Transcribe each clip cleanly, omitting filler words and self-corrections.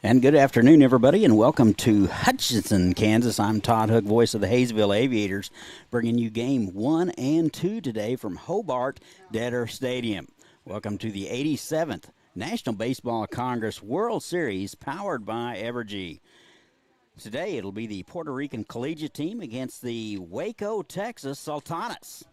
And good afternoon, everybody, and welcome to Hutchinson, Kansas. I'm Todd Hook, voice of the Hayesville Aviators, bringing you game 1 and 2 today from Hobart Detter Stadium. Welcome to the 87th National Baseball Congress World Series, powered by Evergy. Today, it'll be the Puerto Rican collegiate team against the Waco, Texas Sultanes.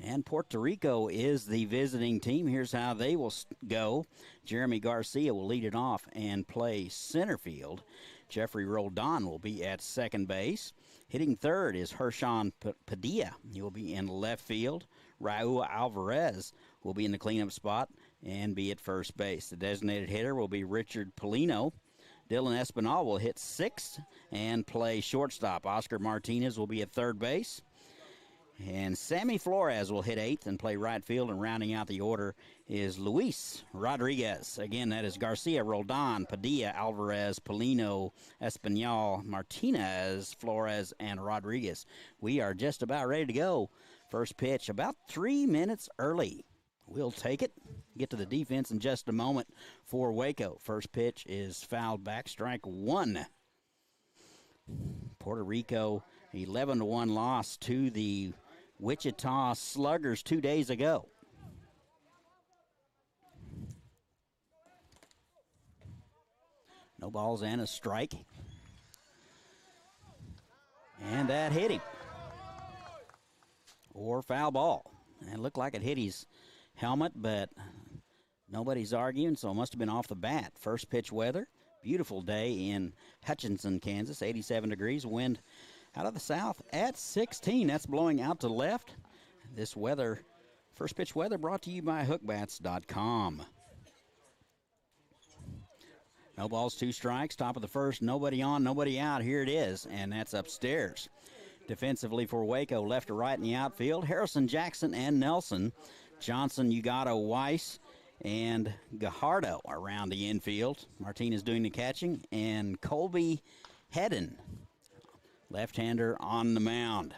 And Puerto Rico is the visiting team. Here's how they will go. Jeremy Garcia will lead it off and play center field. Jeffrey Rodon will be at second base. Hitting third is Hershon Padilla. He will be in left field. Raul Alvarez will be in the cleanup spot and be at first base. The designated hitter will be Richard Pellino. Dylan Espinal will hit sixth and play shortstop. Oscar Martinez will be at third base. And Sammy Flores will hit eighth and play right field, and rounding out the order is Luis Rodriguez. Again, that is Garcia, Roldan, Padilla, Alvarez, Paulino, Espinal, Martinez, Flores, and Rodriguez. We are just about ready to go. First pitch about 3 minutes early. We'll take it. Get to the defense in just a moment for Waco. First pitch is fouled back, strike one. Puerto Rico 11-1 loss to the Wichita Sluggers 2 days ago. No balls and a strike. And that hit him. Or foul ball. And it looked like it hit his helmet, but nobody's arguing, so it must have been off the bat. First pitch weather. Beautiful day in Hutchinson, Kansas. 87 degrees. Wind out of the south at 16. That's blowing out to left. This weather, first pitch weather, brought to you by hookbats.com. No balls, two strikes. Top of the first, nobody on, nobody out. Here it is, and that's upstairs. Defensively for Waco, left to right in the outfield, Harrison, Jackson, and Nelson. Johnson, Ugato, Weiss, and Gajardo around the infield. Martinez doing the catching, and Colby Hedden, left-hander, on the mound.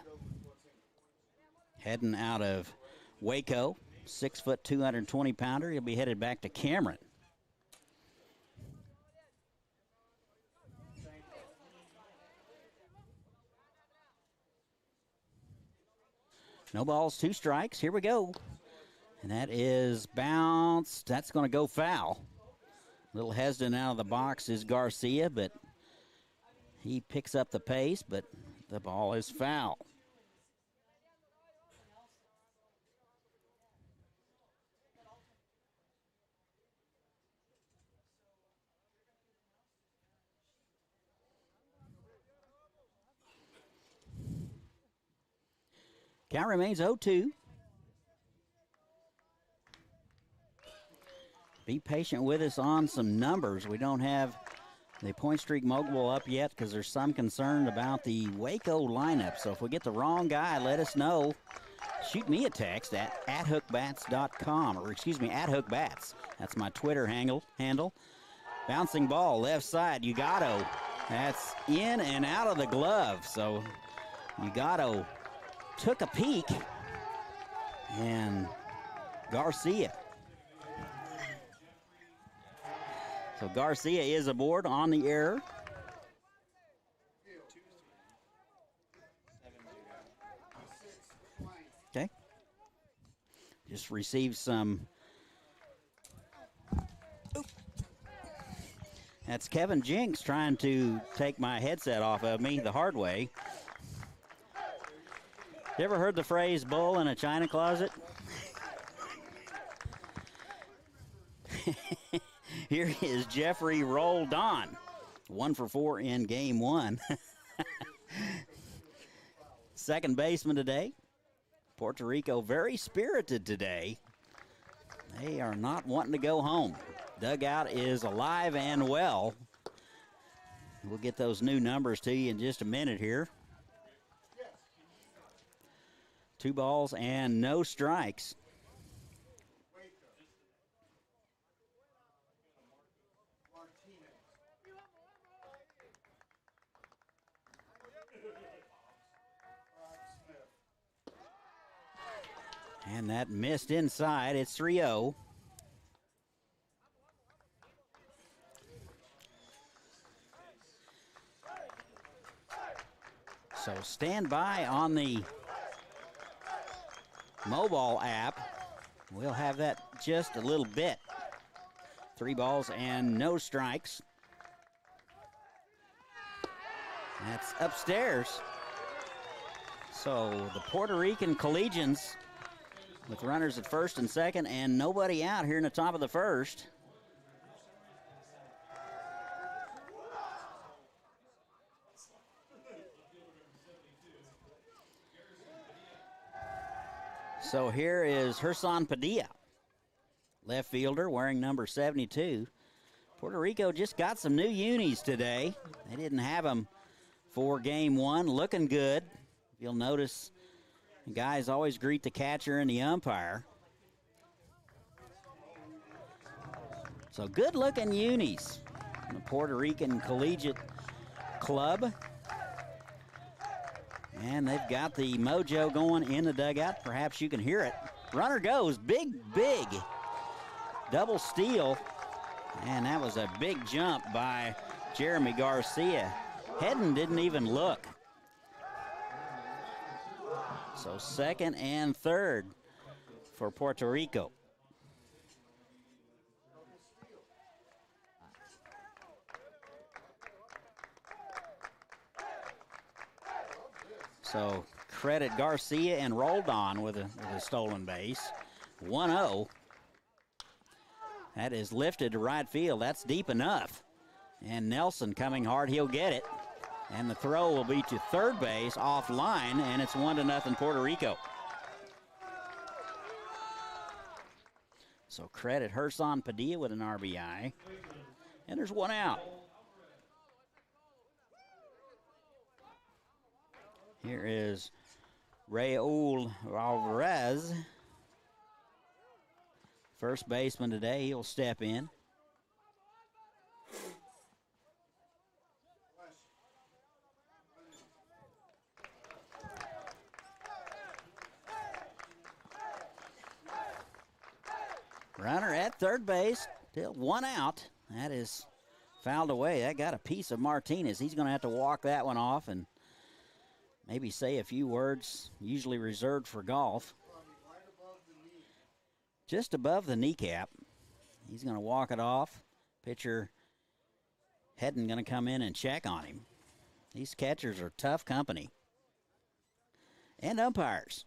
Heading out of Waco, 6 foot, 220-pounder. He'll be headed back to Cameron. No balls, two strikes. Here we go. And that is bounced. That's going to go foul. A little hesitant out of the box is Garcia, but he picks up the pace, but the ball is foul. Count remains 0-2. Be patient with us on some numbers. We don't have the point streak mogul up yet because there's some concern about the Waco lineup. So if we get the wrong guy, let us know. Shoot me a text at hookbats.com, or excuse me, at hookbats. That's my Twitter handle. Bouncing ball, left side, Ugato. That's in and out of the glove. So Ugato took a peek, and Garcia. So Garcia is aboard on the error. Okay. Just received some. Oop. That's Kevin Jinks trying to take my headset off of me the hard way. You ever heard the phrase bull in a china closet? Here is Jeffrey Roldan. 1 for 4 in game 1. Second baseman today. Puerto Rico very spirited today. They are not wanting to go home. Dugout is alive and well. We'll get those new numbers to you in just a minute here. 2 balls and no strikes. And that missed inside. It's 3-0. So stand by on the mobile app. We'll have that just a little bit. 3 balls and no strikes. That's upstairs. So the Puerto Rican Collegians with runners at first and second and nobody out here in the top of the first. So here is Gerson Padilla, left fielder wearing number 72. Puerto Rico just got some new unis today. They didn't have them for game one. Looking good. You'll notice the guys always greet the catcher and the umpire. So good looking unis from the Puerto Rican Collegiate Club. And they've got the mojo going in the dugout. Perhaps you can hear it. Runner goes. Big double steal. And that was a big jump by Jeremy Garcia. Hedden didn't even look. So second and third for Puerto Rico. So credit Garcia and Rodon with a stolen base. 1-0. That is lifted to right field. That's deep enough. And Nelson coming hard. He'll get it. And the throw will be to third base offline, and it's 1-0 Puerto Rico. So credit Gerson Padilla with an RBI. And there's one out. Here is Raul Alvarez. First baseman today, he'll step in. Runner at third base, still one out. That is fouled away. That got a piece of Martinez. He's going to have to walk that one off and maybe say a few words, usually reserved for golf. Just above the kneecap. He's going to walk it off. Pitcher Hedden going to come in and check on him. These catchers are tough company. And umpires.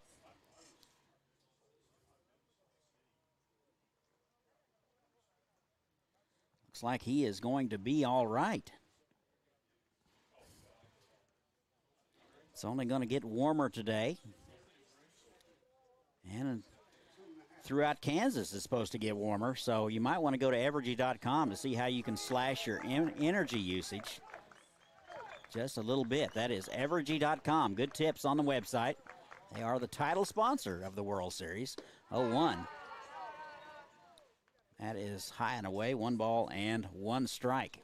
Looks like he is going to be all right. It's only going to get warmer today. And throughout Kansas is supposed to get warmer, so you might want to go to Evergy.com to see how you can slash your energy usage just a little bit. That is Evergy.com. Good tips on the website. They are the title sponsor of the World Series. 0-1. That is high and away. 1 ball and 1 strike.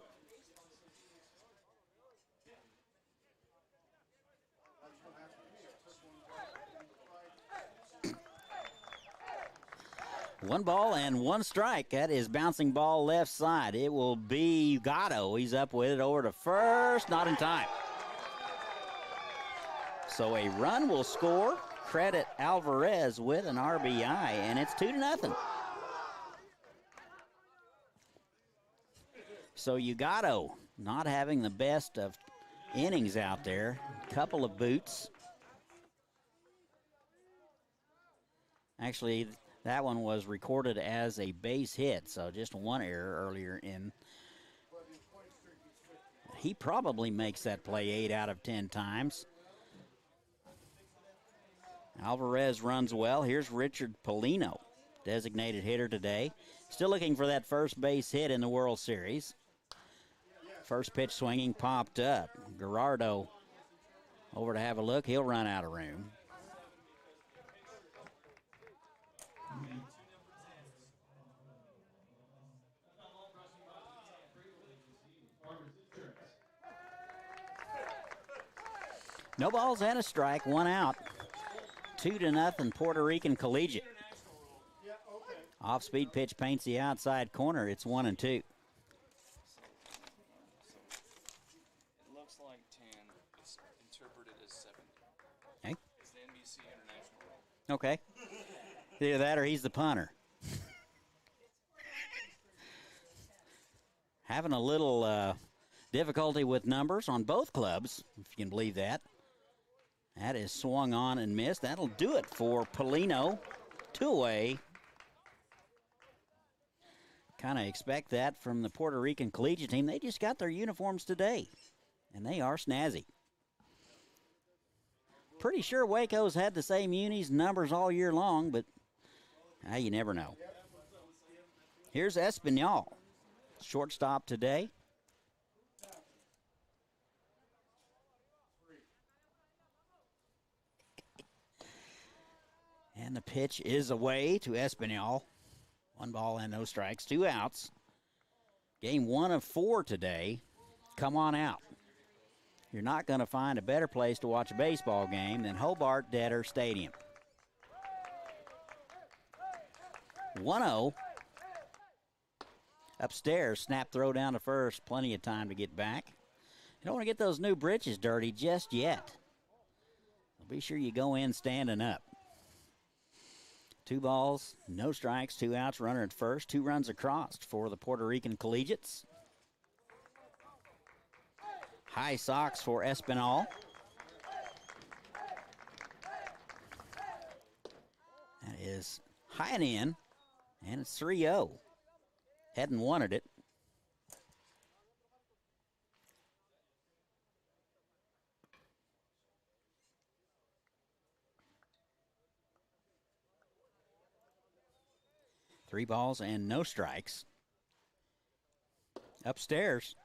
One ball and 1 strike. That is bouncing ball left side. It will be Gajardo. He's up with it over to first. Not in time. So a run will score. Credit Alvarez with an RBI, and it's 2-0. So Gajardo not having the best of innings out there. Couple of boots. Actually, that one was recorded as a base hit, so just 1 error earlier in. He probably makes that play 8 out of 10 times. Alvarez runs well. Here's Richard Pellino, designated hitter today. Still looking for that first base hit in the World Series. First pitch swinging popped up. Gajardo over to have a look. He'll run out of room. No balls and a strike, 1 out. 2-0 Puerto Rican Collegiate. Off-speed pitch paints the outside corner. It's 1-2. It looks like 10. It's interpret it as 70. Okay. It's the NBC International rule. Okay. Either that or he's the punter. Having a little difficulty with numbers on both clubs, if you can believe that. That is swung on and missed. That'll do it for Pellino. 2 away. Kind of expect that from the Puerto Rican Collegiate team. They just got their uniforms today, and they are snazzy. Pretty sure Waco's had the same unis and numbers all year long, but you never know. Here's Espinal, shortstop today. And the pitch is away to Espinal. 1 ball and no strikes, 2 outs. Game 1 of 4 today. Come on out. You're not going to find a better place to watch a baseball game than Hobart Debtor Stadium. 1-0. Upstairs, snap throw down to first. Plenty of time to get back. You don't want to get those new britches dirty just yet. Be sure you go in standing up. 2 balls, no strikes, 2 outs, runner at first. 2 runs across for the Puerto Rican Collegiates. High socks for Espinal. That is high and in, and it's 3-0. Hadn't wanted it. Three balls and no strikes. Upstairs.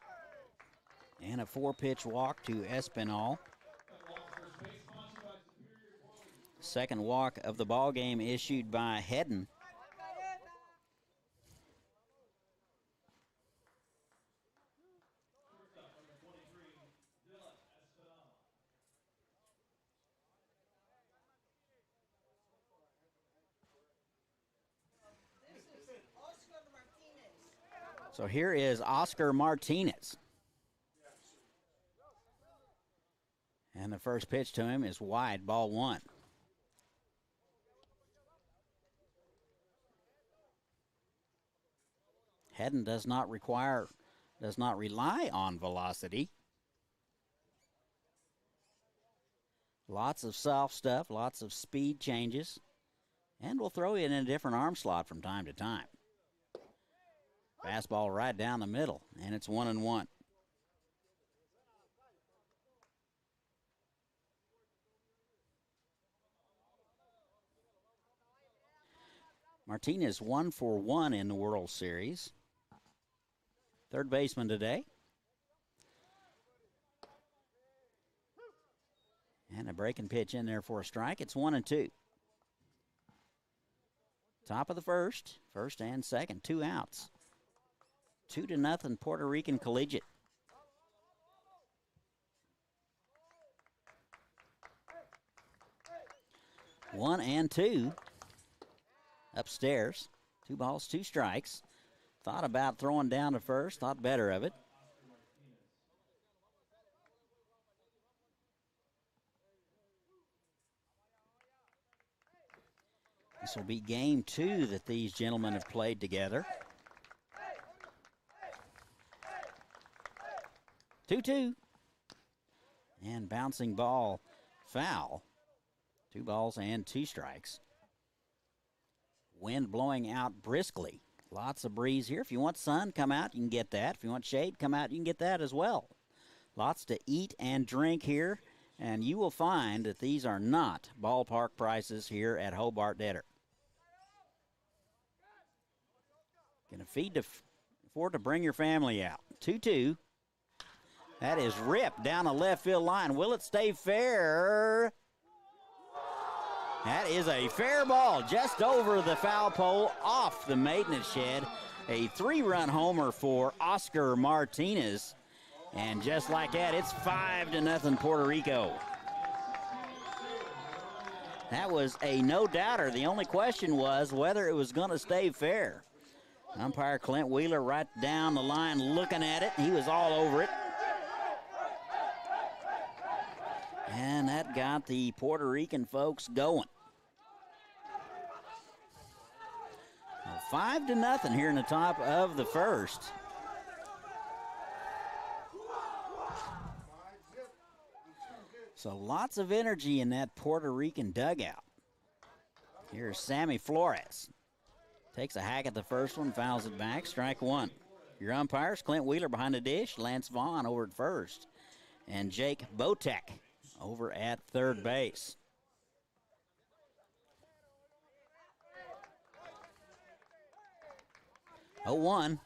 And a 4-pitch walk to Espinal. Second walk of the ball game issued by Hedden. So here is Oscar Martinez. And the first pitch to him is wide, ball 1. Hedden does not rely on velocity. Lots of soft stuff, lots of speed changes, and will throw you in a different arm slot from time to time. Fastball right down the middle, and it's 1-1. Martinez 1 for 1 in the World Series. Third baseman today. And a breaking pitch in there for a strike. It's 1-2. Top of the first and second, 2 outs. 2-0 Puerto Rican Collegiate. One and 2. Upstairs. 2 balls, 2 strikes. Thought about throwing down to first. Thought better of it. This will be game 2 that these gentlemen have played together. 2-2. And bouncing ball foul. 2 balls and 2 strikes. Wind blowing out briskly. Lots of breeze here. If you want sun, come out, you can get that. If you want shade, come out, you can get that as well. Lots to eat and drink here, and you will find that these are not ballpark prices here at Hobart Debtor. Can afford to bring your family out. 2-2. That is ripped down the left field line. Will it stay fair? That is a fair ball just over the foul pole off the maintenance shed. A 3-run homer for Oscar Martinez. And just like that, it's 5-0 Puerto Rico. That was a no-doubter. The only question was whether it was going to stay fair. Umpire Clint Wheeler right down the line looking at it. He was all over it. And that got the Puerto Rican folks going. 5-0 here in the top of the first. So lots of energy in that Puerto Rican dugout. Here's Sammy Flores. Takes a hack at the first one, fouls it back, strike one. Your umpires, Clint Wheeler behind the dish, Lance Vaughn over at first, and Jake Botek over at third base. Oh, 1.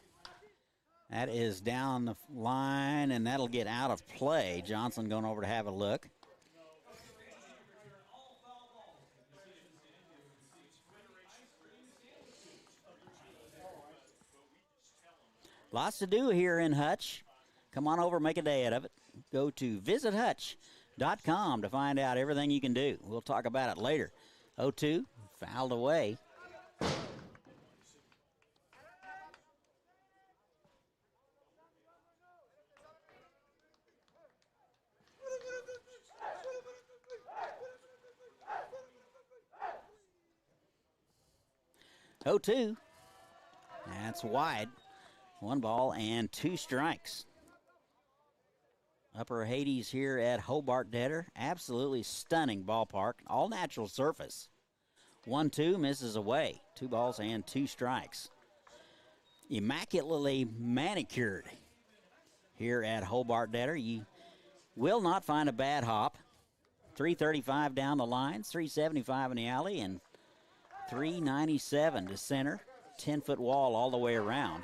That is down the line, and that'll get out of play. Johnson going over to have a look. Lots to do here in Hutch. Come on over, make a day out of it. Go to visithutch.com to find out everything you can do. We'll talk about it later. 0-2, fouled away. Oh, 2. That's wide. 1 ball and 2 strikes. Upper Hades here at Hobart Detter. Absolutely stunning ballpark. All natural surface. 1-2 misses away. 2 balls and 2 strikes. Immaculately manicured here at Hobart Detter. You will not find a bad hop. 335 down the lines, 375 in the alley, and 397 to center. 10-foot wall all the way around.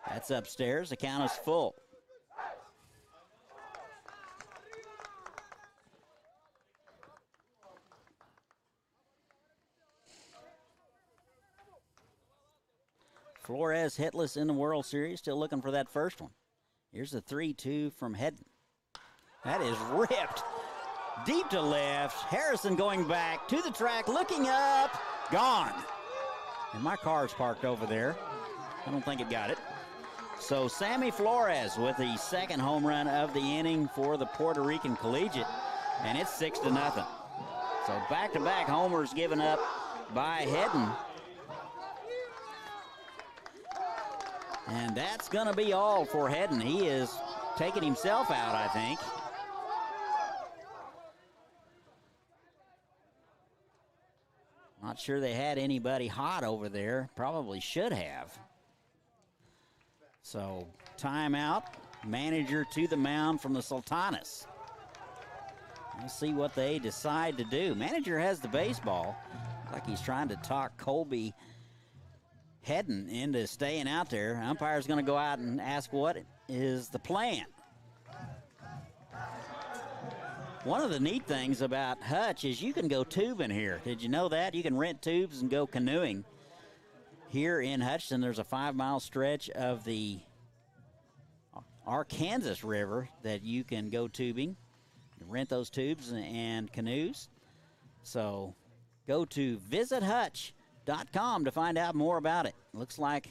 That's upstairs. The count is full. Flores hitless in the World Series. Still looking for that first one. Here's the 3-2 from Hedden. That is ripped deep to left. Harrison going back to the track, looking up, gone. And my car's parked over there. I don't think it got it. So Sammy Flores with the second home run of the inning for the Puerto Rican Collegiate, and it's 6-0. So back-to-back homers given up by Hedden. And that's going to be all for Hedden. He is taking himself out, I think. Not sure they had anybody hot over there. Probably should have. So, timeout. Manager to the mound from the Sultanes. We'll see what they decide to do. Manager has the baseball. Like he's trying to talk Colby Hedden into staying out there. Umpire's going to go out and ask what is the plan. One of the neat things about Hutch is you can go tubing here. Did you know that? You can rent tubes and go canoeing. Here in Hutchinson, there's a 5-mile stretch of the Arkansas River that you can go tubing. You rent those tubes and canoes. So go to visithutch.com to find out more about it. Looks like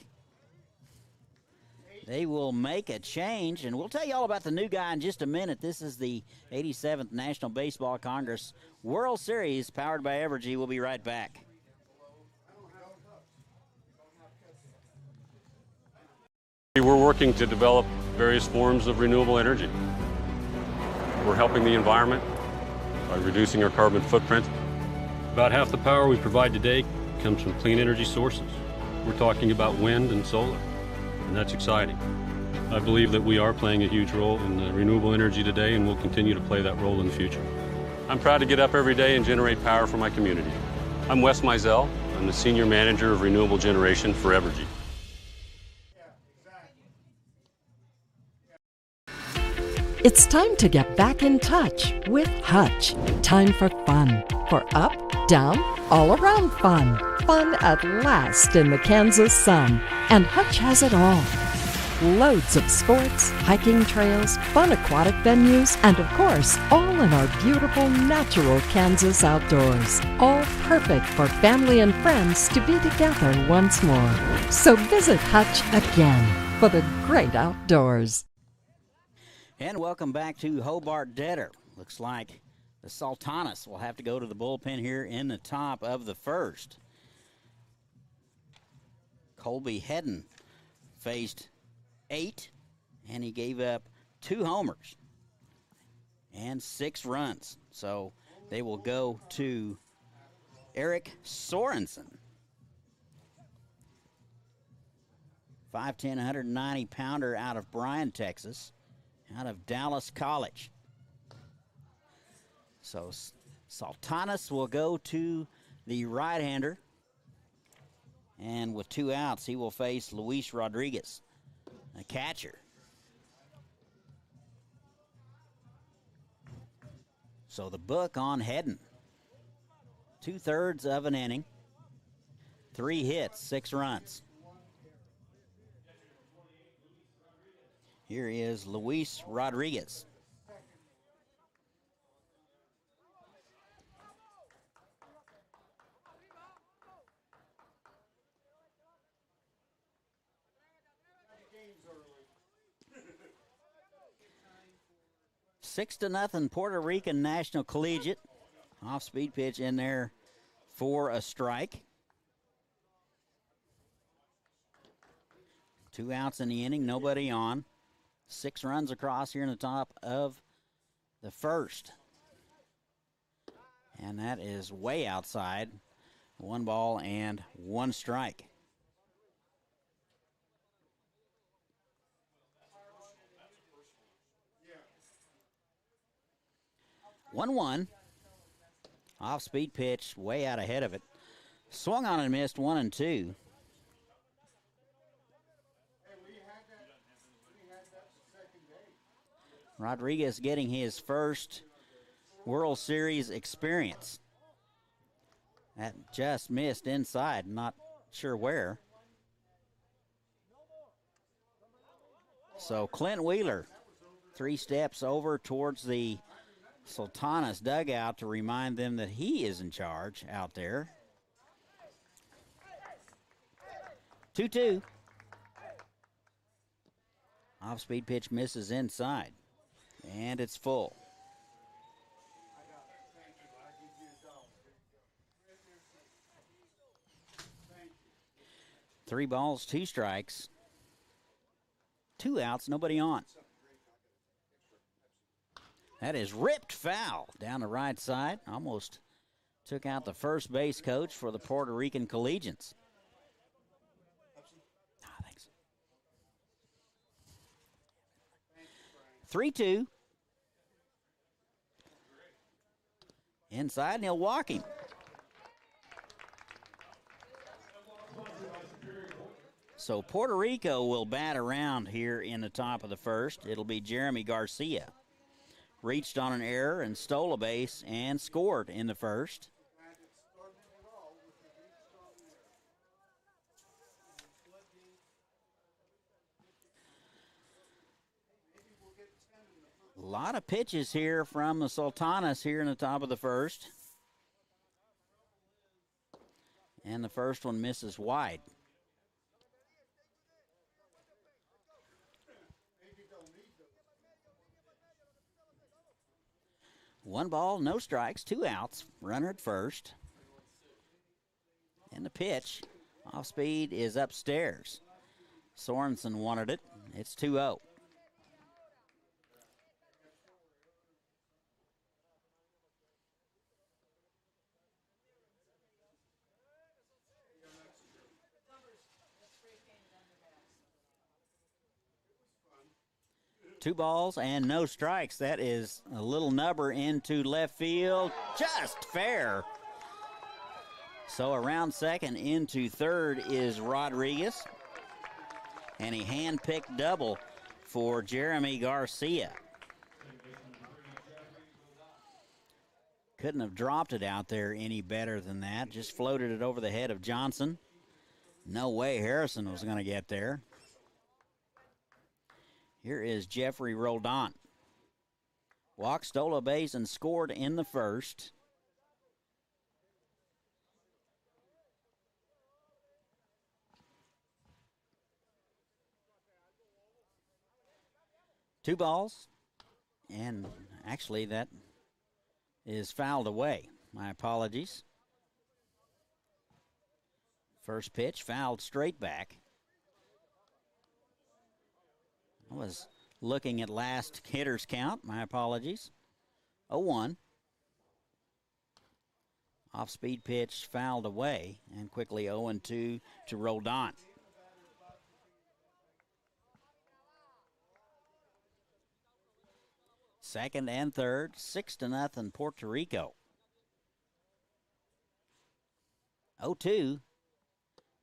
they will make a change, and we'll tell you all about the new guy in just a minute. This is the 87th National Baseball Congress World Series, powered by Evergy. We'll be right back. We're working to develop various forms of renewable energy. We're helping the environment by reducing our carbon footprint. About half the power we provide today comes from clean energy sources. We're talking about wind and solar, and that's exciting. I believe that we are playing a huge role in renewable energy today, and we'll continue to play that role in the future. I'm proud to get up every day and generate power for my community. I'm Wes Mizell. I'm the Senior Manager of Renewable Generation for Evergy. It's time to get back in touch with Hutch. Time for fun. For up, down, all around fun. Fun at last in the Kansas sun. And Hutch has it all. Loads of sports, hiking trails, fun aquatic venues, and of course, all in our beautiful natural Kansas outdoors. All perfect for family and friends to be together once more. So visit Hutch again for the great outdoors. And welcome back to Hobart Detter. Looks like the Sultanes will have to go to the bullpen here in the top of the first. Colby Hedden faced 8, and he gave up 2 homers and 6 runs. So they will go to Eric Sorensen. 5'10", 190-pounder out of Bryan, Texas, out of Dallas College. So Sultanes will go to the right-hander, and with 2 outs, he will face Luis Rodriguez, a catcher. So the book on Hedden. 2/3 of an inning, 3 hits, 6 runs. Here is Luis Rodriguez. Six to nothing, Puerto Rican National Collegiate. Off-speed pitch in there for a strike. 2 outs in the inning, nobody on. 6 runs across here in the top of the first. And that is way outside. 1 ball and 1 strike. 1-1. Off-speed pitch, way out ahead of it. Swung on and missed 1 and 2. Rodriguez getting his first World Series experience. That just missed inside, not sure where. So Clint Wheeler, 3 steps over towards the Sultanes dugout to remind them that he is in charge out there. 2-2. Off-speed pitch misses inside, and it's full. Three balls, 2 strikes, 2 outs, nobody on. That is ripped foul down the right side. Almost took out the first base coach for the Puerto Rican Collegians. Thanks. 3-2. Inside, and he'll walk him. So Puerto Rico will bat around here in the top of the first. It'll be Jeremy Garcia. Reached on an error and stole a base and scored in the first. A lot of pitches here from the Sultanes here in the top of the first. And the first one misses wide. One ball, no strikes, 2 outs, runner at first. And the pitch, off speed, is upstairs. Sorensen wanted it. It's 2-0. Two balls and no strikes. That is a little nubber into left field. Just fair. So around second into third is Rodriguez. And a hand-picked double for Jeremy Garcia. Couldn't have dropped it out there any better than that. Just floated it over the head of Johnson. No way Harrison was going to get there. Here is Jeffrey Rodon. Walked, stole a base, and scored in the first. Two balls. And actually that is fouled away. My apologies. First pitch fouled straight back. I was looking at last hitter's count. My apologies. 0-1. Off-speed pitch fouled away, and quickly 0-2 to Rodon. Second and third, 6-0 Puerto Rico. 0-2.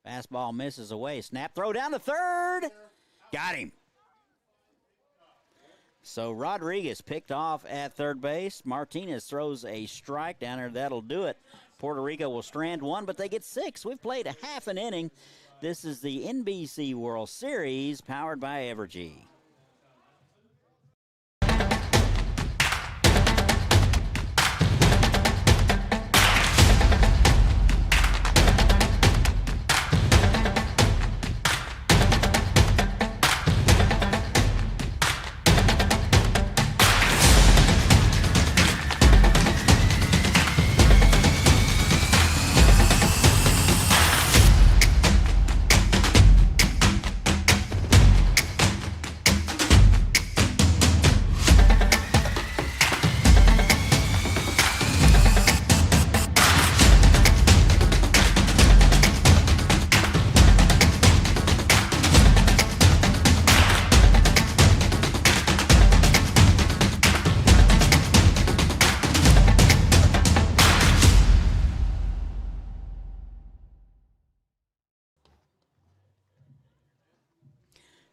Fastball misses away. Snap throw down to third. Got him. So Rodriguez picked off at third base. Martinez throws a strike down there. That'll do it. Puerto Rico will strand one, but they get 6. We've played a half an inning. This is the NBC World Series powered by Evergy.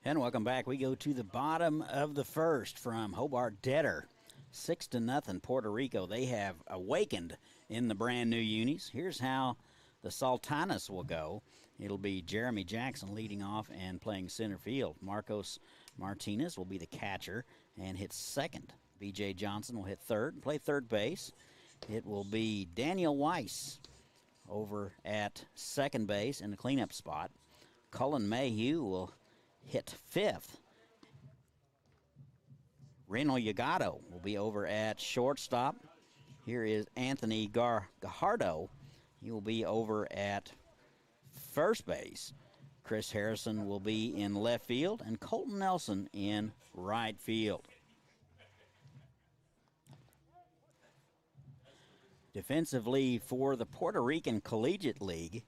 And welcome back. We go to the bottom of the first from Hobart Detter. 6-0 Puerto Rico. They have awakened in the brand new unis. Here's how the Sultanes will go. It'll be Jeremy Jackson leading off and playing center field. Marcos Martinez will be the catcher and hit second. B.J. Johnson will hit third and play third base. It will be Daniel Weiss over at second base in the cleanup spot. Colin Mayhew will hit fifth. Gajardo will be over at shortstop. Here is Anthony Gajardo. He will be over at first base. Chris Harrison will be in left field, and Colton Nelson in right field. Defensively for the Puerto Rican Collegiate League,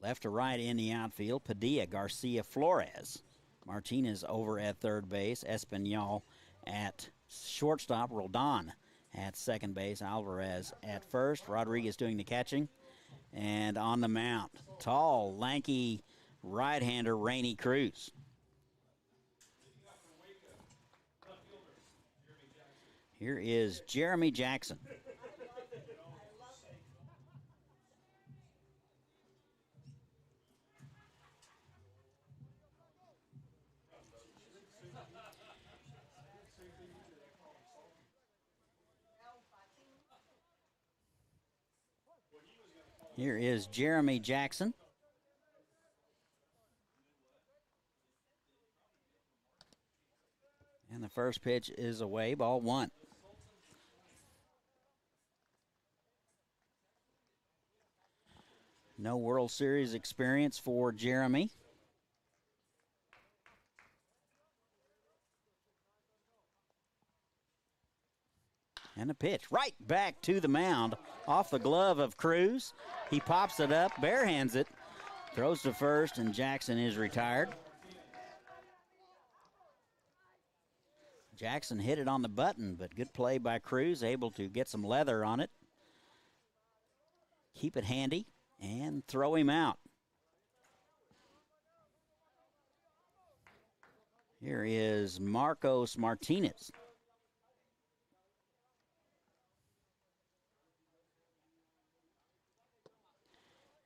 left to right in the outfield, Padilla, Garcia, Flores. Martinez over at third base, Espanol at shortstop, Rodon at second base, Alvarez at first, Rodriguez doing the catching. And on the mound, tall, lanky right-hander Rainey Cruz. Here is Jeremy Jackson. Here is Jeremy Jackson. And the first pitch is away, ball one. No World Series experience for Jeremy. And a pitch right back to the mound off the glove of Cruz. He pops it up, barehands it, throws to first, and Jackson is retired. Jackson hit it on the button, but good play by Cruz, able to get some leather on it. Keep it handy and throw him out. Here is Marcos Martinez.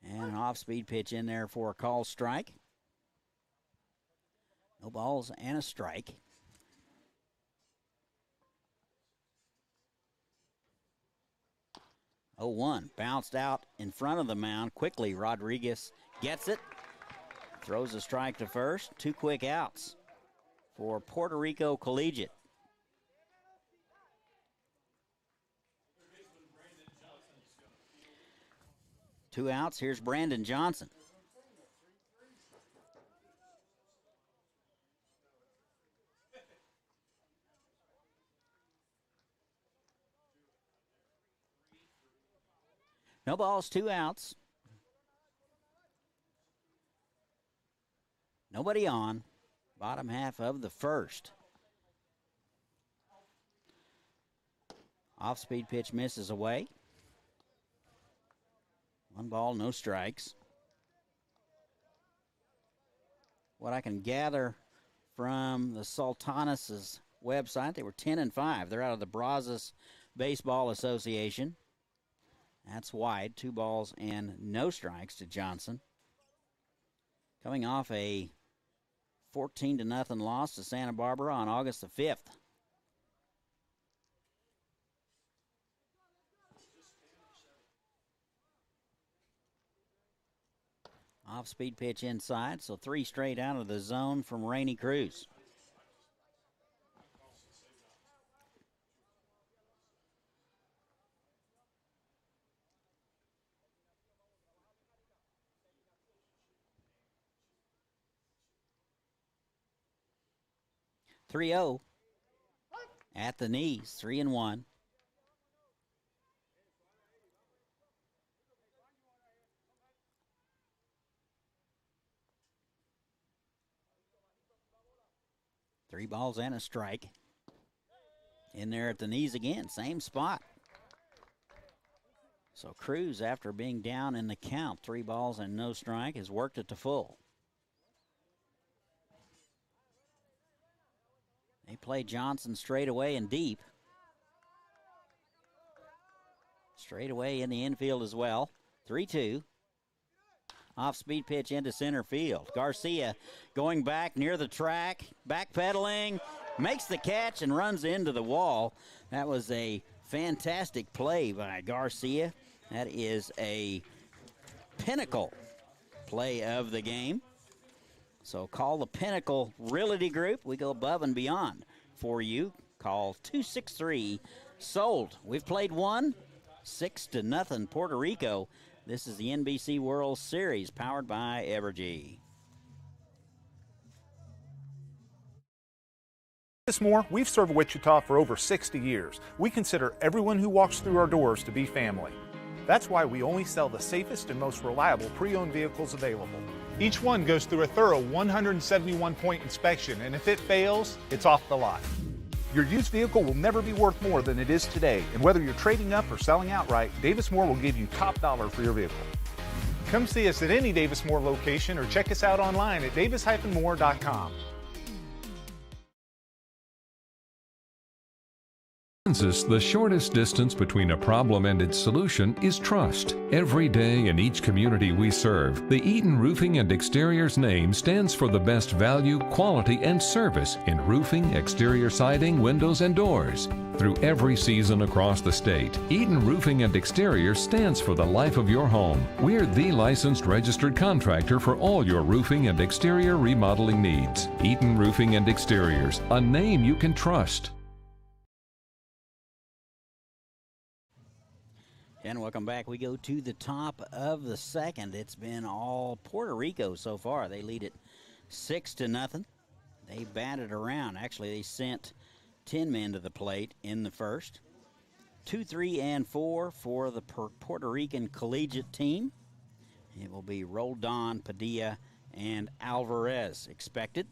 And an off-speed pitch in there for a call strike. No balls and a strike. 0-1, bounced out in front of the mound. Quickly, Rodriguez gets it. Throws a strike to first. 2 quick outs for Puerto Rico Collegiate. 2 outs. Here's Brandon Johnson. No balls, 2 outs. Nobody on. Bottom half of the first. Off-speed pitch misses away. 1 ball, no strikes. What I can gather from the Sultanes' website, they were 10-5. They're out of the Brazos Baseball Association. That's wide. 2 balls and no strikes to Johnson. Coming off a 14-0 loss to Santa Barbara on August the 5th. Off-speed pitch inside, so 3 straight out of the zone from Rainey Cruz. (3-0) at the knees, 3-1. Three balls and a strike. In there at the knees again, same spot. So Cruz, after being down in the count, 3 balls and no strike, has worked it to full. They play Johnson straight away and deep. Straight away in the infield as well. 3-2. Off-speed pitch into center field. Garcia going back near the track, backpedaling, makes the catch and runs into the wall. That was a fantastic play by Garcia. That is a pinnacle play of the game. So call the Pinnacle Realty Group. We go above and beyond for you. Call 263-SOLD. We've played 6-0 Puerto Rico. This is the NBC World Series powered by Evergy. Davis Moore, we've served Wichita for over 60 years. We consider everyone who walks through our doors to be family. That's why we only sell the safest and most reliable pre-owned vehicles available. Each one goes through a thorough 171-point inspection, and if it fails, it's off the lot. Your used vehicle will never be worth more than it is today, and whether you're trading up or selling outright, Davis Moore will give you top dollar for your vehicle. Come see us at any Davis Moore location or check us out online at davis-moore.com. Kansas, the shortest distance between a problem and its solution is trust. Every day in each community we serve, the Eaton Roofing and Exteriors name stands for the best value, quality, and service in roofing, exterior siding, windows, and doors. Through every season across the state, Eaton Roofing and Exteriors stands for the life of your home. We're the licensed registered contractor for all your roofing and exterior remodeling needs. Eaton Roofing and Exteriors, a name you can trust. And welcome back. We go to the top of the second. It's been all Puerto Rico so far. They lead it 6-0. They batted around. Actually, they sent 10 men to the plate in the first. 2, 3, and 4 for the Puerto Rican collegiate team. It will be Rodon, Padilla, and Alvarez expected.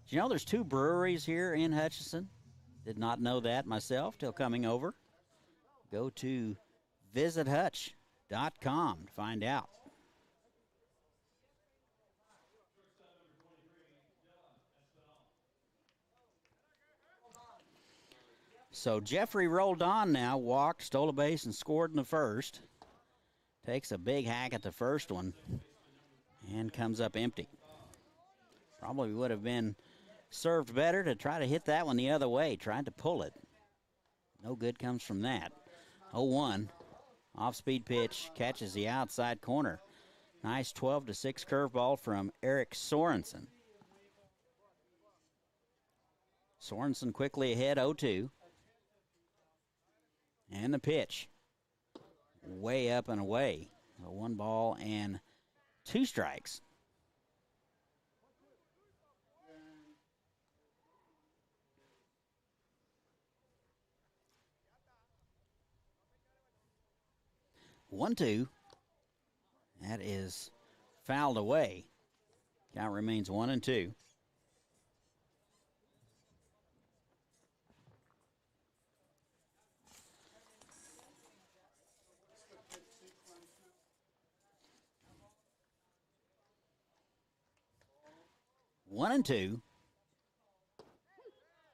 Do you know there's 2 breweries here in Hutchinson? Did not know that myself till coming over. Go to visithutch.com to find out. So Jeffrey Rodon now walked, stole a base, and scored in the first. Takes a big hack at the first one and comes up empty. Probably would have been served better to try to hit that one the other way. Tried to pull it. No good comes from that. 0-1. Off-speed pitch. Catches the outside corner. Nice 12-6 curveball from Eric Sorensen. Sorensen quickly ahead, 0-2. And the pitch. Way up and away. So 1 ball and 2 strikes. One, 2. That is fouled away. Count remains 1-2. One and 2.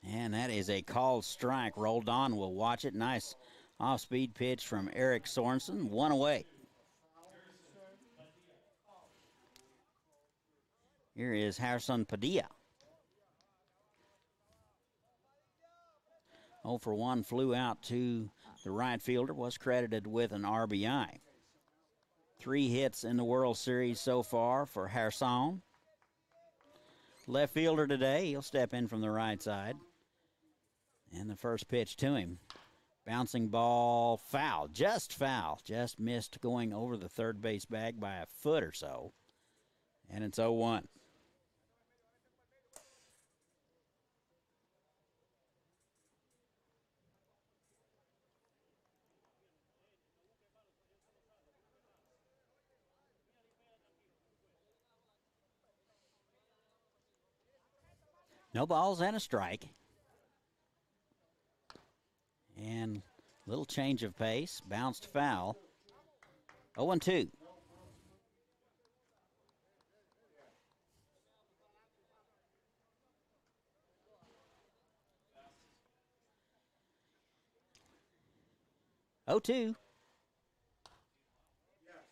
And that is a called strike. Rodon will watch it. Nice off-speed pitch from Eric Sorensen. 1 away. Here is Harrison Padilla. 0 for 1 flew out to the right fielder. Was credited with an RBI. 3 hits in the World Series so far for Harrison. Left fielder today. He'll step in from the right side. And the first pitch to him. Bouncing ball, foul. Just missed going over the third base bag by a foot or so. And it's 0-1. No balls and a strike. And little change of pace. Bounced foul. 0-2.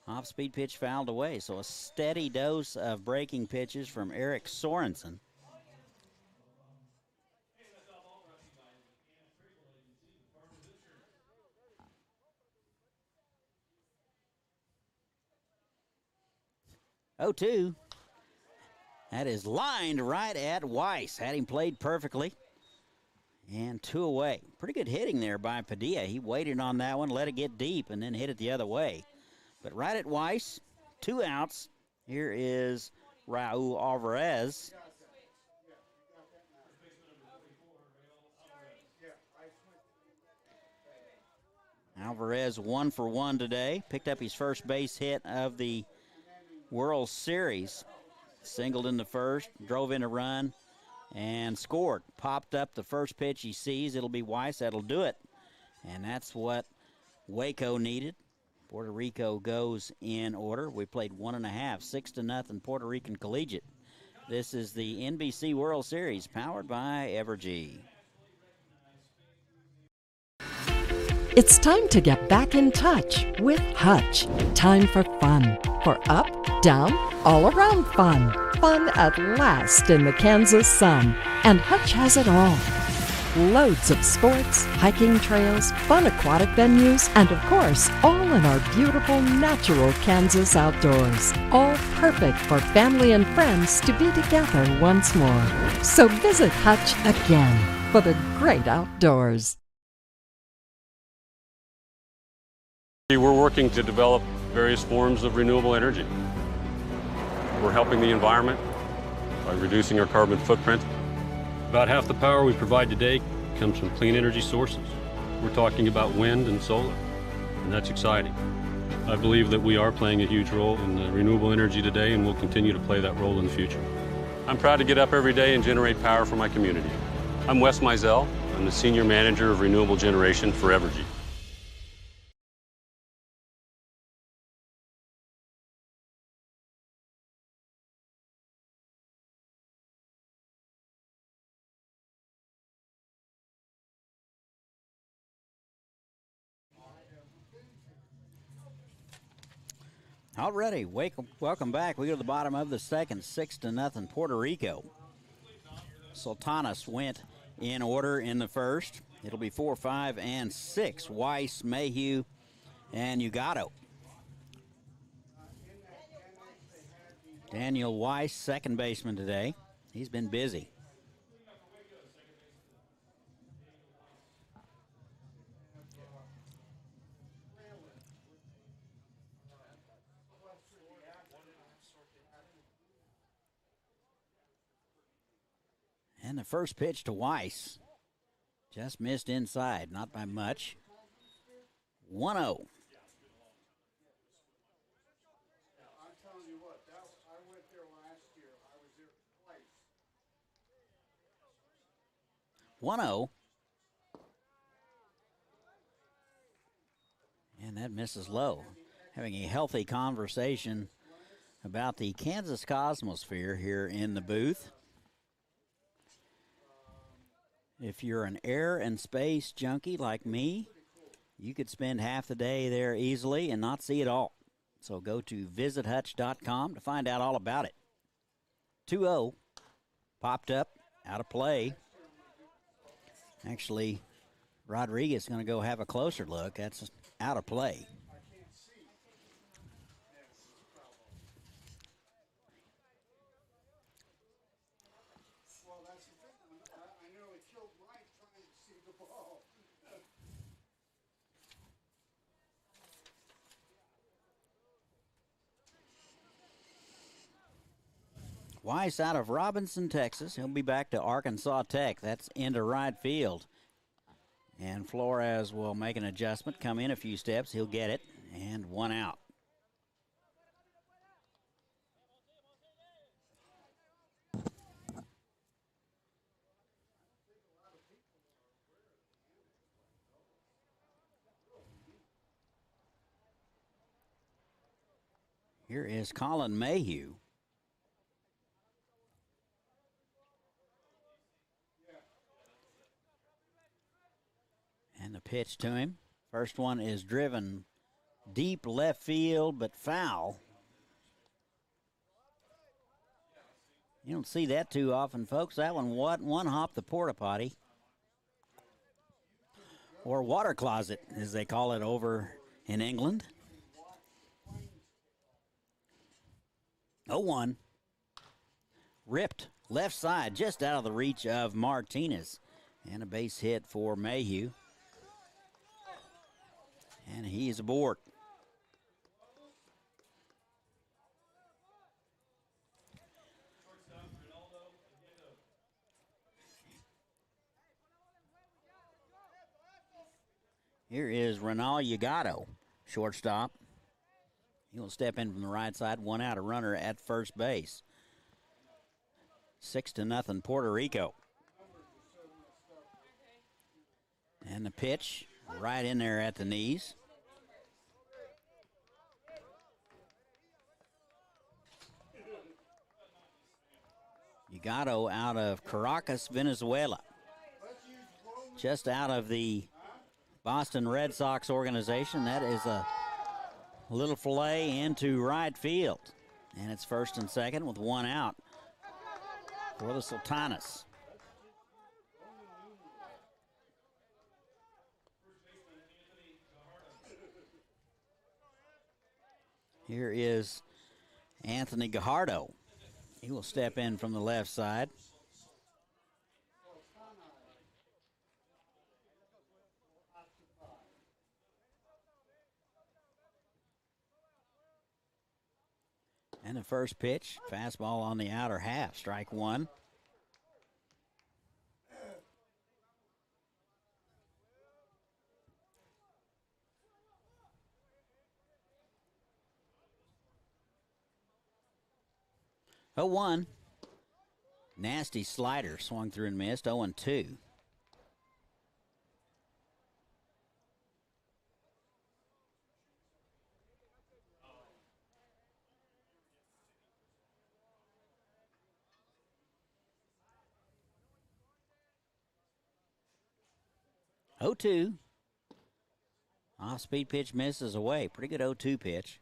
Off-speed pitch fouled away. So a steady dose of breaking pitches from Eric Sorensen. That is lined right at Weiss. Had him played perfectly. And 2 away. Pretty good hitting there by Padilla. He waited on that one, let it get deep, and then hit it the other way. But right at Weiss, 2 outs. Here is Raul Alvarez. Alvarez 1 for 1 today. Picked up his first base hit of the World Series. Singled in the first, drove in a run, and scored. Popped up the first pitch he sees. It'll be Weiss. That'll do it. And that's what Waco needed. Puerto Rico goes in order. We played 1.5, 6-0 Puerto Rican Collegiate. This is the NBC World Series, powered by Evergy. It's time to get back in touch with Hutch. Time for fun. For up, down, all around fun. Fun at last in the Kansas sun. And Hutch has it all. Loads of sports, hiking trails, fun aquatic venues, and of course, all in our beautiful natural Kansas outdoors. All perfect for family and friends to be together once more. So visit Hutch again for the great outdoors. We're working to develop various forms of renewable energy. We're helping the environment by reducing our carbon footprint. About half the power we provide today comes from clean energy sources. We're talking about wind and solar, and that's exciting. I believe that we are playing a huge role in renewable energy today, and we'll continue to play that role in the future. I'm proud to get up every day and generate power for my community. I'm Wes Mizell. I'm the Senior Manager of Renewable Generation for Evergy. Already, welcome back. We go to the bottom of the second, 6-0 Puerto Rico. Sultanes went in order in the first. It'll be 4, 5, and 6. Weiss, Mayhew, and Gajardo. Daniel Weiss, second baseman today. He's been busy. And the first pitch to Weiss. Just missed inside, not by much. 1-0. I'm telling you what, I went there last year. I was there twice. 1-0. And that misses low. Having a healthy conversation about the Kansas Cosmosphere here in the booth. If you're an air and space junkie like me, you could spend half the day there easily and not see it all. So go to visithutch.com to find out all about it. 2-0. Popped up, out of play. Actually, Rodriguez is going to go have a closer look. That's out of play. Well, that's the thing. I nearly killed Mike trying to see the ball. Weiss out of Robinson, Texas. He'll be back to Arkansas Tech. That's into right field. And Flores will make an adjustment, come in a few steps. He'll get it, and 1 out. Here is Colin Mayhew. And the pitch to him. First one is driven deep left field, but foul. You don't see that too often, folks. That one hopped the porta potty. Or water closet, as they call it over in England. 0-1. Ripped left side, just out of the reach of Martinez. And a base hit for Mayhew. And he is aboard. Here is Gajardo, shortstop. He will step in from the right side, 1 out, a runner at first base. 6-0 Puerto Rico. And the pitch right in there at the knees. Gajardo out of Caracas, Venezuela. Just out of the Boston Red Sox organization. That is a little fillet into right field. And it's first and second with 1 out for the Sultanes. Here is Anthony Gajardo. He will step in from the left side. And the first pitch, fastball on the outer half, strike 1. Oh, 1. Nasty slider, swung through and missed. 0-2. Off-speed pitch misses away. Pretty good 0-2 pitch.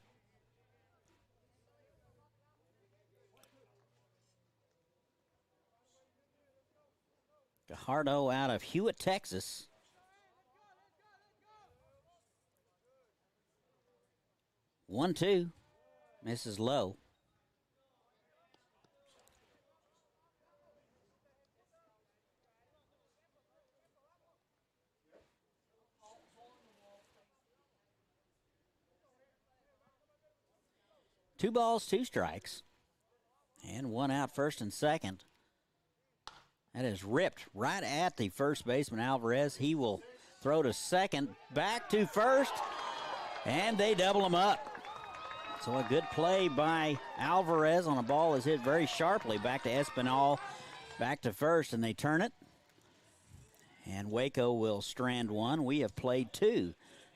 Gajardo out of Hewitt, Texas. One, 2. Misses low. Two balls, 2 strikes. And 1 out, first and second. That is ripped right at the first baseman, Alvarez. He will throw to second, back to first, and they double him up. So a good play by Alvarez on a ball is hit very sharply back to Espinal, back to first, and they turn it. And Waco will strand one. We have played two.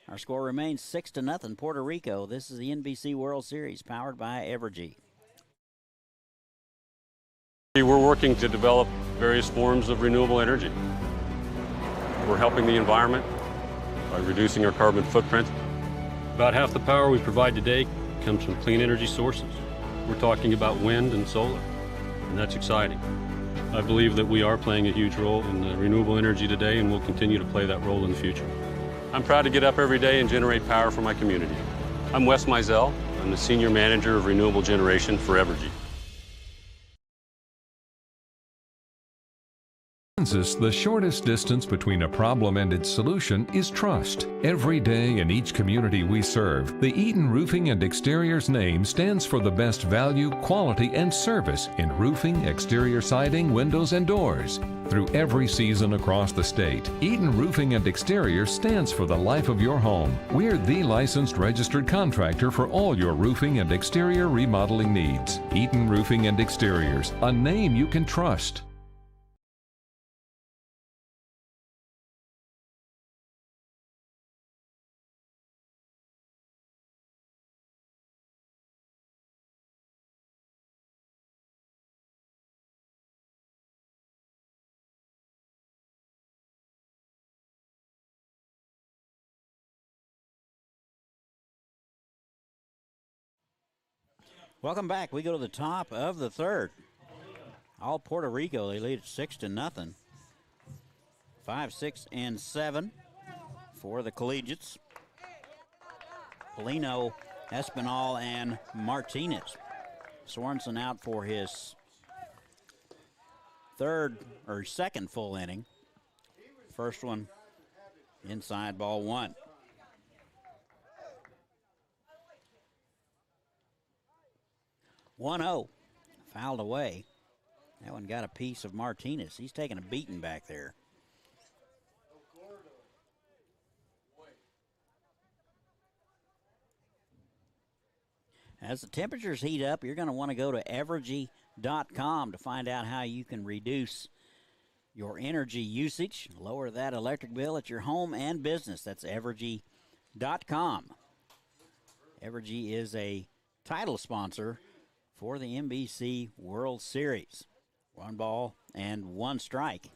Our score remains 6-0, Puerto Rico. This is the NBC World Series, powered by Evergy. We're working to develop various forms of renewable energy. We're helping the environment by reducing our carbon footprint. About half the power we provide today comes from clean energy sources. We're talking about wind and solar, and that's exciting. I believe that we are playing a huge role in renewable energy today, and we'll continue to play that role in the future. I'm proud to get up every day and generate power for my community. I'm Wes Mizell. I'm the Senior Manager of Renewable Generation for Evergy. The shortest distance between a problem and its solution is trust. Every day in each community we serve, the Eaton Roofing and Exteriors name stands for the best value, quality, and service in roofing, exterior siding, windows, and doors. Through every season across the state, Eaton Roofing and Exteriors stands for the life of your home. We're the licensed registered contractor for all your roofing and exterior remodeling needs. Eaton Roofing and Exteriors, a name you can trust. Welcome back. We go to the top of the third. All Puerto Rico, they lead at 6-0. 5, 6, and 7 for the Collegians. Pellino, Espinal, and Martinez. Sorensen out for his second full inning. First one inside, ball one. 1-0, fouled away. That one got a piece of Martinez. He's taking a beating back there. As the temperatures heat up, you're going to want to go to Evergy.com to find out how you can reduce your energy usage, lower that electric bill at your home and business. That's Evergy.com. Evergy is a title sponsor for the NBC World Series. 1 ball and 1 strike.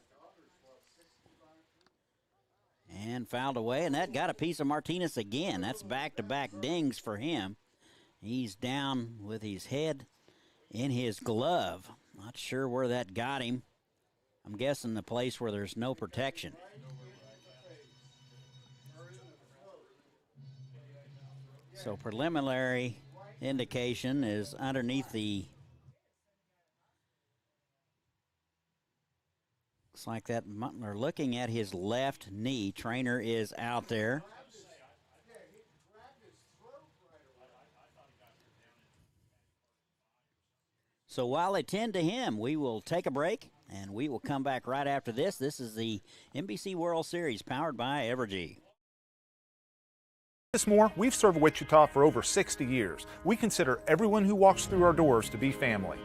And fouled away, and that got a piece of Martinez again. That's back-to-back dings for him. He's down with his head in his glove. Not sure where that got him. I'm guessing the place where there's no protection. So preliminary indication is underneath the, looks like that, they're looking at his left knee. Trainer is out there. So while they tend to him, we will take a break, and we will come back right after this. This is the NBC World Series, powered by Evergy. Davis Moore, we've served Wichita for over 60 years. We consider everyone who walks through our doors to be family.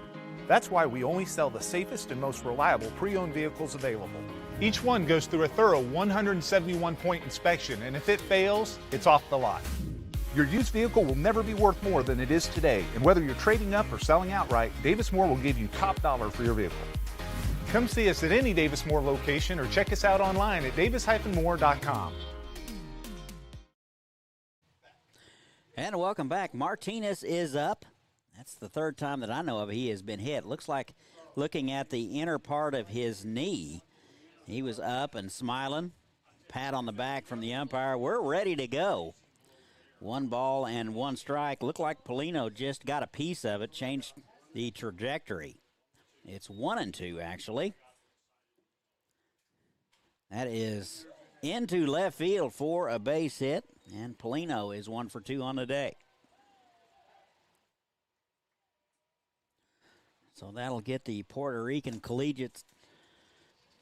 That's why we only sell the safest and most reliable pre-owned vehicles available. Each one goes through a thorough 171-point inspection, and if it fails, it's off the lot. Your used vehicle will never be worth more than it is today, and whether you're trading up or selling outright, Davis Moore will give you top dollar for your vehicle. Come see us at any Davis Moore location or check us out online at davis-moore.com. And welcome back. Martinez is up. That's the third time that I know of he has been hit. Looks like, looking at the inner part of his knee, he was up and smiling. Pat on the back from the umpire. We're ready to go. 1 ball and 1 strike. Looked like Paulino just got a piece of it, changed the trajectory. It's 1-2, actually. That is into left field for a base hit, and Paulino is 1 for 2 on the day. So that'll get the Puerto Rican Collegians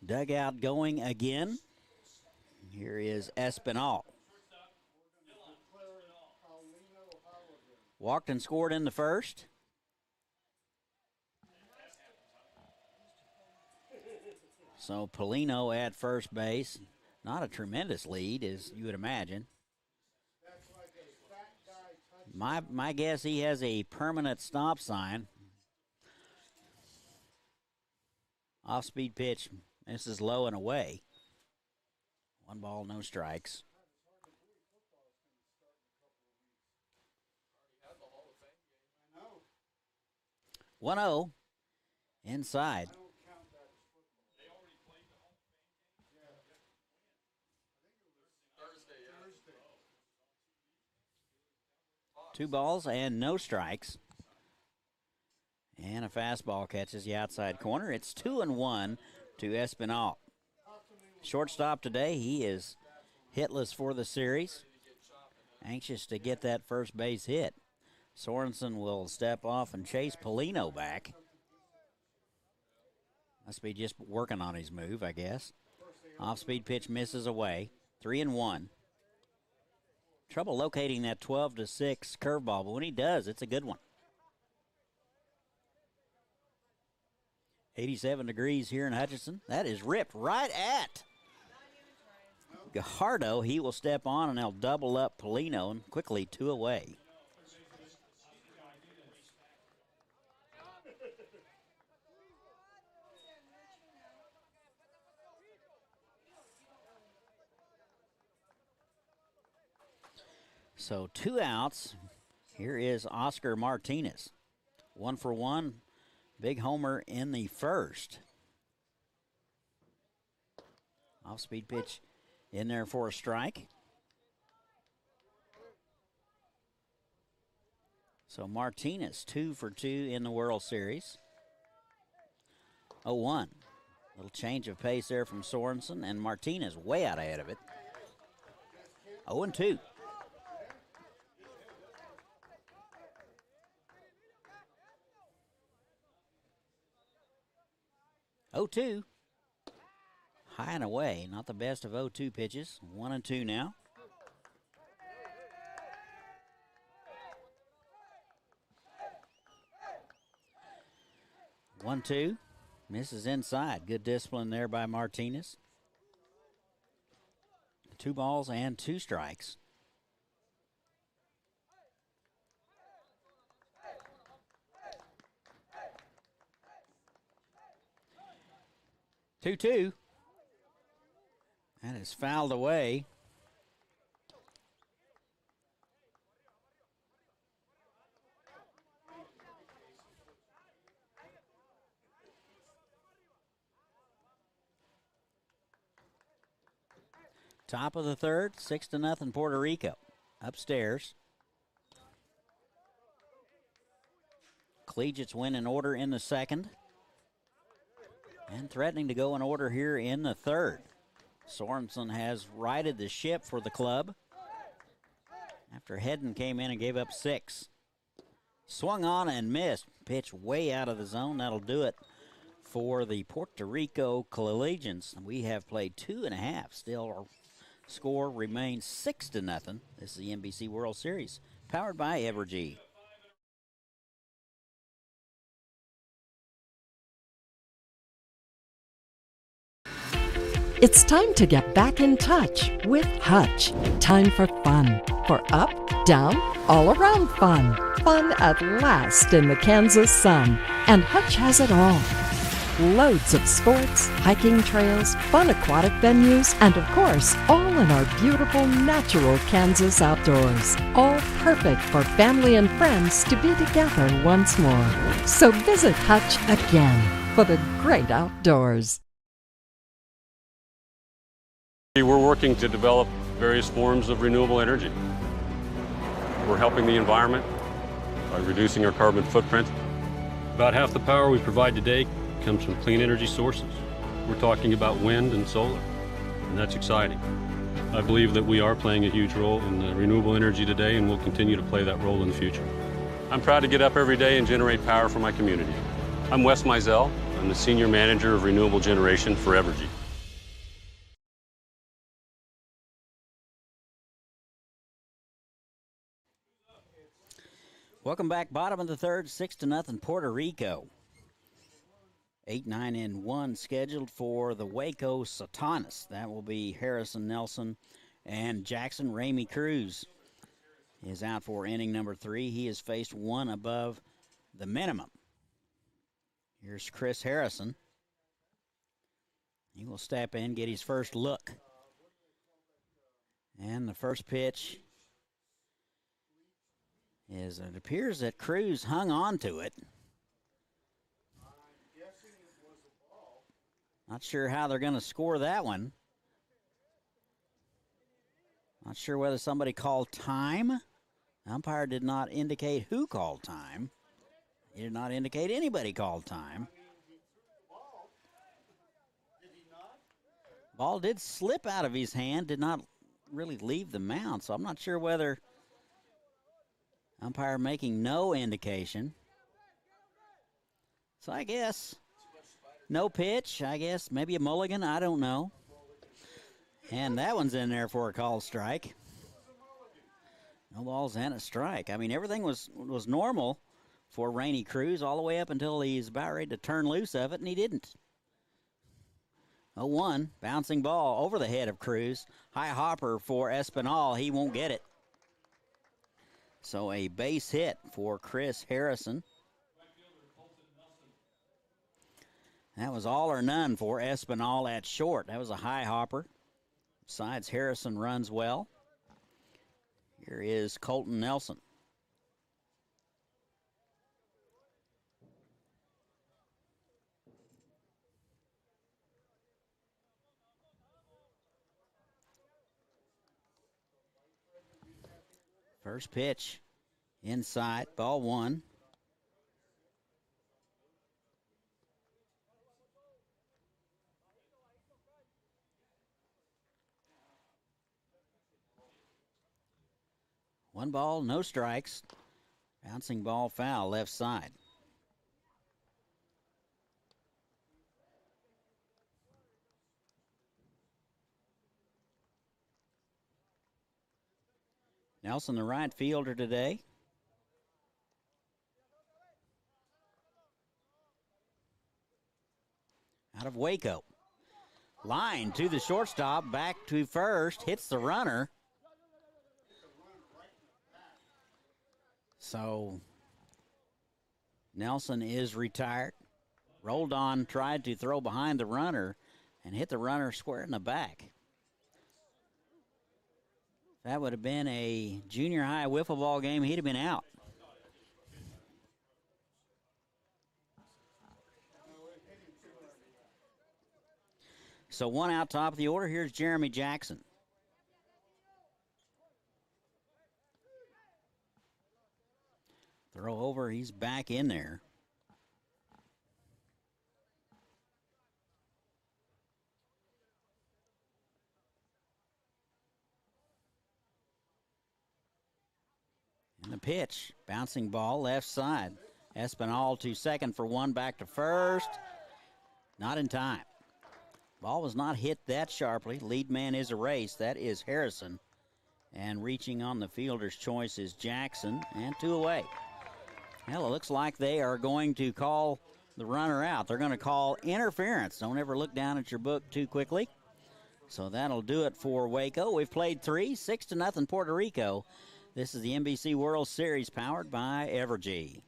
Dugout going again. Here is Espinal. Walked and scored in the first. So Pellino at first base. Not a tremendous lead, as you would imagine. My guess, he has a permanent stop sign. Off-speed pitch. This is low and away. 1 ball, no strikes. 1-0 inside. 2 balls and no strikes. And a fastball catches the outside corner. It's 2-1 to Espinal. Shortstop today, he is hitless for the series. Anxious to get that first base hit. Sorensen will step off and chase Paulino back. Must be just working on his move, I guess. Off-speed pitch misses away. 3-1. Trouble locating that 12-6 curveball, but when he does, it's a good one. 87 degrees here in Hutchinson. That is ripped right at Gajardo. He will step on, and they'll double up Paulino, and quickly 2 away. So 2 outs. Here is Oscar Martinez. 1 for 1. Big homer in the first. Off-speed pitch in there for a strike. So Martinez 2 for 2 in the World Series. 0-1. Little change of pace there from Sorensen, and Martinez way out ahead of it. 0-2. 0-2. High and away. Not the best of 0-2 pitches. 1-2 now. One, 2. Misses inside. Good discipline there by Martinez. 2 balls and 2 strikes. Two. And it's fouled away. Top of the third, 6-0 Puerto Rico. Upstairs. Collegians win in order in the second. And threatening to go in order here in the third. Sorensen has righted the ship for the club after Hedden came in and gave up 6. Swung on and missed. Pitch way out of the zone. That'll do it for the Puerto Rico Collegians. We have played 2.5. Still, our score remains 6-0. This is the NBC World Series, powered by Evergy. It's time to get back in touch with Hutch. Time for fun. For up, down, all around fun. Fun at last in the Kansas sun. And Hutch has it all. Loads of sports, hiking trails, fun aquatic venues, and of course, all in our beautiful natural Kansas outdoors. All perfect for family and friends to be together once more. So visit Hutch again for the great outdoors. We're working to develop various forms of renewable energy. We're helping the environment by reducing our carbon footprint. About half the power we provide today comes from clean energy sources. We're talking about wind and solar, and that's exciting. I believe that we are playing a huge role in renewable energy today, and we'll continue to play that role in the future. I'm proud to get up every day and generate power for my community. I'm Wes Mizell. I'm the Senior Manager of Renewable Generation for Evergy. Welcome back. Bottom of the third, 6-0 Puerto Rico. 8, 9, and 1 scheduled for the Waco Sultanes. That will be Harrison Nelson and Jackson. Ramey Cruz is out for inning number 3. He has faced one above the minimum. Here's Chris Harrison. He will step in, get his first look. And the first pitch is, it appears that Cruz hung on to it. Not sure how they're going to score that one. Not sure whether somebody called time. The umpire did not indicate who called time. He did not indicate anybody called time. Ball did slip out of his hand, did not really leave the mound, so I'm not sure whether umpire making no indication. So I guess no pitch, I guess maybe a mulligan, I don't know. And that one's in there for a called strike. No balls and a strike. I mean, everything was normal for Rainey Cruz all the way up until he's about ready to turn loose of it, and he didn't. 0-1, bouncing ball over the head of Cruz. High hopper for Espinal. He won't get it. So a base hit for Chris Harrison. That was all or none for Espinal at short. That was a high hopper. Besides, Harrison runs well. Here is Colton Nelson. First pitch inside, ball 1. One ball, no strikes. Bouncing ball foul, left side. Nelson, the right fielder today. Out of Waco. Line to the shortstop, back to first, hits the runner. So Nelson is retired. Rodon tried to throw behind the runner and hit the runner square in the back. That would have been a junior high wiffle ball game. He'd have been out. So one out top of the order. Here's Jeremy Jackson. Throw over. He's back in there. And the pitch, bouncing ball left side. Espinal to second for one, back to first. Not in time. Ball was not hit that sharply. Lead man is erased. That is Harrison. And reaching on the fielder's choice is Jackson, and 2 away. Well, it looks like they are going to call the runner out. They're going to call interference. Don't ever look down at your book too quickly. So that'll do it for Waco. We've played 3, 6-0 Puerto Rico. This is the NBC World Series powered by Evergy.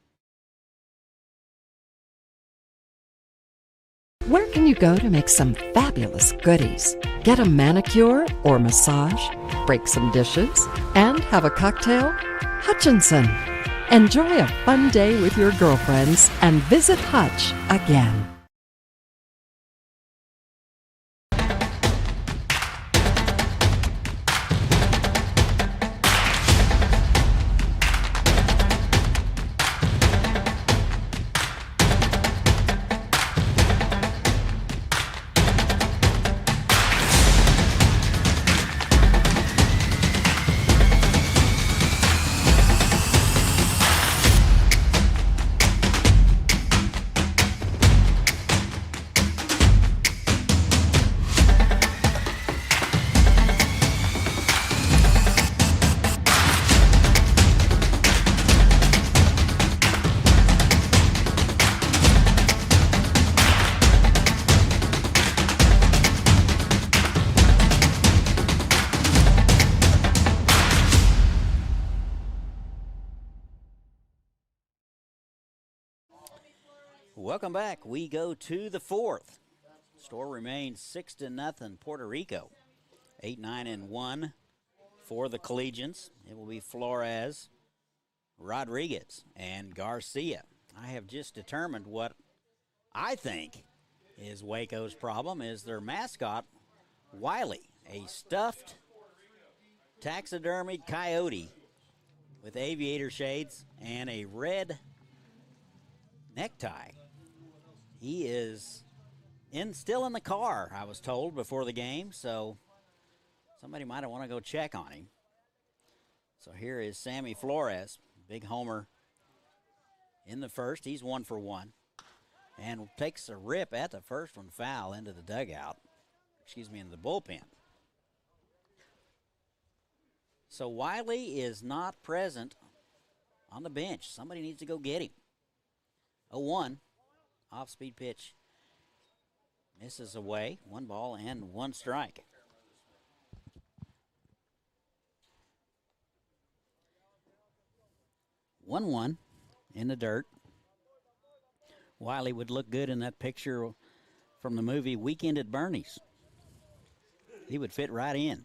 Where can you go to make some fabulous goodies? Get a manicure or massage, break some dishes, and have a cocktail? Hutchinson. Enjoy a fun day with your girlfriends and visit Hutch again. Welcome back. We go to the fourth. Score remains 6-0 Puerto Rico. 8-9-1 for the Collegians. It will be Flores, Rodriguez, and Garcia. I have just determined what I think is Waco's problem is their mascot, Wiley, a stuffed taxidermied coyote with aviator shades and a red necktie. He is still in the car, I was told, before the game, so somebody might want to go check on him. So here is Sammy Flores, big homer in the first. He's 1 for 1 and takes a rip at the first one foul into the dugout. In the bullpen. So Wiley is not present on the bench. Somebody needs to go get him. 0-1, off-speed pitch. Misses away, 1 ball and 1 strike. One in the dirt. Wiley would look good in that picture from the movie Weekend at Bernie's. He would fit right in.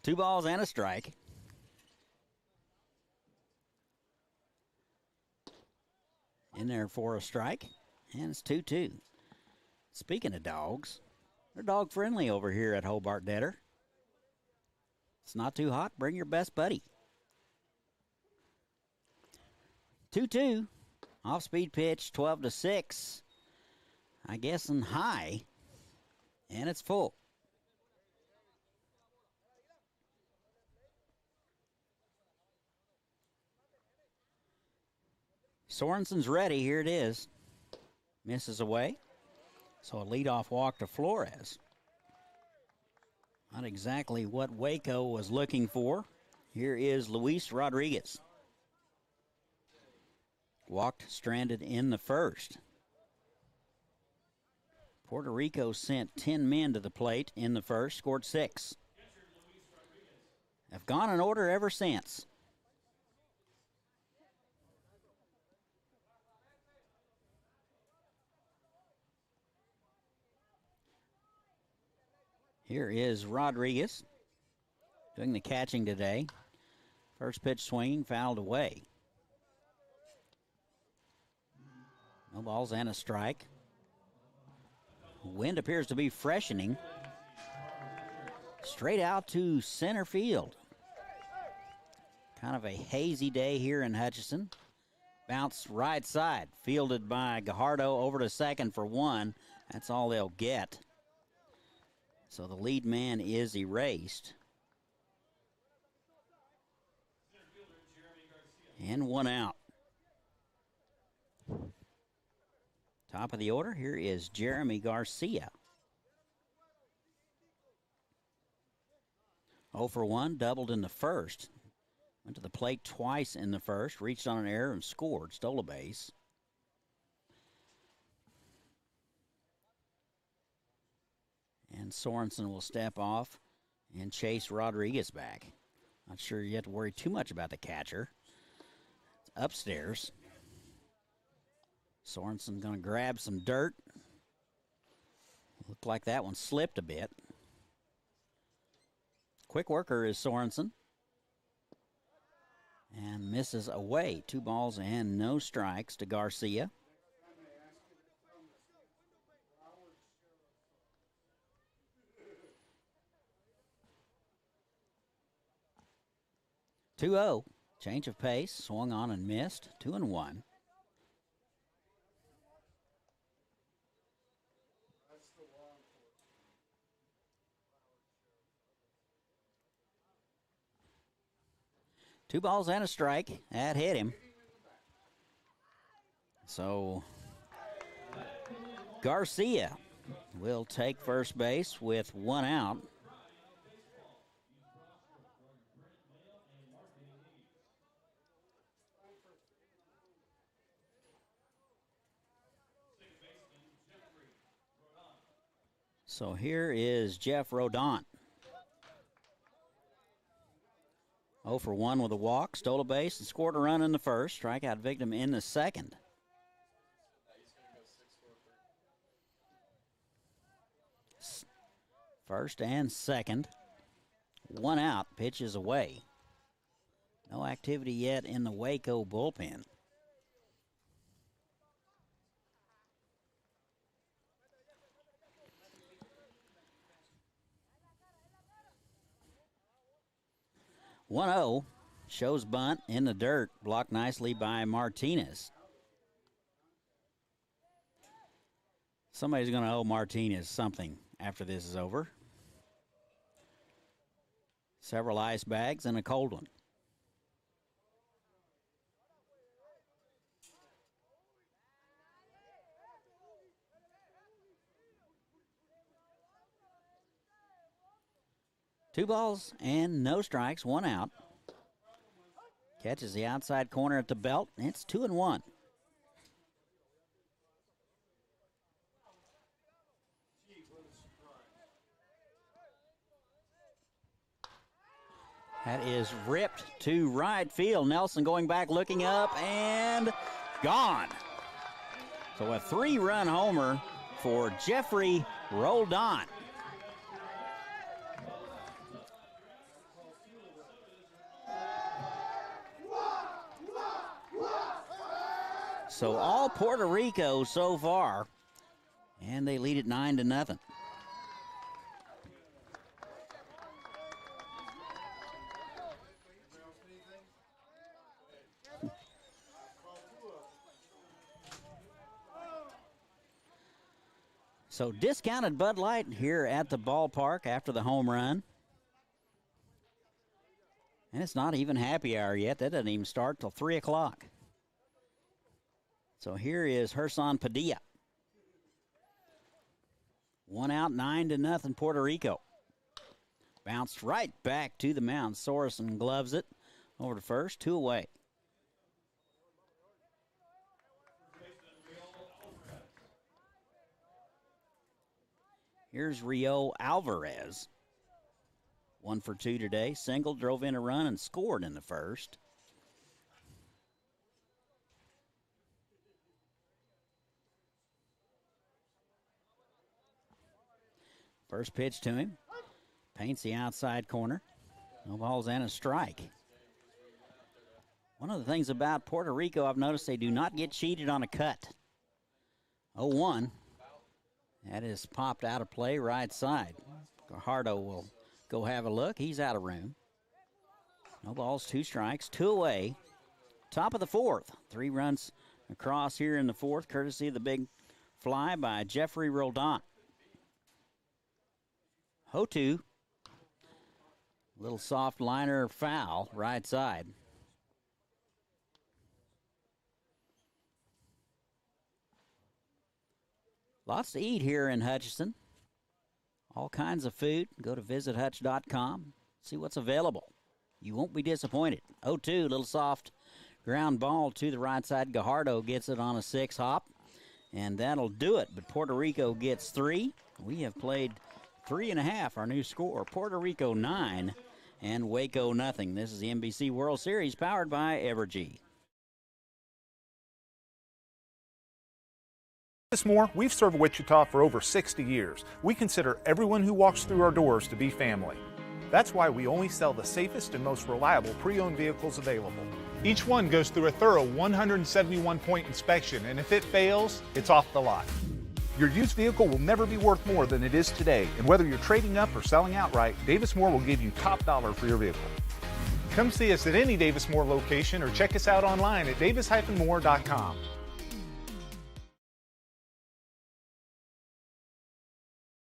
2 balls and a strike. In there for a strike, and it's 2-2. Speaking of dogs, they're dog friendly over here at Hobart Detter. It's not too hot, bring your best buddy. 2-2, off-speed pitch, 12-6. I guess in high, and it's full. Sorensen's ready. Here it is. Misses away. So a leadoff walk to Flores. Not exactly what Waco was looking for. Here is Luis Rodriguez. Walked, stranded in the first. Puerto Rico sent 10 men to the plate in the first, scored 6. Have gone in order ever since. Here is Rodriguez doing the catching today. First pitch swinging, fouled away. No balls and a strike. Wind appears to be freshening. Straight out to center field. Kind of a hazy day here in Hutchinson. Bounce right side, fielded by Gajardo over to second for 1. That's all they'll get. So the lead man is erased. And 1 out. Top of the order, here is Jeremy Garcia. 0 for 1, doubled in the first. Went to the plate twice in the first, reached on an error and scored, stole a base. And Sorensen will step off and chase Rodriguez back. Not sure you have to worry too much about the catcher. It's upstairs. Sorensen going to grab some dirt. Looked like that one slipped a bit. Quick worker is Sorensen. And misses away. 2 balls and no strikes to Garcia. Two-0. Change of pace. Swung on and missed. 2-1. Two balls and a strike. That hit him. So Garcia will take first base with 1 out. So here is Jeff Rodon. 0 for 1 with a walk, stole a base, and scored a run in the first. Strikeout victim in the second. First and second. One out, pitch is away. No activity yet in the Waco bullpen. One 0 shows bunt in the dirt, blocked nicely by Martinez. Somebody's going to owe Martinez something after this is over. Several ice bags and a cold one. Two balls and no strikes, one out. Catches the outside corner at the belt. It's 2-1. That is ripped to right field. Nelson going back, looking up, and gone. So a 3-run homer for Jeffrey Rodon. So all Puerto Rico so far, and they lead it 9-0. So discounted Bud Light here at the ballpark after the home run. And it's not even happy hour yet. That doesn't even start till 3 o'clock. So here is Gerson Padilla. One out, 9-0 Puerto Rico. Bounced right back to the mound. Sorensen gloves it over to first, 2 away. Here's Rio Alvarez. 1 for 2 today. Single, drove in a run, and scored in the first. First pitch to him. Paints the outside corner. No balls and a strike. One of the things about Puerto Rico, I've noticed they do not get cheated on a cut. 0-1. That is popped out of play right side. Gajardo will go have a look. He's out of room. No balls, 2 strikes, 2 away. Top of the 4th. 3 runs across here in the 4th, courtesy of the big fly by Jeffrey Rodon. Hotu. Little soft liner foul, right side. Lots to eat here in Hutchinson. All kinds of food. Go to visithutch.com. See what's available. You won't be disappointed. 0-2, little soft ground ball to the right side. Gajardo gets it on a 6-hop, and that'll do it. But Puerto Rico gets 3. We have played 3.5, our new score. Puerto Rico 9 and Waco nothing. This is the NBC World Series powered by Evergy. Davis Moore, we've served Wichita for over 60 years. We consider everyone who walks through our doors to be family. That's why we only sell the safest and most reliable pre-owned vehicles available. Each one goes through a thorough 171-point inspection, and if it fails, it's off the lot. Your used vehicle will never be worth more than it is today, and whether you're trading up or selling outright, Davis Moore will give you top dollar for your vehicle. Come see us at any Davis Moore location or check us out online at davis-moore.com.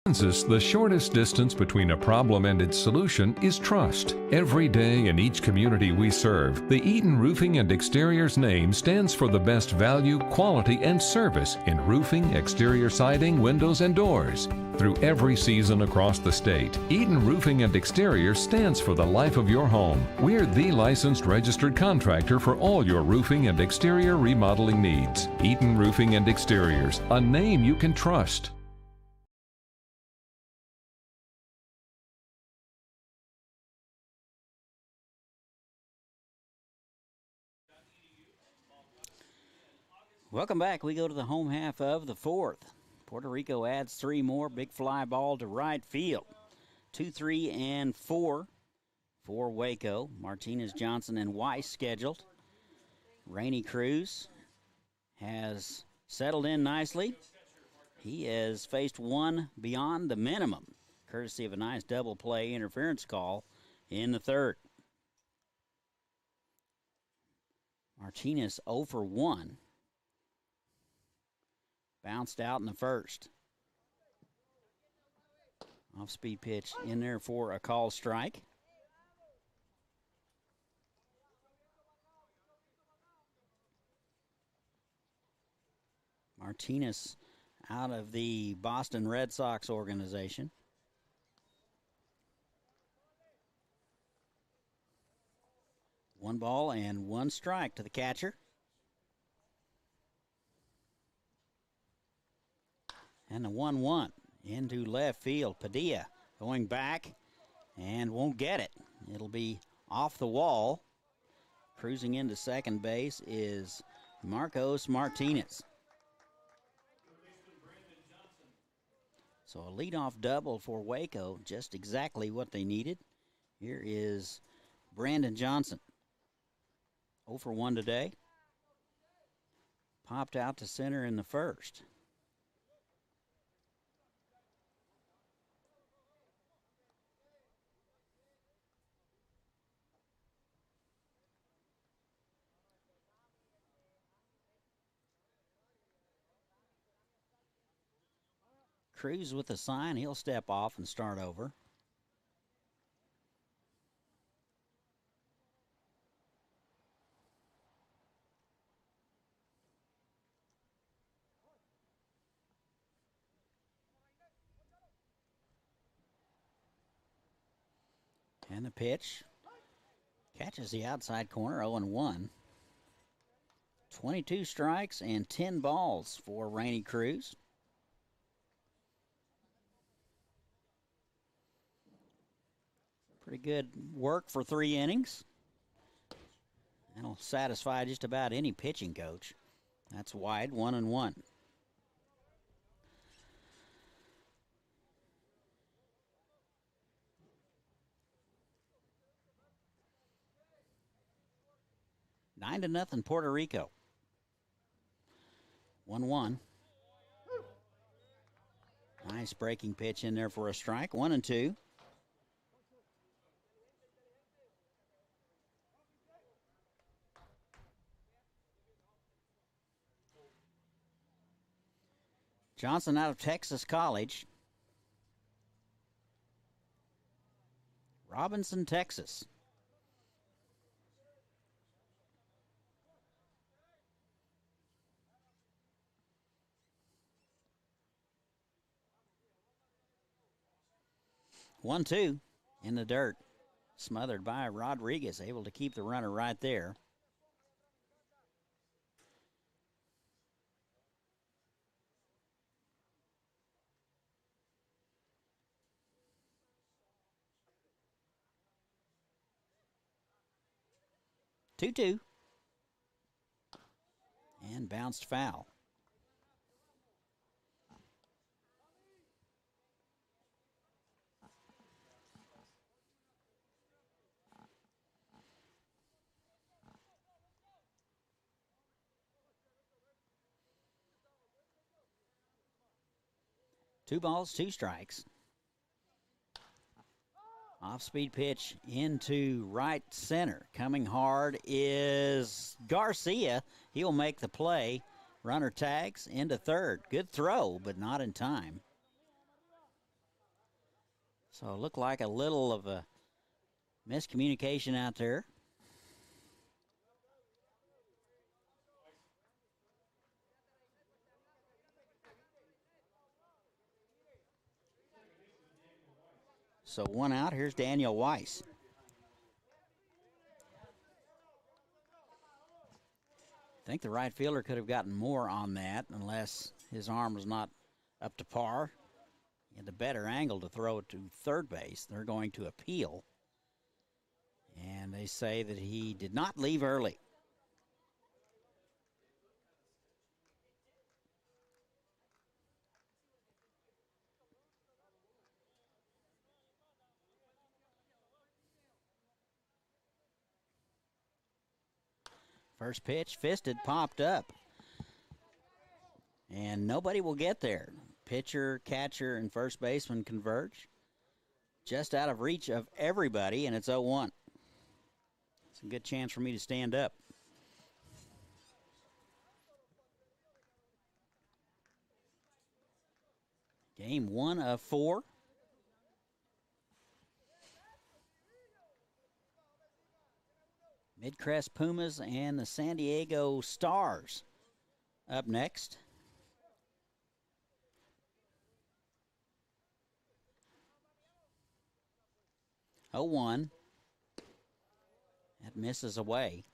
The shortest distance between a problem and its solution is trust. Every day in each community we serve, the Eaton Roofing and Exteriors name stands for the best value, quality, and service in roofing, exterior siding, windows, and doors. Through every season across the state, Eaton Roofing and Exteriors stands for the life of your home. We're the licensed registered contractor for all your roofing and exterior remodeling needs. Eaton Roofing and Exteriors, a name you can trust. Welcome back. We go to the home half of the 4th. Puerto Rico adds 3 more. Big fly ball to right field. 2, 3, and 4 for Waco. Martinez, Johnson, and Weiss scheduled. Rainey Cruz has settled in nicely. He has faced one beyond the minimum, courtesy of a nice double play interference call in the third. Martinez 0 for 1. Bounced out in the first. Off-speed pitch in there for a call strike. Martinez out of the Boston Red Sox organization. One ball and one strike to the catcher. And the 1-1 into left field. Padilla going back and won't get it. It'll be off the wall. Cruising into second base is Marcos Martinez. So a leadoff double for Waco, just exactly what they needed. Here is Brandon Johnson. 0 for 1 today. Popped out to center in the first. Cruz with the sign. He'll step off and start over. And the pitch catches the outside corner, 0-1. 22 strikes and 10 balls for Rainey Cruz. Pretty good work for 3 innings. That'll satisfy just about any pitching coach. That's wide, 1-1. Nine to nothing, Puerto Rico. 1-1. Nice breaking pitch in there for a strike. 1-2. Johnson out of Texas College. Robinson, Texas. One, two in the dirt. Smothered by Rodriguez, able to keep the runner right there. Two-two. And bounced foul. Two balls, two strikes. Off-speed pitch into right center. Coming hard is Garcia. He'll make the play. Runner tags into third. Good throw, but not in time. So it looked like a little of a miscommunication out there. So one out. Here's Daniel Weiss. I think the right fielder could have gotten more on that unless his arm was not up to par. He had a better angle to throw it to third base. They're going to appeal. And they say that he did not leave early. First pitch, fisted, popped up. And nobody will get there. Pitcher, catcher, and first baseman converge. Just out of reach of everybody, and it's 0-1. It's a good chance for me to stand up. Game 1 of 4. Midcrest Pumas and the San Diego Stars up next. Oh, 1. That misses away.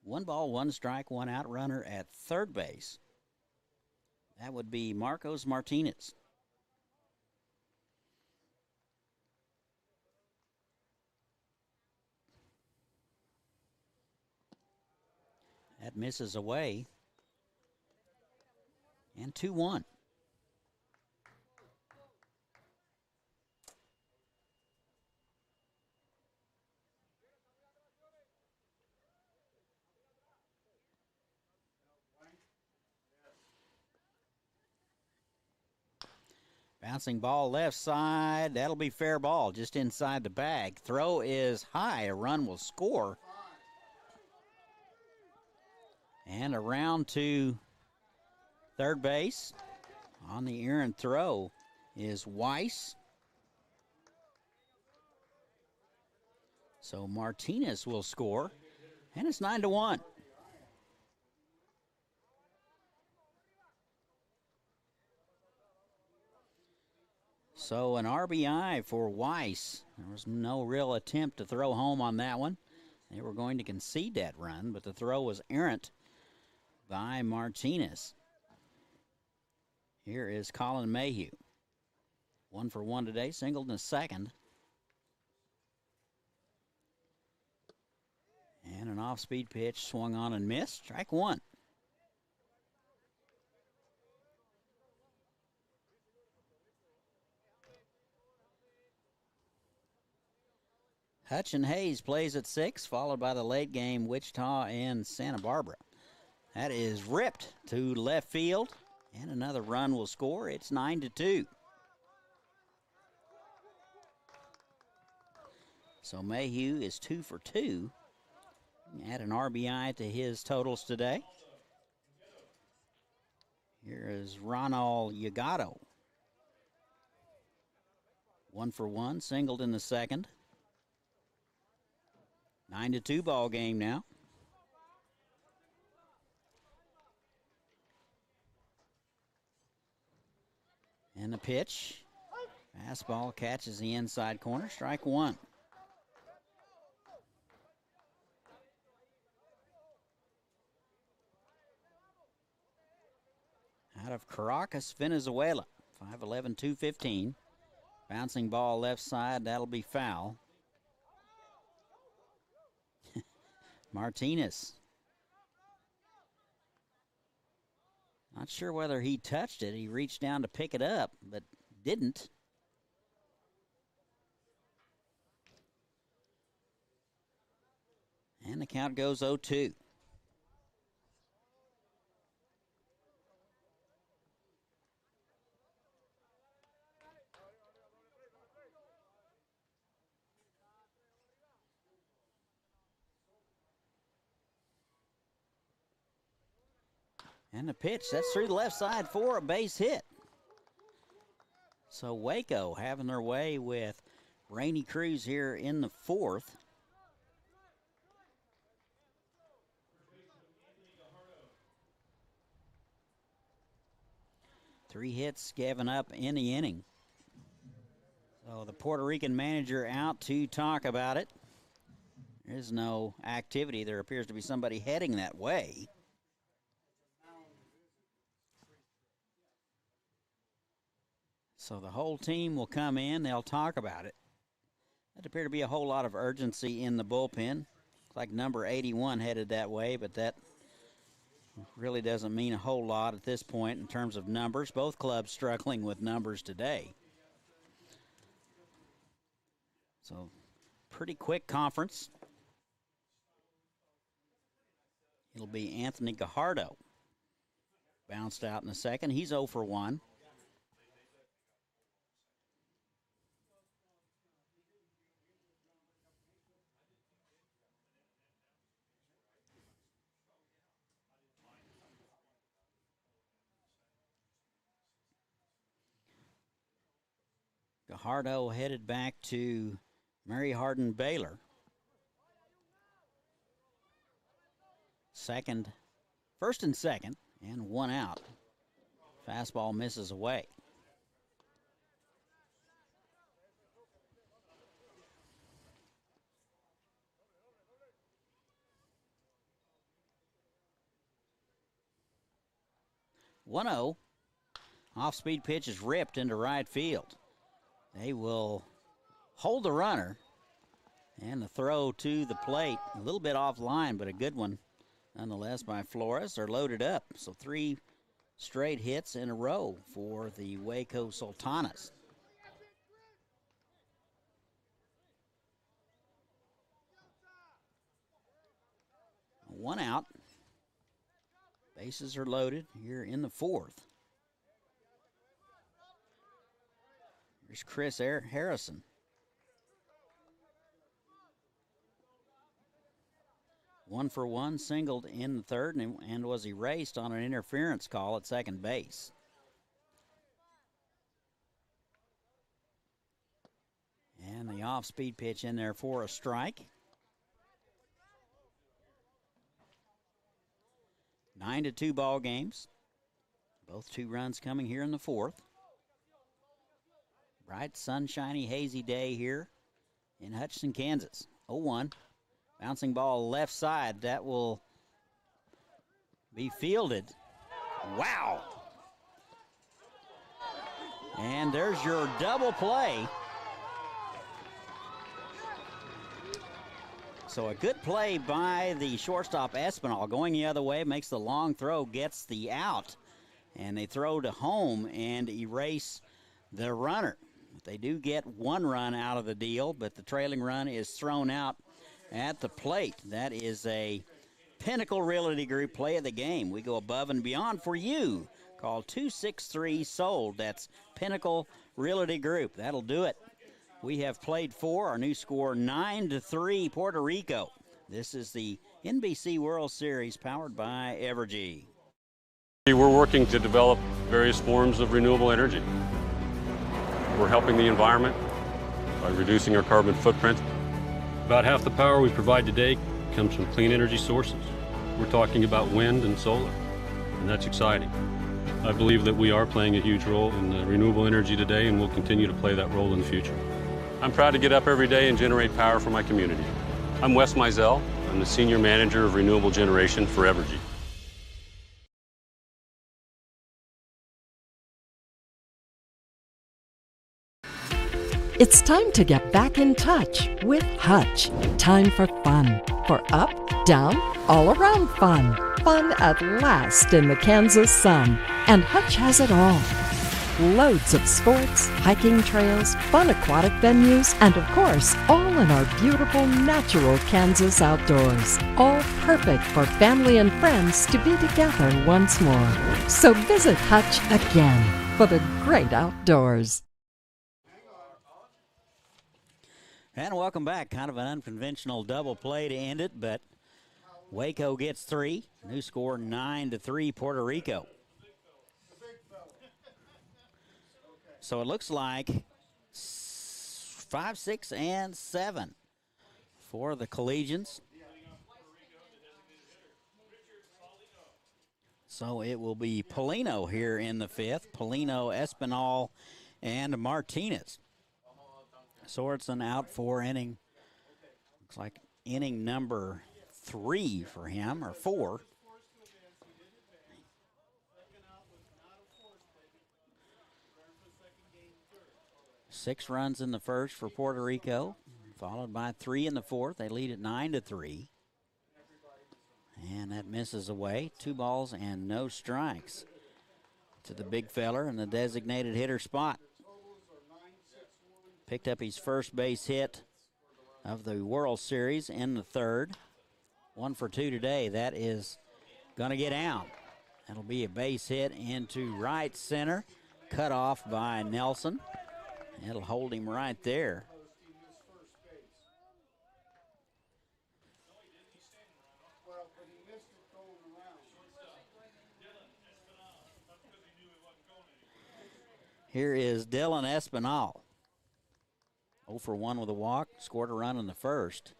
1 ball, 1 strike, 1 out, runner at third base. That would be Marcos Martinez. That misses away. And 2-1. Bouncing ball left side. That'll be fair ball just inside the bag. Throw is high. A run will score. And around to third base on the errant throw is Weiss. So Martinez will score, and it's 9-1. So an RBI for Weiss. There was no real attempt to throw home on that one. They were going to concede that run, but the throw was errant by Martinez. Here is Colin Mayhew. 1 for 1 today, singled in the second. And an off-speed pitch swung on and missed. Strike 1. Hutch and Hayes plays at 6, followed by the late game Wichita and Santa Barbara. That is ripped to left field, and another run will score. It's 9-2. So Mayhew is 2 for 2. Add an RBI to his totals today. Here is Ronald Gajardo. 1 for 1, singled in the second. 9-2 ball game now. And the pitch. Fastball catches the inside corner. Strike 1. Out of Caracas, Venezuela. 5'11", 215. Bouncing ball left side. That'll be foul. Martinez. Not sure whether he touched it. He reached down to pick it up, but didn't. And the count goes 0-2. And the pitch, that's through the left side for a base hit. So Waco having their way with Rainey Cruz here in the fourth. Three hits given up in the inning. So the Puerto Rican manager out to talk about it. There is no activity. There appears to be somebody heading that way. So the whole team will come in. They'll talk about it. There appear to be a whole lot of urgency in the bullpen. Looks like number 81 headed that way, but that really doesn't mean a whole lot at this point in terms of numbers. Both clubs struggling with numbers today. So pretty quick conference. It'll be Anthony Gajardo. Bounced out in the second. He's 0 for 1. Gajardo headed back to Mary Hardin Baylor. First and second, and 1 out. Fastball misses away. One-0. Off-speed pitch is ripped into right field. They will hold the runner, and the throw to the plate, a little bit offline, but a good one nonetheless by Flores. They're loaded up, so 3 straight hits in a row for the Waco Sultanes. One out. Bases are loaded here in the 4th. Here's Chris Harrison. One for one, singled in the third, and was erased on an interference call at second base. And the off-speed pitch in there for a strike. 9-2 ball games. Both 2 runs coming here in the 4th. Bright, sunshiny, hazy day here in Hutchinson, Kansas. 0-1. Bouncing ball left side. That will be fielded. Wow. And there's your double play. So a good play by the shortstop Espinal. Going the other way, makes the long throw, gets the out. And they throw to home and erase the runner. They do get 1 run out of the deal, but the trailing run is thrown out at the plate. That is a Pinnacle Realty Group play of the game. We go above and beyond for you. Call 263-SOLD. That's Pinnacle Realty Group. That'll do it. We have played 4. Our new score 9-3 Puerto Rico. This is the NBC World Series powered by Evergy. We're working to develop various forms of renewable energy. We're helping the environment by reducing our carbon footprint. About half the power we provide today comes from clean energy sources. We're talking about wind and solar, and that's exciting. I believe that we are playing a huge role in renewable energy today, and we'll continue to play that role in the future. I'm proud to get up every day and generate power for my community. I'm Wes Mizell. I'm the Senior Manager of Renewable Generation for Evergy. It's time to get back in touch with Hutch. Time for fun. For up, down, all around fun. Fun at last in the Kansas sun. And Hutch has it all. Loads of sports, hiking trails, fun aquatic venues, and of course, all in our beautiful natural Kansas outdoors. All perfect for family and friends to be together once more. So visit Hutch again for the great outdoors. And welcome back. Kind of an unconventional double play to end it, but Waco gets 3. New score 9-3 Puerto Rico. So it looks like 5, 6, and 7 for the Collegians. So it will be Paulino here in the 5th. Pellino, Espinal, and Martinez. Sorensen out for inning. Looks like inning number 3 for him, or 4. Six runs in the first for Puerto Rico, followed by 3 in the 4th. They lead at 9-3. And that misses away. 2 balls and no strikes to the big feller in the designated hitter spot. Picked up his first base hit of the World Series in the 3rd. 1 for 2 today. That is Gonna get out. That'll be a base hit into right center. Cut off by Nelson. It'll hold him right there. Well, but he missed it going around. Here is Dylan Espinal. 0 for 1 with a walk. Scored a run in the first.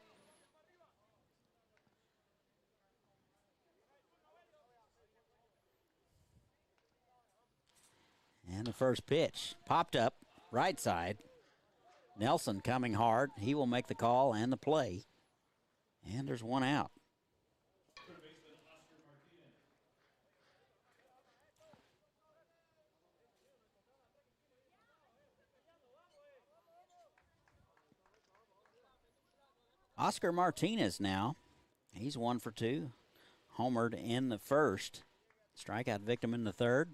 And the first pitch popped up right side. Nelson coming hard. He will make the call and the play. And there's one out. Oscar Martinez now. He's 1 for 2. Homered in the first. Strikeout victim in the third.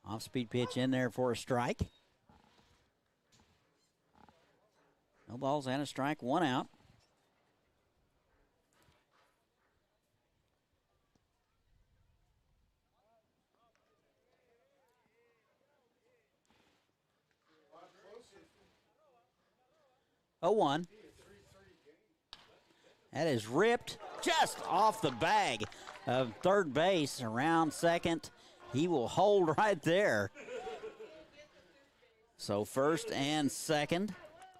Off-speed pitch in there for a strike. No balls and a strike, 1 out. Oh, 1. That is ripped just off the bag of third base around second. He will hold right there. So first and second.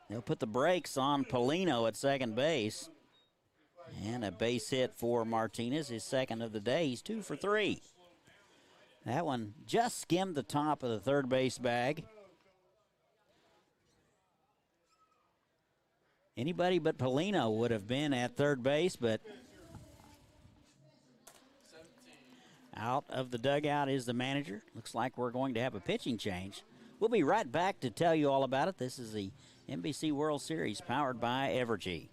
They'll put the brakes on Paulino at second base. And a base hit for Martinez, his second of the day. He's 2 for 3. That one just skimmed the top of the third base bag. Anybody but Pellino would have been at third base, but out of the dugout is the manager. Looks like we're going to have a pitching change. We'll be right back to tell you all about it. This is the NBC World Series powered by Evergy.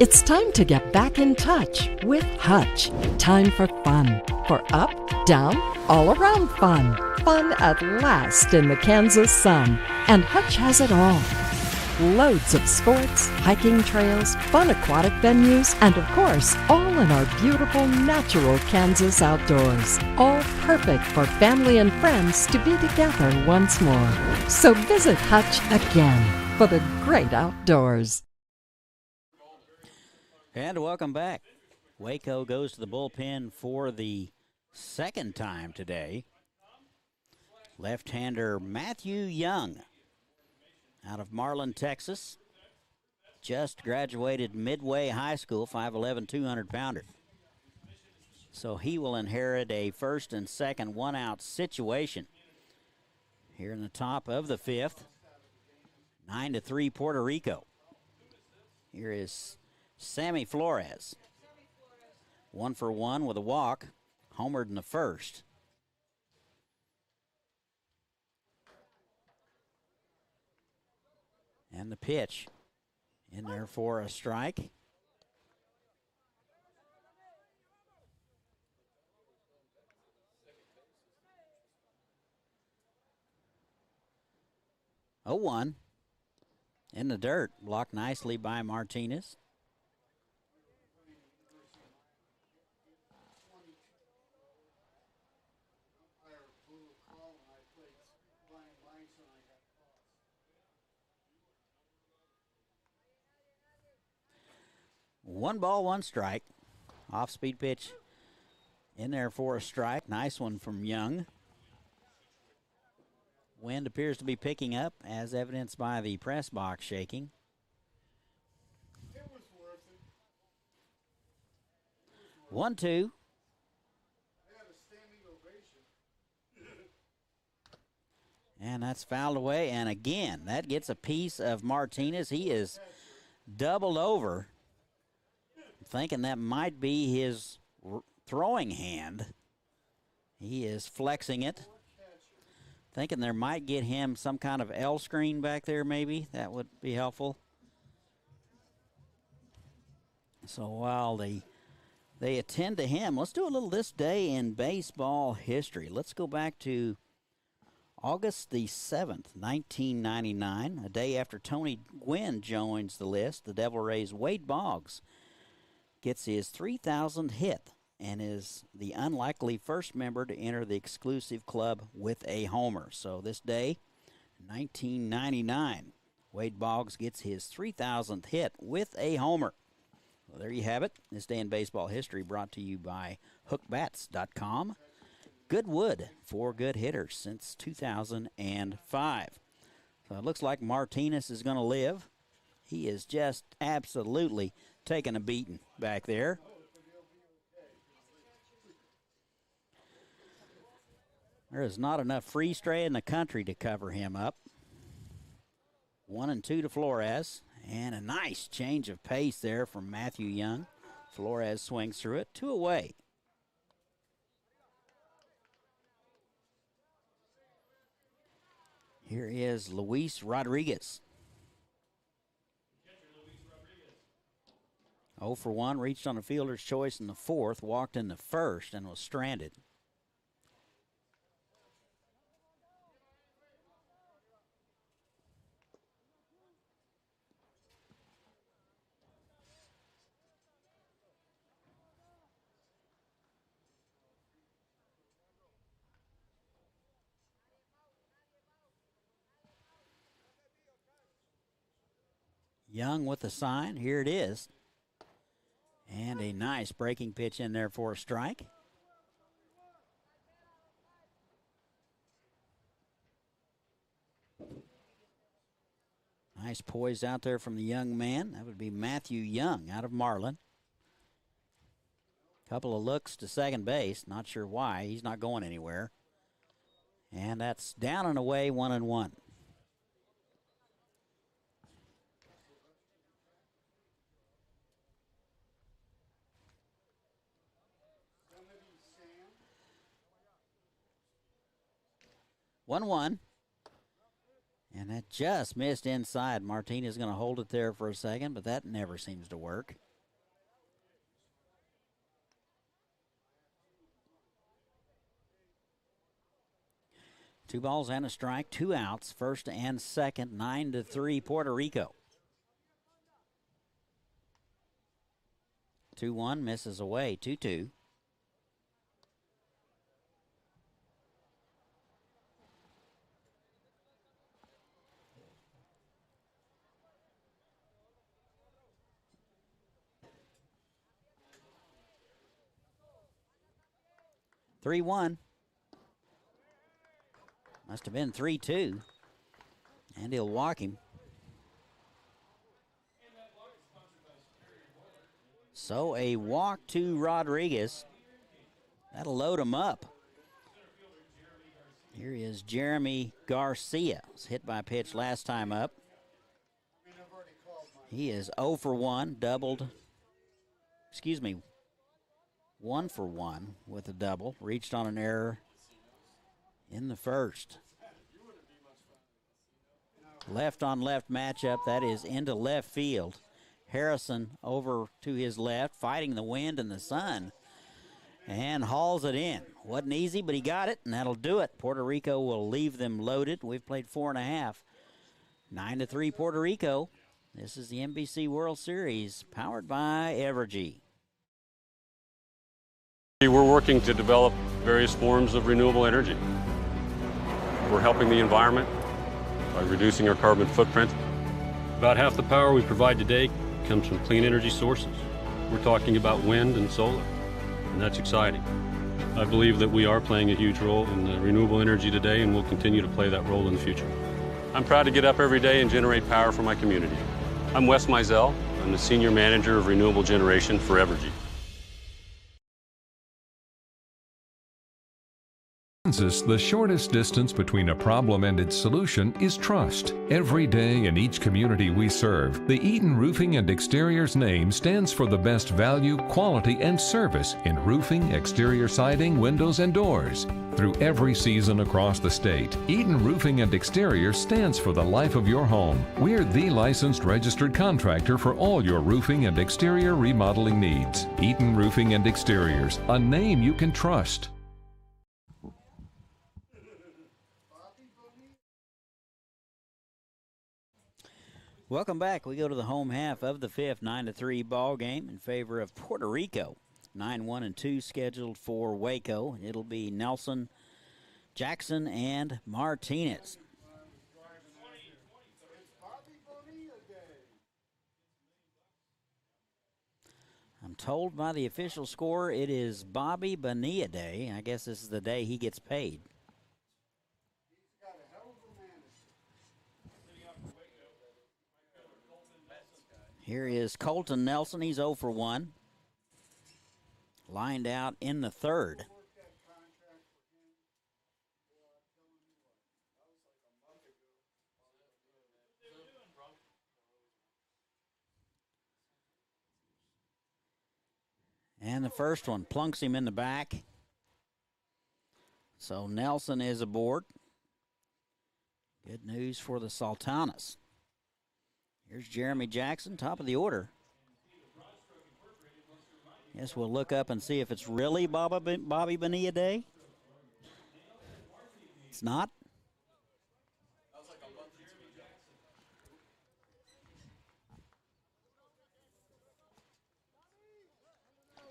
It's time to get back in touch with Hutch. Time for fun. For up, down, all around fun. Fun at last in the Kansas sun. And Hutch has it all. Loads of sports, hiking trails, fun aquatic venues, and of course, all in our beautiful natural Kansas outdoors. All perfect for family and friends to be together once more. So visit Hutch again for the great outdoors. And welcome back. Waco goes to the bullpen for the second time today. Left-hander Matthew Young out of Marlin, Texas. Just graduated Midway High School, 5'11", 200-pounder. So he will inherit a first and second one-out situation here in the top of the fifth. 9-3 Puerto Rico. Here is Sammy Flores. 1 for 1 with a walk. Homered in the first. And the pitch in there for a strike. Oh, 1 in the dirt, blocked nicely by Martinez. 1 ball, 1 strike. Off-speed pitch in there for a strike. Nice one from Young. Wind appears to be picking up, as evidenced by the press box shaking. It was worth it. 1-2. They had a standing ovation. And that's fouled away. And again, that gets a piece of Martinez. He is doubled over. Thinking that might be his throwing hand. He is flexing it. Thinking there might get him some kind of L screen back there, maybe. That would be helpful. So while they attend to him, let's do a little this day in baseball history. Let's go back to August the 7th, 1999, a day after Tony Gwynn joins the list. The Devil Rays' Wade Boggs gets his 3,000th hit and is the unlikely first member to enter the exclusive club with a homer. So this day, 1999, Wade Boggs gets his 3,000th hit with a homer. Well, there you have it. This day in baseball history brought to you by hookbats.com. Good wood for good hitters since 2005. So it looks like Martinez is going to live. He is just absolutely taking a beating back there. There is not enough free stray in the country to cover him up. 1-2 to Flores. And a nice change of pace there from Matthew Young. Flores swings through it. 2 away. Here is Luis Rodriguez. 0 for 1, reached on a fielder's choice in the 4th, walked in the 1st, and was stranded. Young with the sign. Here it is. And a nice breaking pitch in there for a strike. Nice poise out there from the young man. That would be Matthew Young out of Marlin. Couple of looks to second base. Not sure why. He's not going anywhere. And that's down and away, 1-1. One, and that just missed inside. Martinez is going to hold it there for a second, but that never seems to work. Two balls and a strike, 2 outs, first and second, 9-3 Puerto Rico. 2-1 misses away, 2-2. Three-one. Must have been 3-2. And he'll walk him. So a walk to Rodriguez. That'll load him up. Here is Jeremy Garcia. Was hit by a pitch last time up. He is 0 for 1, doubled. 1 for 1 with a double. Reached on an error in the 1st. Left on left matchup. That is into left field. Harrison over to his left, fighting the wind and the sun, and hauls it in. Wasn't easy, but he got it, and that'll do it. Puerto Rico will leave them loaded. We've played 4.5. 9-3 Puerto Rico. This is the NBC World Series, powered by Evergy. We're working to develop various forms of renewable energy. We're helping the environment by reducing our carbon footprint. About half the power we provide today comes from clean energy sources. We're talking about wind and solar, and that's exciting. I believe that we are playing a huge role in renewable energy today, and we'll continue to play that role in the future. I'm proud to get up every day and generate power for my community. I'm Wes Mizell. I'm the Senior Manager of Renewable Generation for Evergy. Kansas, the shortest distance between a problem and its solution is trust. Every day in each community we serve, the Eaton Roofing and Exteriors name stands for the best value, quality, and service in roofing, exterior siding, windows, and doors. Through every season across the state, Eaton Roofing and Exteriors stands for the life of your home. We're the licensed registered contractor for all your roofing and exterior remodeling needs. Eaton Roofing and Exteriors, a name you can trust. Welcome back. We go to the home half of the fifth, 9-3 ball game in favor of Puerto Rico. 9-1-2 scheduled for Waco. It'll be Nelson, Jackson, and Martinez. I'm told by the official score it is Bobby Bonilla Day. I guess this is the day he gets paid. Here is Colton Nelson. He's 0 for 1. Lined out in the third. And the first one plunks him in the back. So Nelson is aboard. Good news for the Sultanes. Here's Jeremy Jackson, top of the order. Guess we'll look up and see if it's really Bobby Bonilla Day. It's not.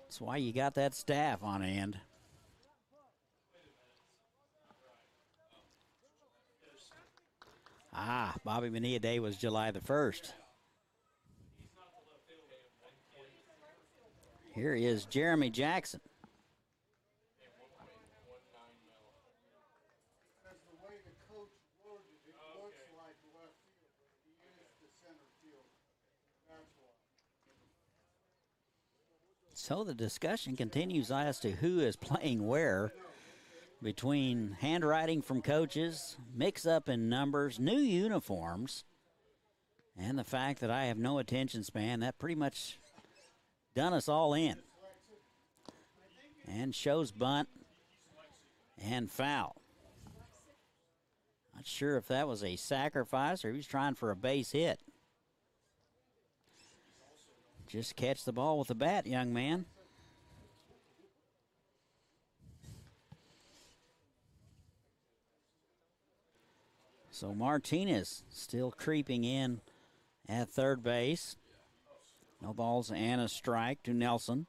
That's why you got that staff on hand. Bobby Bonilla Day was July the 1st. Here is Jeremy Jackson. Because the way the coach worded it looks like left field, but he is the center field. That's why. So the discussion continues as to who is playing where, between handwriting from coaches, mix-up in numbers, new uniforms, and the fact that I have no attention span. That pretty much done us all in. And shows bunt and foul. Not sure if that was a sacrifice or he was trying for a base hit. Just catch the ball with the bat, young man. So Martinez still creeping in at third base. No balls and a strike to Nelson.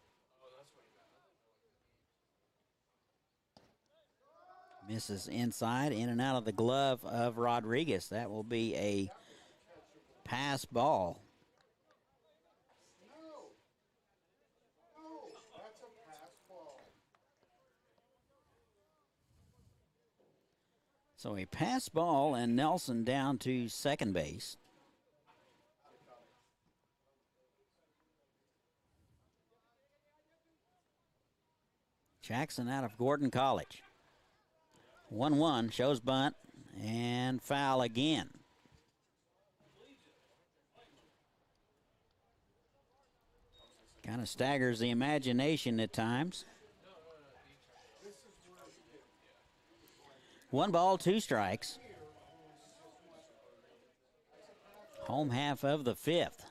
Misses inside, in and out of the glove of Rodriguez. That will be a pass ball. No, that's a pass ball. So a pass ball and Nelson down to second base. Jackson out of Gordon College. 1-1, shows bunt, and foul again. Kind of staggers the imagination at times. 1 ball, 2 strikes. Home half of the fifth.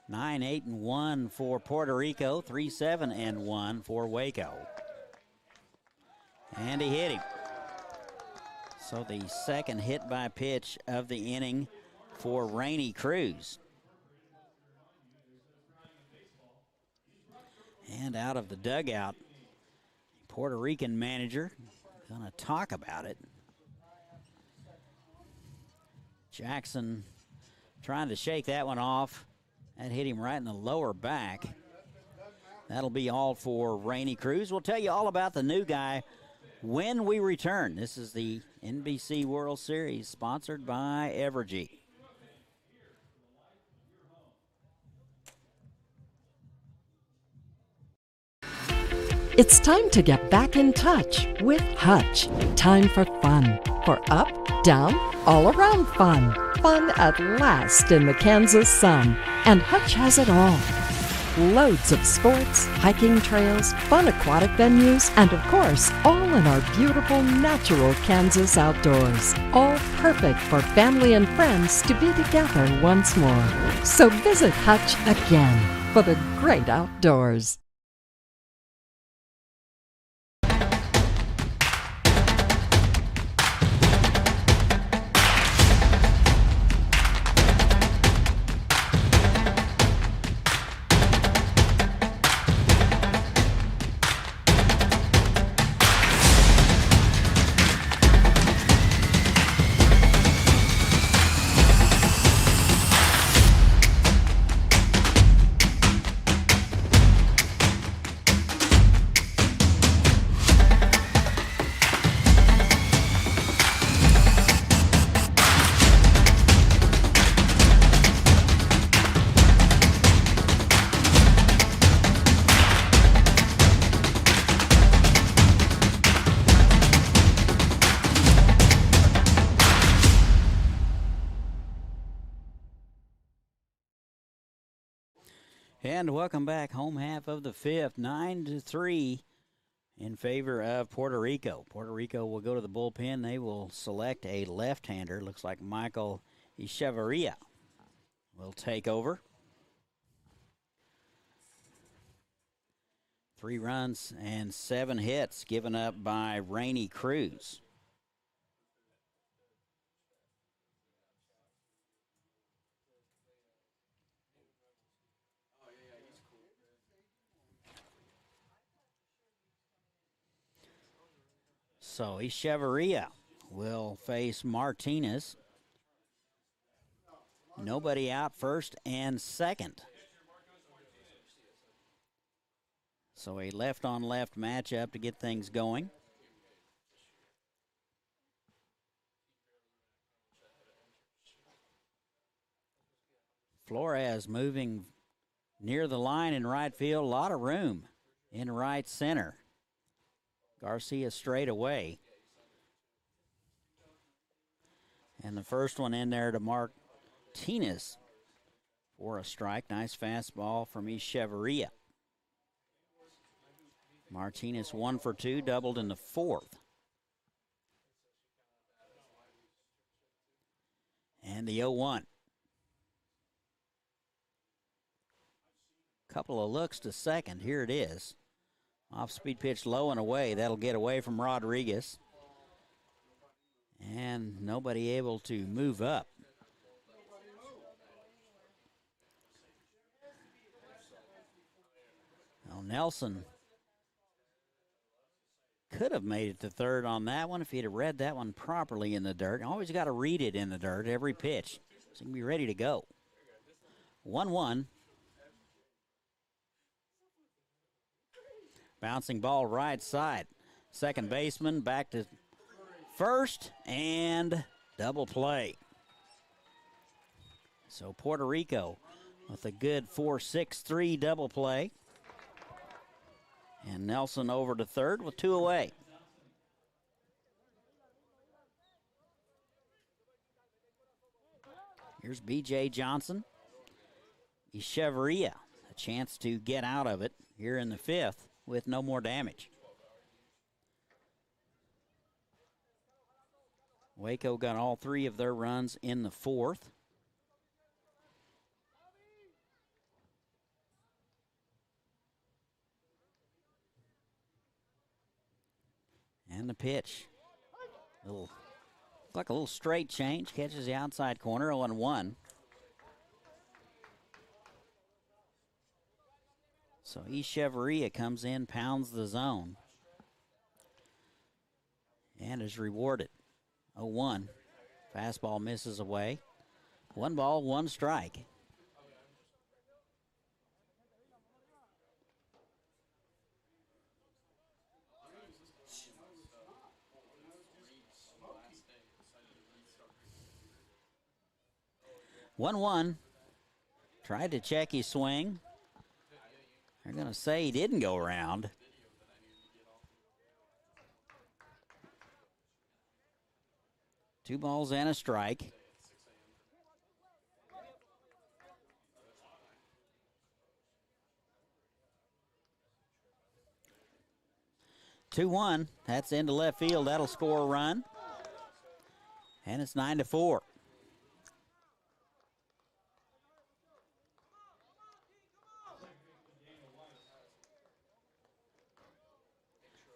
9-8-1 for Puerto Rico, 3-7-1 for Waco. And he hit him. So the second hit by pitch of the inning for Rainey Cruz. And out of the dugout, Puerto Rican manager gonna talk about it. Jackson trying to shake that one off. That hit him right in the lower back. That'll be all for Rainey Cruz. We'll tell you all about the new guy when we return. This is the NBC World Series, sponsored by Evergy. It's time to get back in touch with Hutch. Time for fun. For up, down, all around fun. Fun at last in the Kansas sun. And Hutch has it all. Loads of sports, hiking trails, fun aquatic venues, and of course, all in our beautiful natural Kansas outdoors. All perfect for family and friends to be together once more. So visit Hutch again for the great outdoors. And welcome back. Home half of the fifth, 9-3 in favor of Puerto Rico. Puerto Rico will go to the bullpen. They will select a left-hander. Looks like Michael Echeverria will take over. 3 runs and 7 hits given up by Rainey Cruz. So Echeverria will face Martinez. Nobody out, first and second. So a left-on-left matchup to get things going. Flores moving near the line in right field. A lot of room in right center. Garcia straight away. And the first one in there to Martinez for a strike. Nice fastball from Echeverria. Martinez 1 for 2, doubled in the fourth. And the 0-1. Couple of looks to second. Here it is. Off-speed pitch low and away. That'll get away from Rodriguez. And nobody able to move up. Well, Nelson could have made it to third on that one if he'd have read that one properly in the dirt. Always got to read it in the dirt every pitch, so he can be ready to go. 1-1. Bouncing ball right side. Second baseman back to first and double play. So Puerto Rico with a good 4-6-3 double play. And Nelson over to third with 2 away. Here's B.J. Johnson. Echeverria, a chance to get out of it here in the fifth with no more damage. Waco got all 3 of their runs in the fourth. And the pitch. Like a little straight change. Catches the outside corner, 0-1. So Echeverria comes in, pounds the zone. And is rewarded. 0-1. Fastball misses away. 1 ball, 1 strike. 1-1. Tried to check his swing. They're going to say he didn't go around. Two balls and a strike. Two one. That's into left field. That'll score a run. And it's 9-4.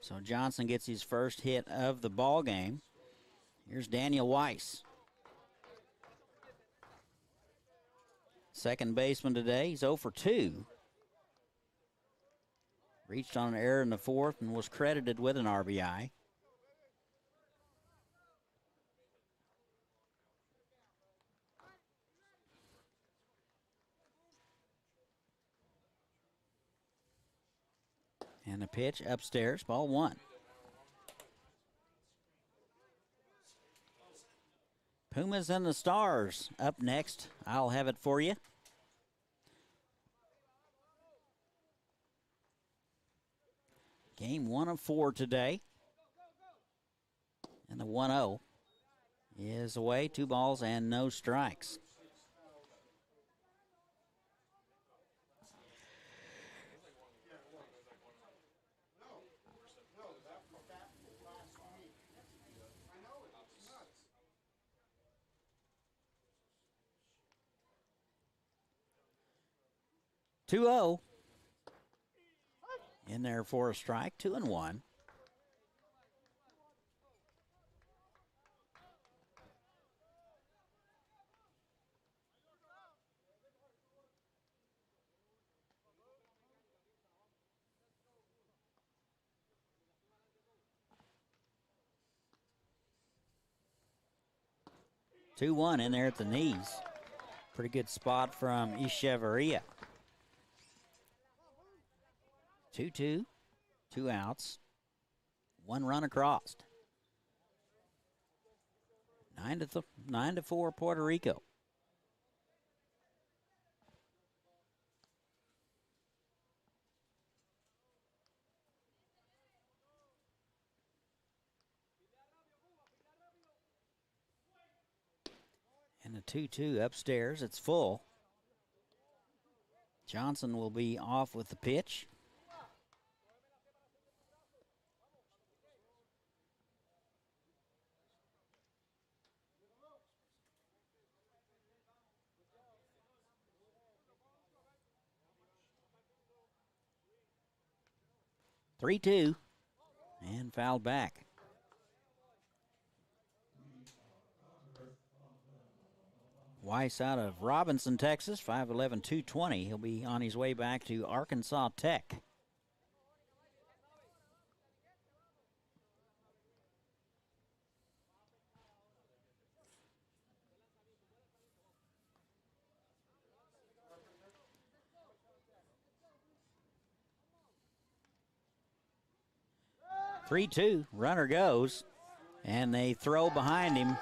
So Johnson gets his first hit of the ball game. Here's Daniel Weiss. Second baseman today. He's 0 for 2. Reached on an error in the fourth and was credited with an RBI. And a pitch upstairs, ball one. Pumas and the Stars up next. I'll have it for you. Game 1 of 4 today. And the 1-0 is away. 2 balls and no strikes. Two 2-0. In there for a strike, 2-1. Two 2-1 in there at the knees. Pretty good spot from Echeverria. 2-2, 2 outs, 1 run across. 9-4 Puerto Rico. And a 2-2 upstairs. It's full. Johnson will be off with the pitch. Three-two, and fouled back. Weiss out of Robinson, Texas, 5'11", 220. He'll be on his way back to Arkansas Tech. Three-two, runner goes, and they throw behind him.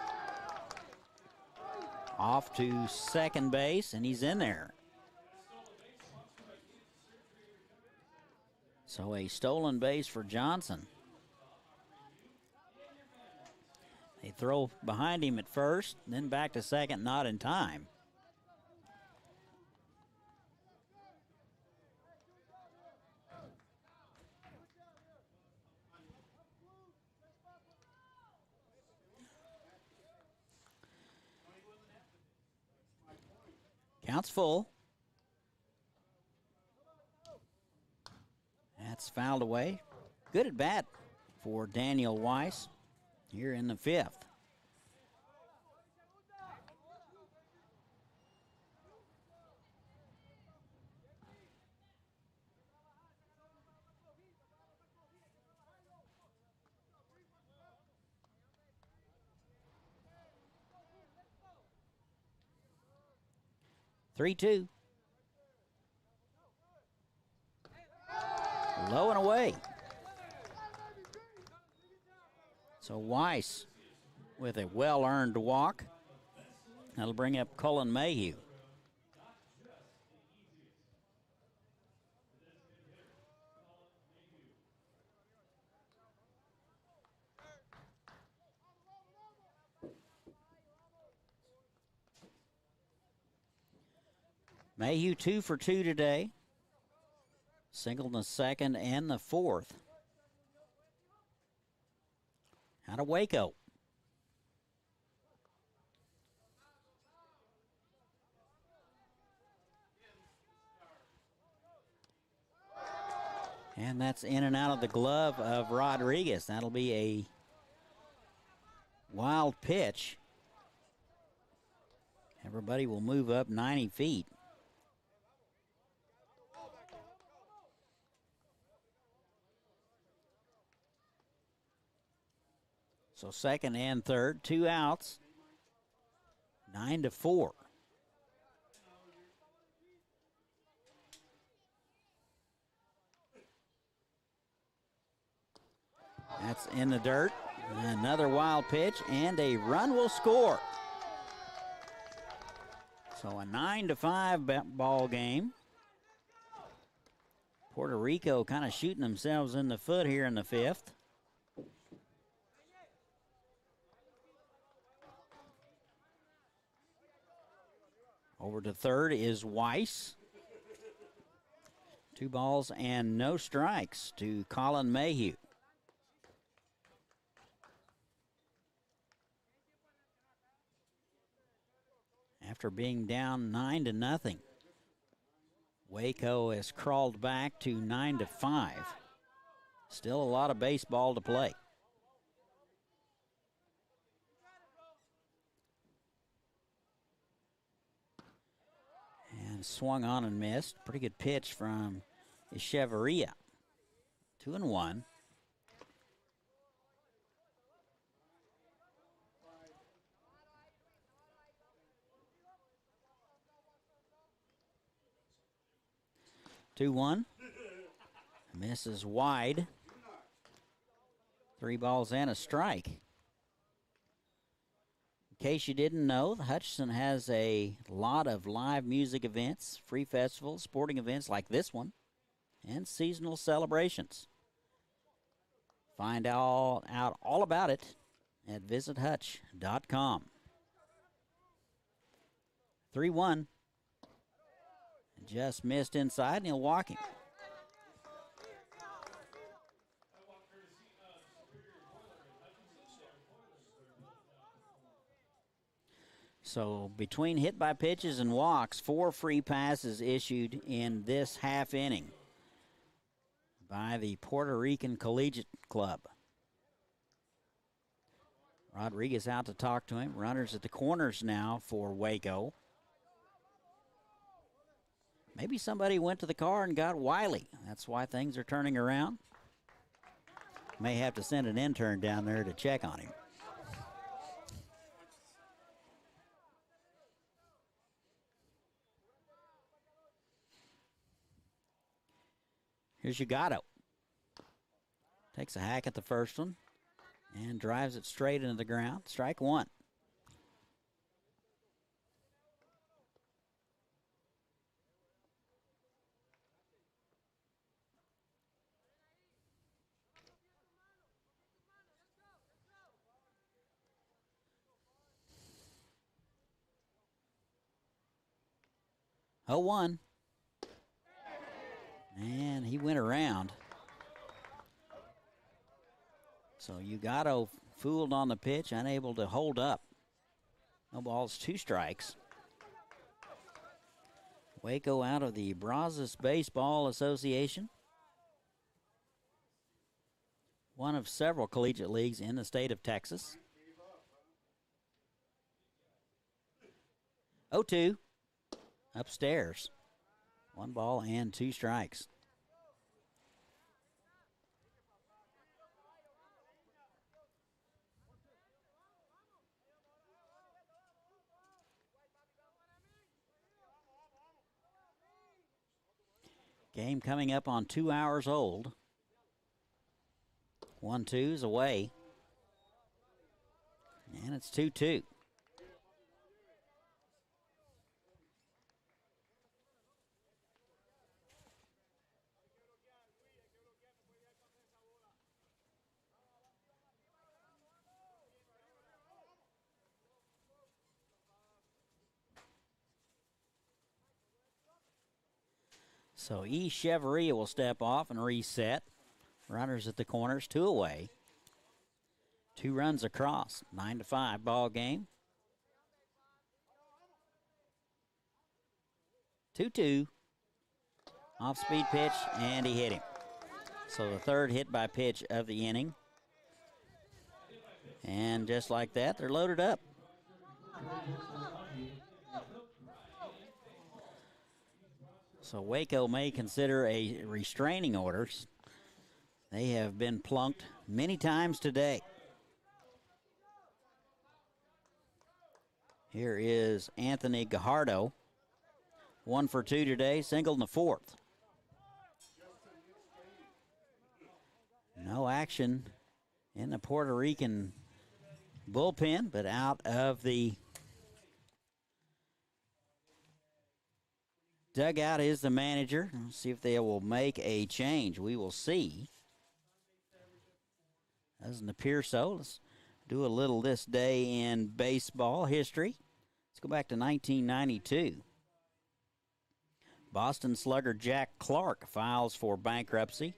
Off to second base, and he's in there. So a stolen base for Johnson. They throw behind him at first, then back to second, not in time. Count's full. That's fouled away. Good at bat for Daniel Weiss here in the fifth. Three-two. Low and away. So Weiss with a well-earned walk That'll bring up Colin Mayhew. Mayhew 2 for 2 today. Singled in the second and the fourth. Out of Waco. And that's in and out of the glove of Rodriguez. That'll be a wild pitch. Everybody will move up 90 feet. So second and third, 2 outs. 9-4. That's in the dirt. Another wild pitch, and a run will score. So a 9-5 ball game. Puerto Rico kind of shooting themselves in the foot here in the fifth. Over to third is Weiss. 2 balls and no strikes to Colin Mayhew. After being down 9-0, Waco has crawled back to 9-5. Still a lot of baseball to play. And swung on and missed. Pretty good pitch from Echeverria. 2-1. Misses wide. 3 balls and a strike. In case you didn't know, Hutchinson has a lot of live music events, free festivals, sporting events like this one, and seasonal celebrations. Find out all about it at visithutch.com. 3-1. Just missed inside, and he'll walk him. So between hit by pitches and walks, 4 free passes issued in this half inning by the Puerto Rican Collegiate Club. Rodriguez out to talk to him. Runners at the corners now for Waco. Maybe somebody went to the car and got Wiley. That's why things are turning around. May have to send an intern down there to check on him. Here's Gajardo. Takes a hack at the first one and drives it straight into the ground. Strike 1. Oh, 1. And he went around. So Gajardo fooled on the pitch, unable to hold up. No balls, 2 strikes. Waco out of the Brazos Baseball Association. One of several collegiate leagues in the state of Texas. 0-2. Upstairs. 1 ball and 2 strikes. Game coming up on 2 hours old. 1-2's away. And it's 2-2. So Chevrolet will step off and reset. Runners at the corners, 2 away. 2 runs across, 9-5 ball game. 2-2. Off-speed pitch, and he hit him. So the third hit by pitch of the inning. And just like that, they're loaded up. So Waco may consider a restraining orders. They have been plunked many times today. Here is Anthony Gajardo. 1 for 2 today, single in the 4th. No action in the Puerto Rican bullpen, but out of the dugout is the manager. Let's see if they will make a change. We will see. Doesn't appear so. Let's do a little this day in baseball history. Let's go back to 1992. Boston slugger Jack Clark files for bankruptcy,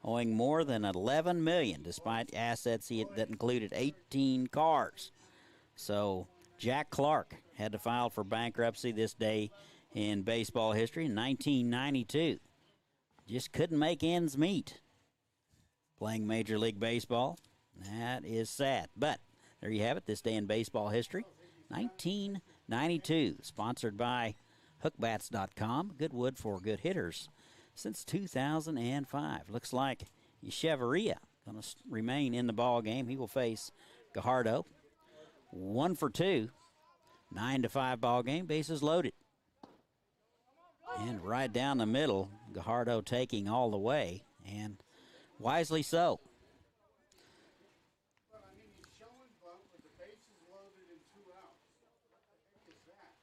owing more than $11 million, despite assets that included 18 cars. So Jack Clark had to file for bankruptcy this day in baseball history in 1992. Just couldn't make ends meet playing Major League Baseball. That is sad. But there you have it, this day in baseball history. 1992, sponsored by hookbats.com. Good wood for good hitters since 2005. Looks like Chevrolet going to remain in the ball game. He will face Gajardo. 1 for 2, 9-5 ball game. Bases loaded. And right down the middle, Gajardo taking all the way, and wisely so. But I mean, he's showing bunt with the bases loaded and 2 outs. What the heck is that?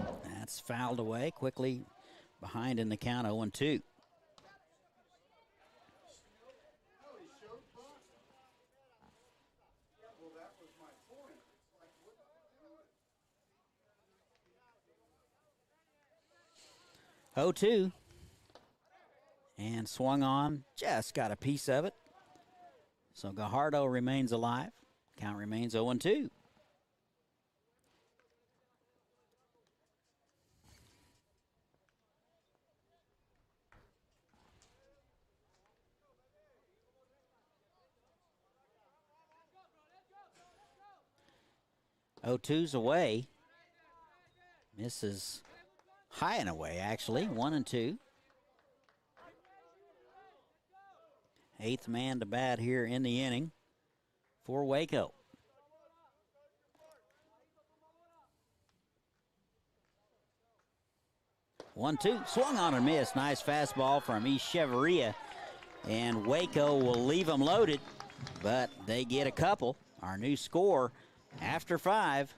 0-1. That's fouled away quickly behind in the count, 0-2. No, he showed bunt. Well, that was my point. It's like, what are you doing? 0-2. And swung on, just got a piece of it. So Gajardo remains alive. Count remains 0-2. Oh-two's away. Misses high and away, actually. 1-2. 8th man to bat here in the inning for Waco. One-two, swung on and missed. Nice fastball from Chevrolet, and Waco will leave them loaded, but they get a couple. Our new score after 5.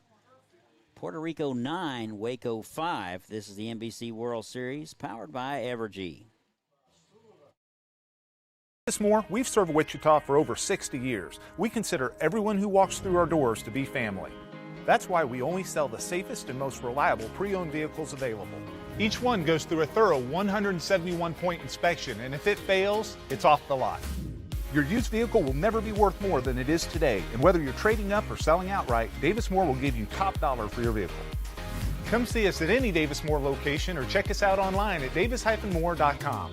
Puerto Rico 9, Waco 5. This is the NBC World Series, powered by Evergy. Davis Moore, we've served Wichita for over 60 years. We consider everyone who walks through our doors to be family. That's why we only sell the safest and most reliable pre-owned vehicles available. Each one goes through a thorough 171-point inspection, and if it fails, it's off the lot. Your used vehicle will never be worth more than it is today, and whether you're trading up or selling outright, Davis Moore will give you top dollar for your vehicle. Come see us at any Davis Moore location or check us out online at davis-moore.com.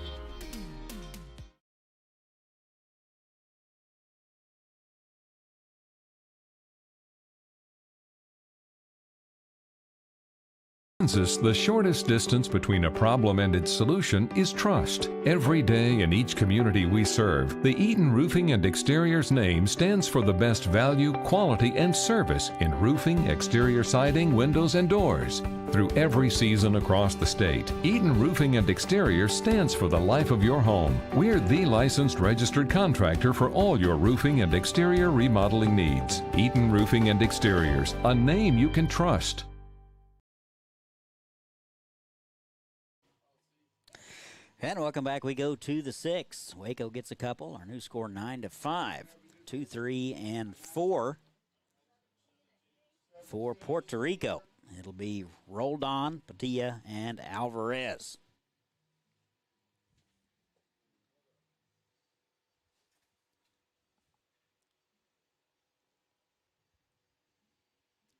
Kansas, the shortest distance between a problem and its solution is trust. Every day in each community we serve, the Eaton Roofing and Exteriors name stands for the best value, quality, and service in roofing, exterior siding, windows, and doors. Through every season across the state, Eaton Roofing and Exteriors stands for the life of your home. We're the licensed registered contractor for all your roofing and exterior remodeling needs. Eaton Roofing and Exteriors, a name you can trust. And welcome back. We go to the 6th. Waco gets a couple. Our new score 9-5. 2, 3, and 4 for Puerto Rico. It'll be Rodon, Padilla, and Alvarez.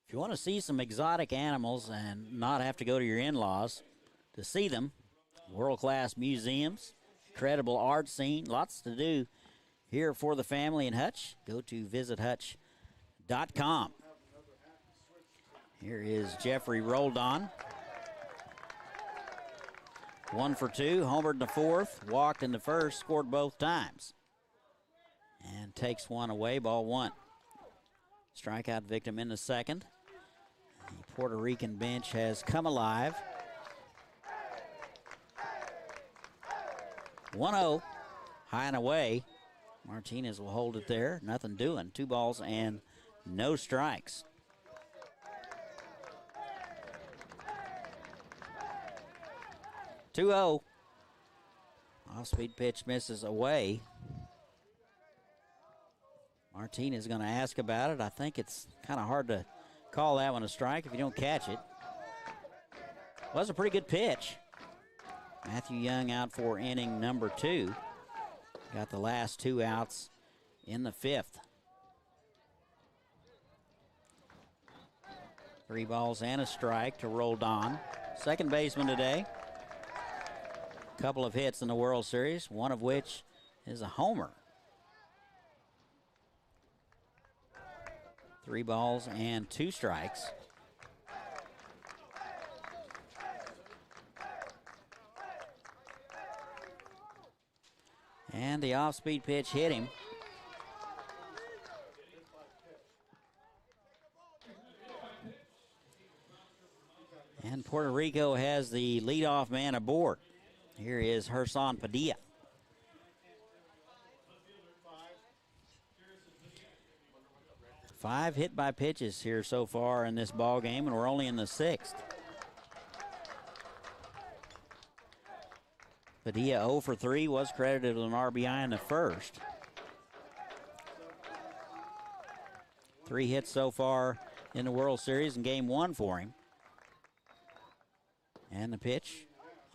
If you want to see some exotic animals and not have to go to your in-laws to see them, world-class museums, incredible art scene, lots to do here for the family in Hutch. Go to visithutch.com. Here is Jeffrey Rodon. 1 for 2, homered in the fourth, walked in the first, scored both times. And takes one away, ball 1. Strikeout victim in the second. The Puerto Rican bench has come alive. 1-0, high and away. Martinez will hold it there. Nothing doing. 2 balls and no strikes. Two-0. Off-speed pitch misses away. Martinez is going to ask about it. I think it's kind of hard to call that one a strike if you don't catch it. Was a pretty good pitch. Matthew Young out for inning number 2. Got the last 2 outs in the 5th. 3 balls and a strike to Rodon. Second baseman today. Couple of hits in the World Series, one of which is a homer. 3 balls and 2 strikes. And the off-speed pitch hit him. And Puerto Rico has the leadoff man aboard. Here is Gerson Padilla. 5 hit by pitches here so far in this ball game, and we're only in the 6th. Padilla 0 for 3 was credited with an RBI in the first. 3 hits so far in the World Series in game 1 for him. And the pitch,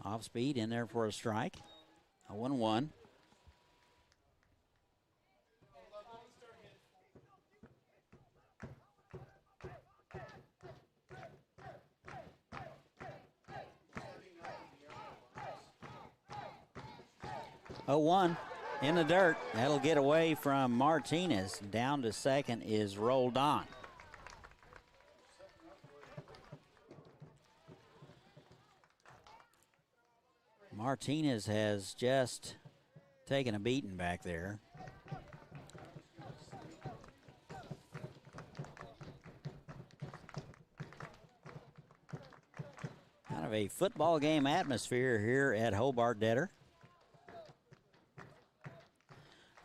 off speed, in there for a strike. A 1-1. Oh, 1 in the dirt. That'll get away from Martinez. Down to second is Rodon. Martinez has just taken a beating back there. Kind of a football game atmosphere here at Hobart Detter.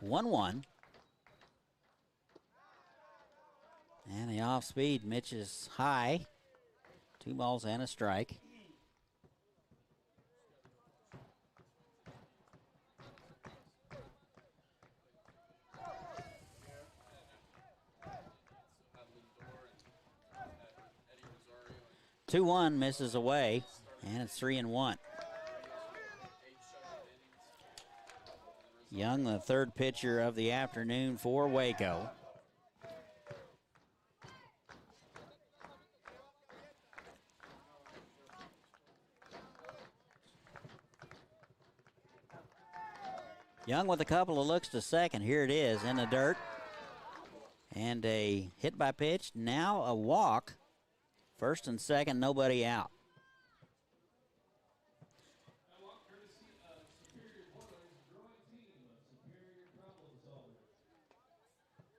1-1. And the off speed, Mitch is high. 2 balls and a strike. Two 1 misses away, and it's 3-1. Young, the third pitcher of the afternoon for Waco. Young with a couple of looks to second. Here it is in the dirt. And a hit by pitch. Now a walk. First and second, nobody out.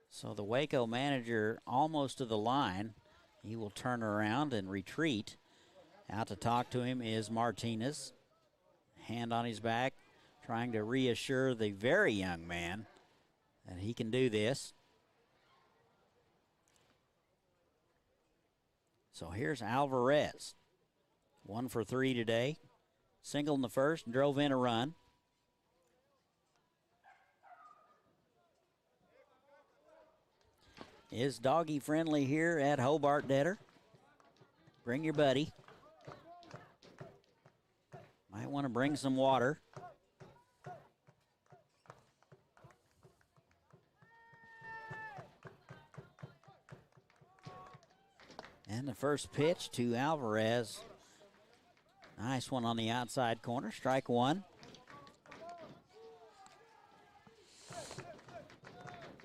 So the Waco manager almost to the line. He will turn around and retreat. Out to talk to him is Martinez. Hand on his back, trying to reassure the very young man that he can do this. So here's Alvarez. 1 for 3 today. Singled in the first and drove in a run. Is doggy friendly here at Hobart Detter. Bring your buddy. Might want to bring some water. And the first pitch to Alvarez. Nice one on the outside corner. Strike one.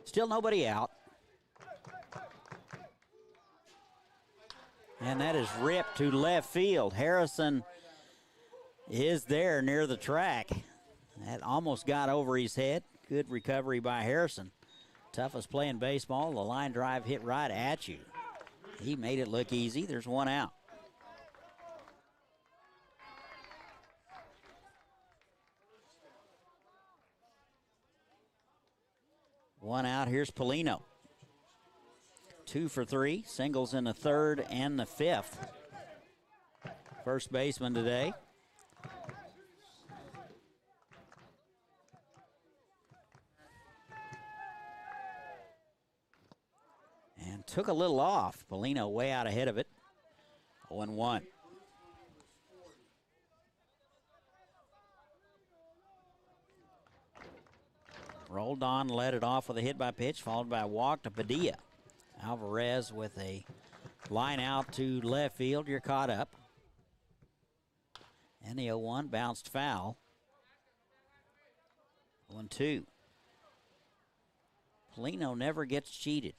Still nobody out. And that is ripped to left field. Harrison is there near the track. That almost got over his head. Good recovery by Harrison. Toughest play in baseball. The line drive hit right at you. He made it look easy. There's one out. One out. Here's Pellino. 2 for 3. Singles in the third and the fifth. First baseman today. And took a little off. Paulino way out ahead of it. 0-1. Rodon led it off with a hit by pitch, followed by a walk to Padilla. Alvarez with a line out to left field. You're caught up. And the 0-1 bounced foul. 0-2. Paulino never gets cheated.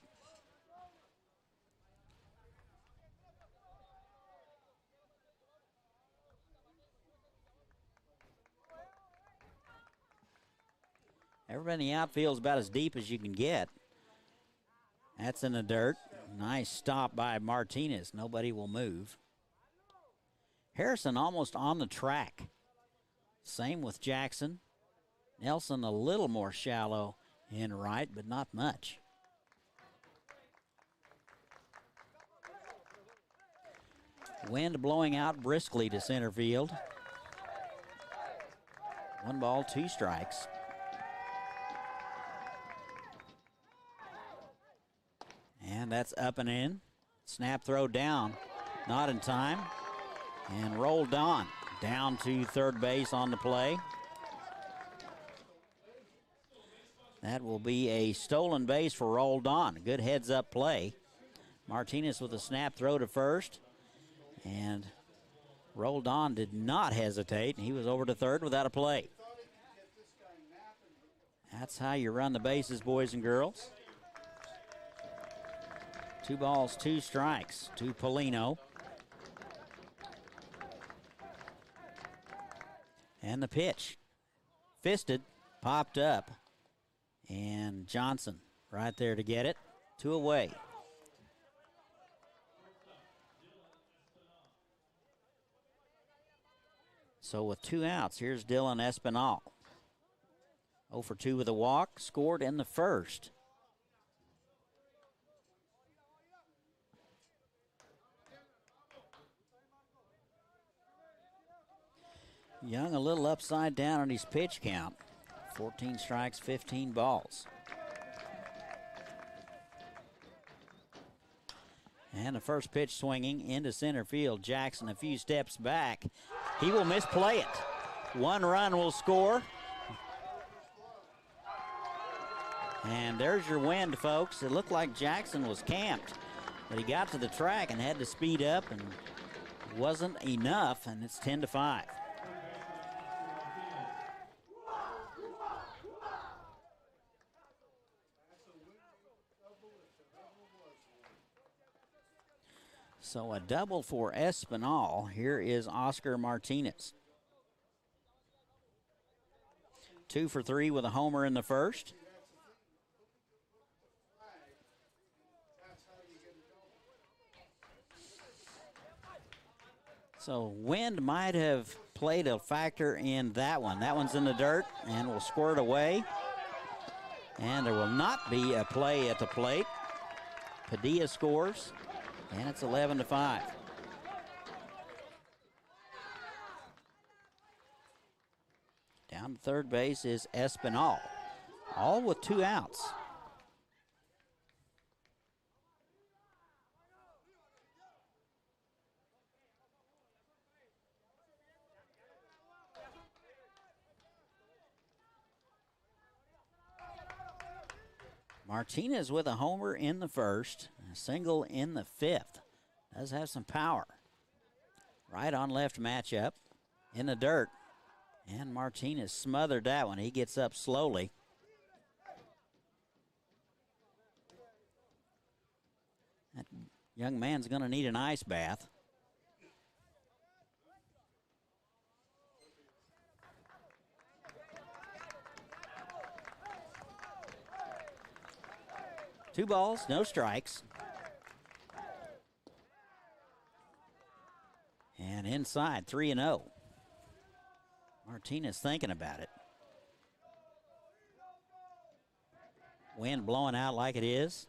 Everybody in the outfield is about as deep as you can get. That's in the dirt. Nice stop by Martinez. Nobody will move. Harrison almost on the track. Same with Jackson. Nelson a little more shallow in right, but not much. Wind blowing out briskly to center field. 1 ball, 2 strikes. And that's up and in. Snap throw down. Not in time. And rolled on. Down to third base on the play. That will be a stolen base for Rodon. Good heads-up play. Martinez with a snap throw to first. And Rodon did not hesitate. He was over to third without a play. That's how you run the bases, boys and girls. 2 balls, 2 strikes to Paulino. And the pitch. Fisted, popped up. And Johnson right there to get it. 2 away. So with 2 outs, here's Dylan Espinal. 0 for 2 with a walk, scored in the first. Young a little upside down on his pitch count. 14 strikes, 15 balls. And the first pitch swinging into center field. Jackson a few steps back. He will misplay it. 1 run will score. And there's your wind, folks. It looked like Jackson was camped, but he got to the track and had to speed up, and wasn't enough, and it's 10-5. So a double for Espinal. Here is Oscar Martinez. 2 for 3 with a homer in the first. So wind might have played a factor in that one. That one's in the dirt and will squirt away. And there will not be a play at the plate. Padilla scores. And it's 11-5. Down to third base is Espinal. All with 2 outs. Martinez with a homer in the first, a single in the fifth. Does have some power. Right on left matchup in the dirt. And Martinez smothered that one. He gets up slowly. That young man's going to need an ice bath. Two balls, no strikes. And inside, 3-0. Martinez thinking about it. Wind blowing out like it is.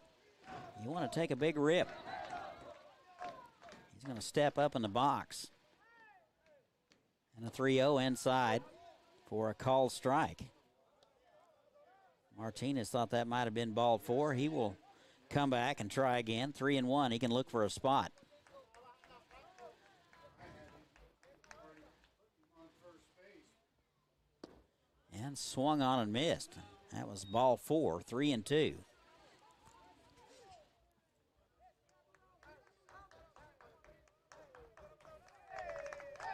You want to take a big rip. He's going to step up in the box. And a 3-0 inside for a called strike. Martinez thought that might have been ball 4. He will come back and try again. 3-1. He can look for a spot. And swung on and missed. That was ball 4, 3-2.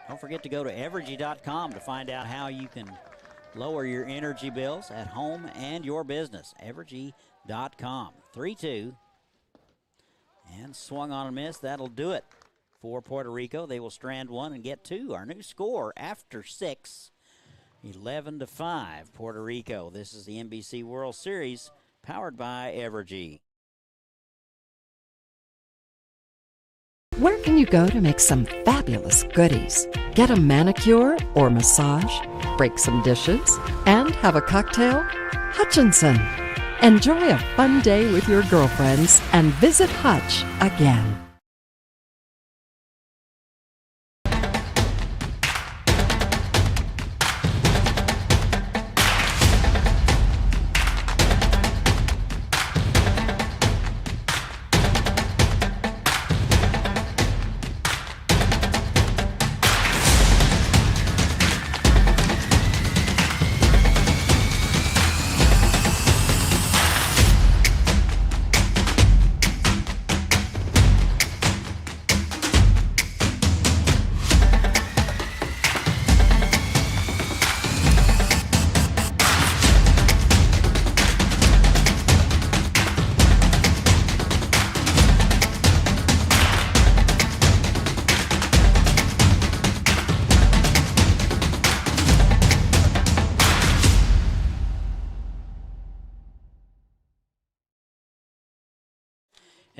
Don't forget to go to evergy.com to find out how you can lower your energy bills at home and your business. Evergy.com. 3-2. And swung on and missed. That'll do it for Puerto Rico. They will strand 1 and get 2. Our new score after 6. 11-5, Puerto Rico. This is the NBC World Series, powered by Evergy. Where can you go to make some fabulous goodies? Get a manicure or massage, break some dishes, and have a cocktail? Hutchinson. Enjoy a fun day with your girlfriends and visit Hutch again.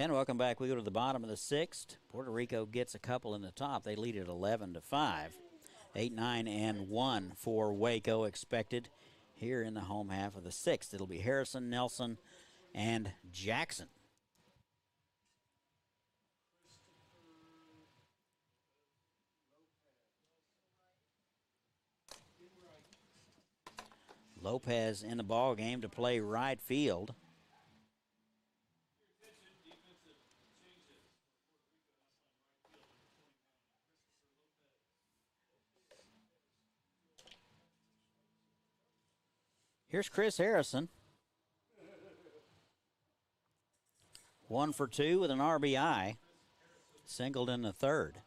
And welcome back. We go to the bottom of the 6th. Puerto Rico gets a couple in the top. They lead at 11-5. 8, 9, and 1 for Waco expected here in the home half of the 6th. It'll be Harrison, Nelson, and Jackson. Lopez in the ball game to play right field. Here's Chris Harrison. 1 for 2 with an RBI. Singled in the third.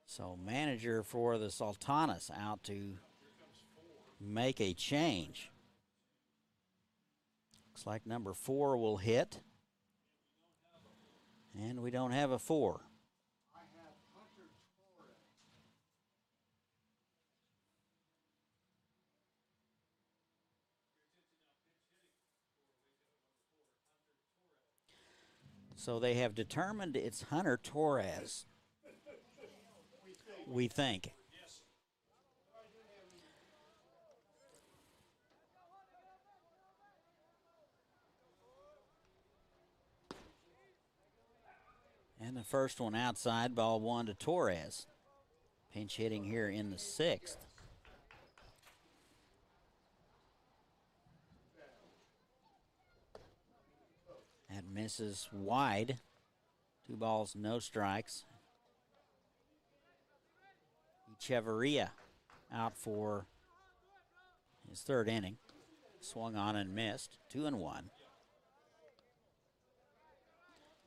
So manager for the Sultanes out to make a change. Looks like number 4 will hit. And we don't have a 4. So they have determined it's Hunter Torres, we think. And the first one outside, ball 1 to Torres. Pinch hitting here in the 6th. That misses wide. 2 balls, no strikes. Echeverria out for his third inning. Swung on and missed. 2-1.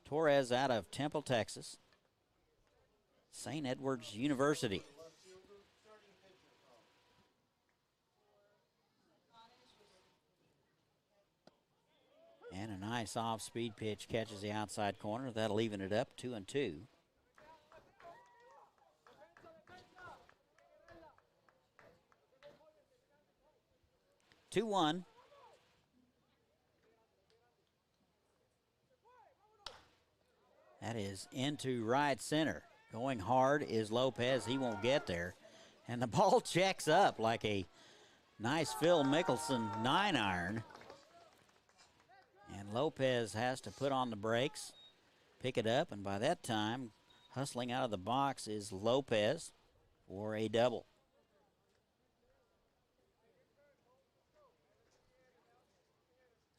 Torres out of Temple, Texas. St. Edward's University. And a nice off-speed pitch catches the outside corner. That'll even it up, 2-2. Two one. That is into right center. Going hard is Lopez. He won't get there. And the ball checks up like a nice Phil Mickelson 9-iron. And Lopez has to put on the brakes, pick it up, and by that time, hustling out of the box is Lopez for a double.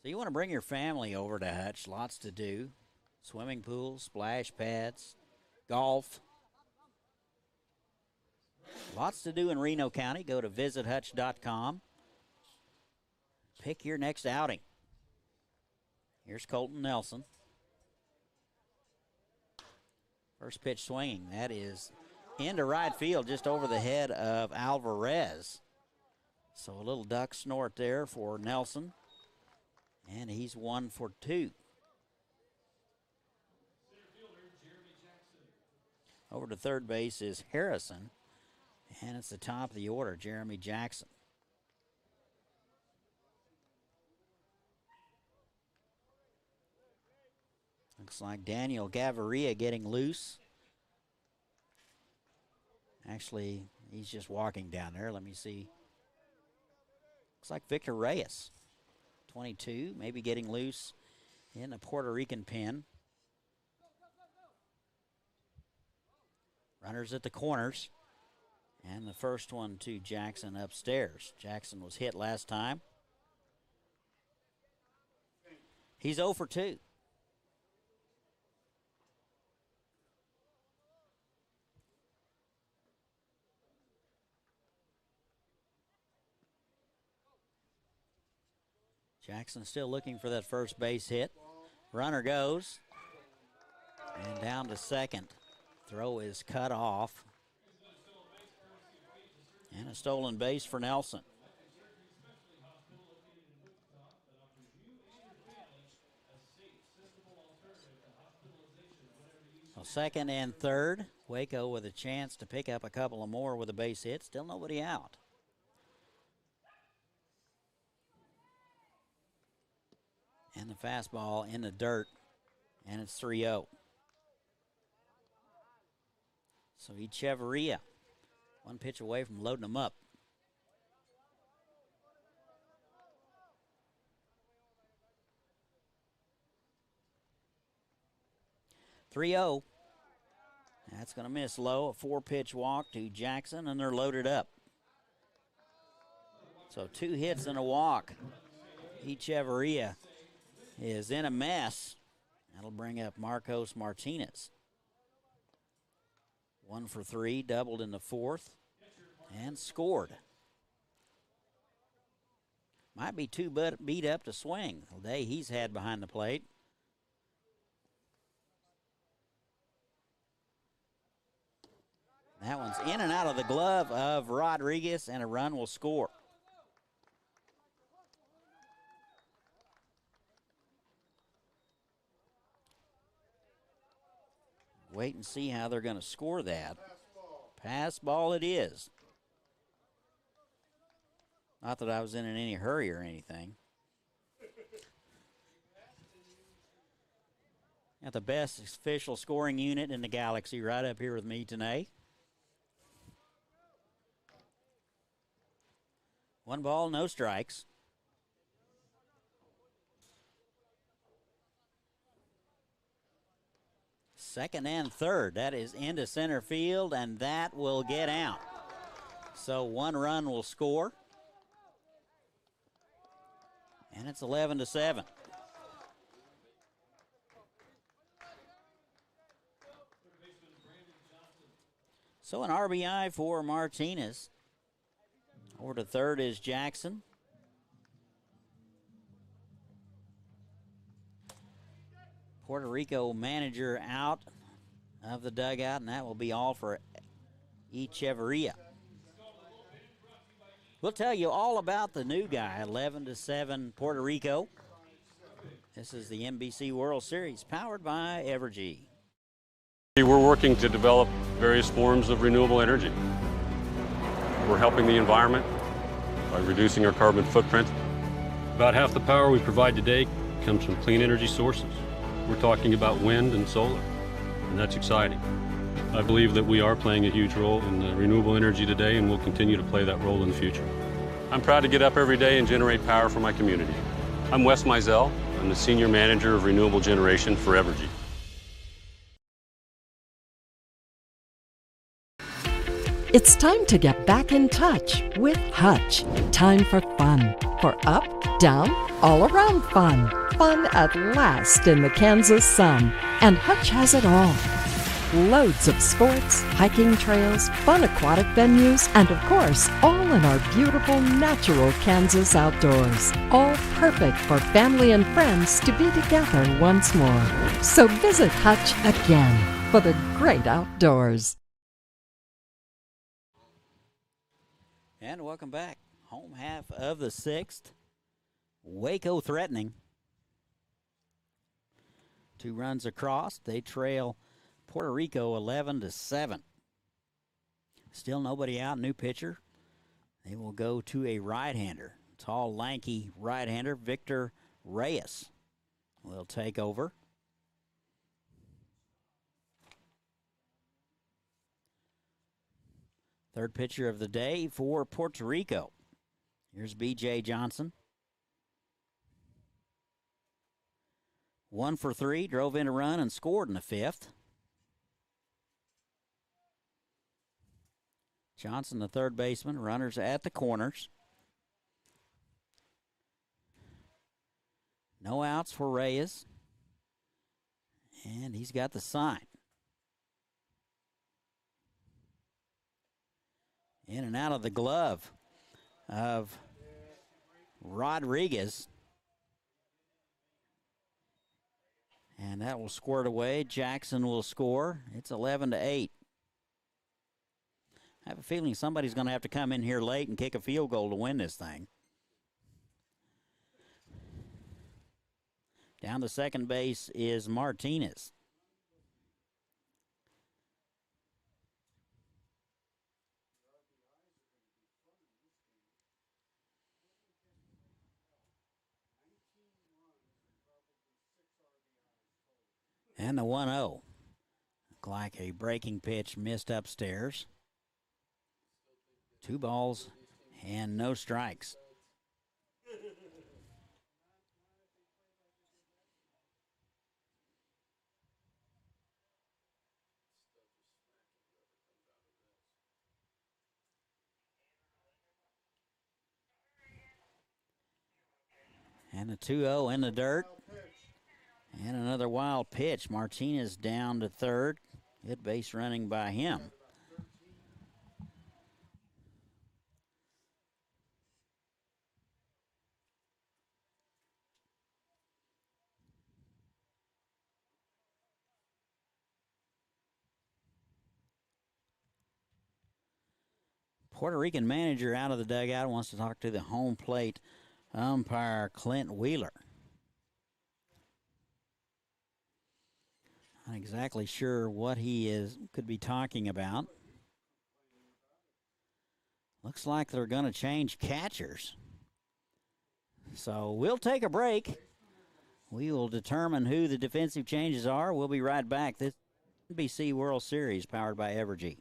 So you want to bring your family over to Hutch. Lots to do. Swimming pools, splash pads, golf. Lots to do in Reno County. Go to visithutch.com. Pick your next outing. Here's Colton Nelson. First pitch swinging. That is into right field just over the head of Alvarez. So a little duck snort there for Nelson. And he's 1 for 2. Over to third base is Harrison. And it's the top of the order, Jeremy Jackson. Looks like Daniel Gaviria getting loose. Actually, he's just walking down there. Let me see. Looks like Victor Reyes, 22, maybe getting loose in the Puerto Rican pen. Runners at the corners. And the first one to Jackson upstairs. Jackson was hit last time. He's 0 for 2. Jackson still looking for that first base hit. Runner goes. And down to second. Throw is cut off. And a stolen base for Nelson. So second and third. Waco with a chance to pick up a couple of more with a base hit. Still nobody out. And the fastball in the dirt. And it's 3-0. So Echeverria, one pitch away from loading them up. (3-0). That's going to miss low. A 4-pitch walk to Jackson, and they're loaded up. So 2 hits and a walk. Echeverria is in a mess. That'll bring up Marcos Martinez. 1 for 3, doubled in the fourth, and scored. Might be too beat up to swing the day he's had behind the plate. That one's in and out of the glove of Rodriguez, and a run will score. Wait and see how they're going to score that. Pass ball it is. Not that I was in any hurry or anything. Got the best official scoring unit in the galaxy right up here with me tonight. 1 ball, no strikes. Second and third. That is into center field, and that will get out. So 1 run will score. And it's 11-7. So an RBI for Martinez. Over to third is Jackson. Puerto Rico manager out of the dugout, and that will be all for Echeverria. We'll tell you all about the new guy, 11-7 Puerto Rico. This is the NBC World Series, powered by Evergy. We're working to develop various forms of renewable energy. We're helping the environment by reducing our carbon footprint. About half the power we provide today comes from clean energy sources. We're talking about wind and solar, and that's exciting. I believe that we are playing a huge role in renewable energy today, and we'll continue to play that role in the future. I'm proud to get up every day and generate power for my community. I'm Wes Mizell. I'm the Senior Manager of Renewable Generation for Evergy. It's time to get back in touch with Hutch. Time for fun. For up, down, all around fun. Fun at last in the Kansas sun. And Hutch has it all. Loads of sports, hiking trails, fun aquatic venues, and of course, all in our beautiful natural Kansas outdoors. All perfect for family and friends to be together once more. So visit Hutch again for the great outdoors. And welcome back. Home half of the sixth. Waco threatening. 2 runs across. They trail Puerto Rico 11-7. Still nobody out. New pitcher. They will go to a right-hander. Tall, lanky right-hander, Victor Reyes, will take over. Third pitcher of the day for Puerto Rico. Here's B.J. Johnson. 1 for 3, drove in a run and scored in the 5th. Johnson, the third baseman, runners at the corners. No outs for Reyes. And he's got the sign. In and out of the glove of Rodriguez. And that will squirt away. Jackson will score. It's 11-8. I have a feeling somebody's going to have to come in here late and kick a field goal to win this thing. Down to second base is Martinez. And the 1-0. Looked like a breaking pitch missed upstairs. 2 balls and no strikes. And a 2-0 in the dirt. And another wild pitch. Martinez down to third. Good base running by him. Puerto Rican manager out of the dugout wants to talk to the home plate umpire, Clint Wheeler. Not exactly sure what he could be talking about. Looks like they're going to change catchers. So we'll take a break. We will determine who the defensive changes are. We'll be right back. This NBC World Series powered by Evergy.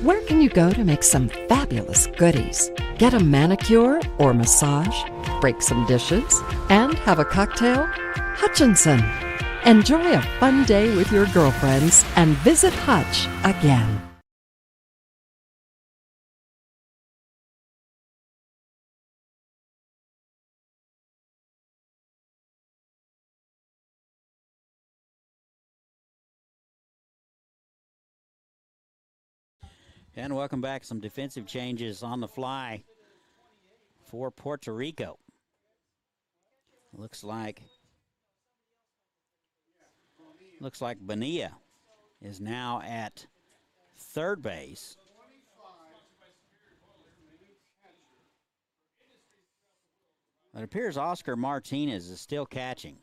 Where can you go to make some fabulous goodies? Get a manicure or massage, break some dishes, and have a cocktail? Hutchinson. Enjoy a fun day with your girlfriends and visit Hutch again. And welcome back. Some defensive changes on the fly for Puerto Rico. Looks like Bonilla is now at third base. It appears Oscar Martinez is still catching.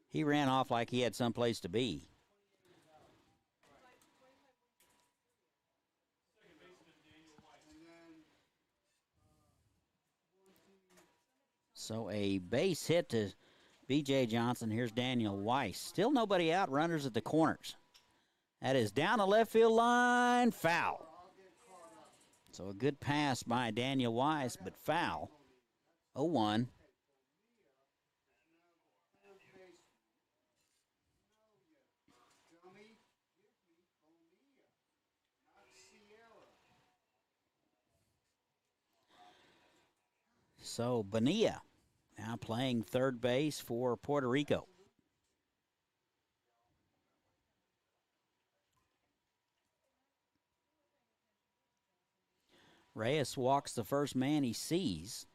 He ran off like he had someplace to be. So a base hit to B.J. Johnson. Here's Daniel Weiss. Still nobody out. Runners at the corners. That is down the left field line. Foul. So a good pass by Daniel Weiss, but foul. 0-1. So Bonilla now playing third base for Puerto Rico. Reyes walks the first man he sees.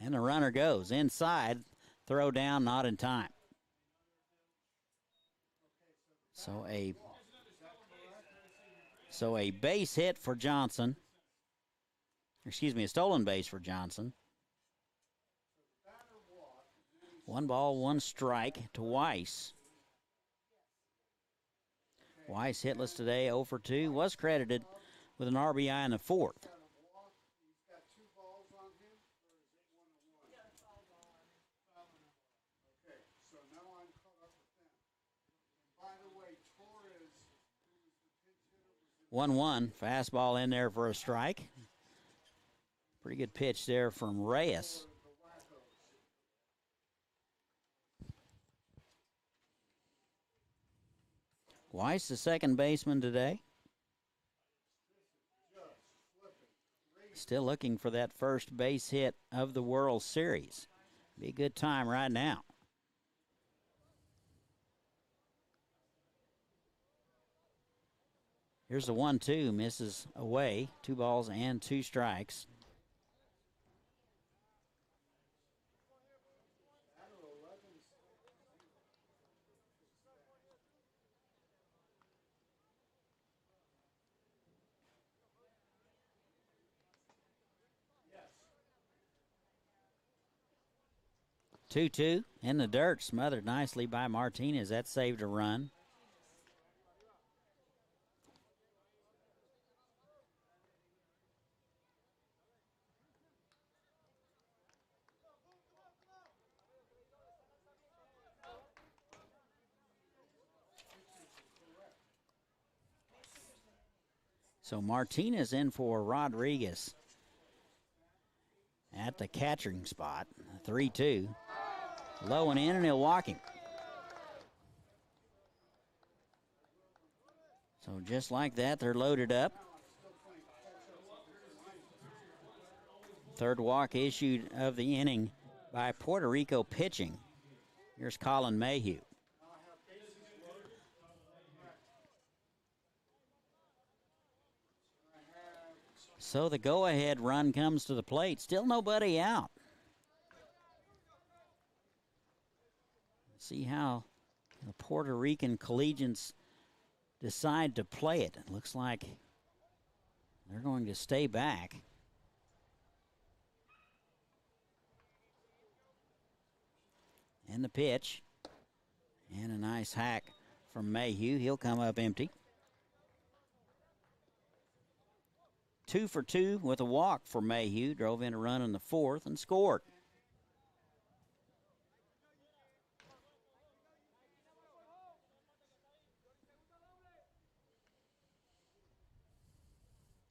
And the runner goes inside. Throw down, not in time. So a base hit for Johnson. Excuse me, a stolen base for Johnson. 1 ball, 1 strike to Weiss. Weiss hitless today, 0 for 2. Was credited with an RBI in the 4th. One fastball in there for a strike. Pretty good pitch there from Reyes. Weiss, the second baseman today. Still looking for that first base hit of the World Series. Be a good time right now. Here's the 1-2, misses away. 2 balls and 2 strikes. Two in the dirt, smothered nicely by Martinez. That saved a run. So Martinez in for Rodriguez at the catching spot. 3-2. Low and in, and he'll walk him. So just like that, they're loaded up. Third walk issued of the inning by Puerto Rico pitching. Here's Colin Mayhew. So the go-ahead run comes to the plate. Still nobody out. See how the Puerto Rican Collegians decide to play it. It looks like they're going to stay back. And the pitch. And a nice hack from Mayhew. He'll come up empty. 2 for 2 with a walk for Mayhew. Drove in a run in the 4th and scored.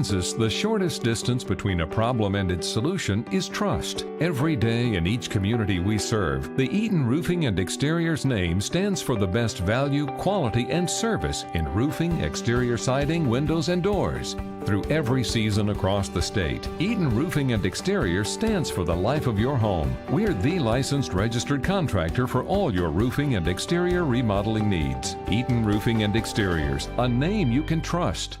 Kansas, the shortest distance between a problem and its solution is trust. Every day in each community we serve, the Eaton Roofing and Exteriors name stands for the best value, quality, and service in roofing, exterior siding, windows, and doors. Through every season across the state, Eaton Roofing and Exteriors stands for the life of your home. We're the licensed registered contractor for all your roofing and exterior remodeling needs. Eaton Roofing and Exteriors, a name you can trust.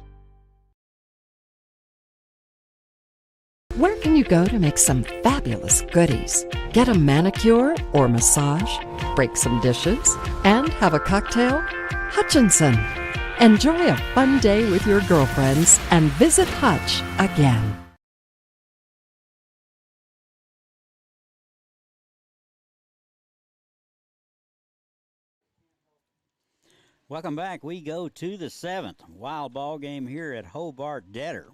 Where can you go to make some fabulous goodies? Get a manicure or massage, break some dishes, and have a cocktail? Hutchinson. Enjoy a fun day with your girlfriends and visit Hutch again. Welcome back. We go to the 7th. Wild ball game here at Hobart Detter.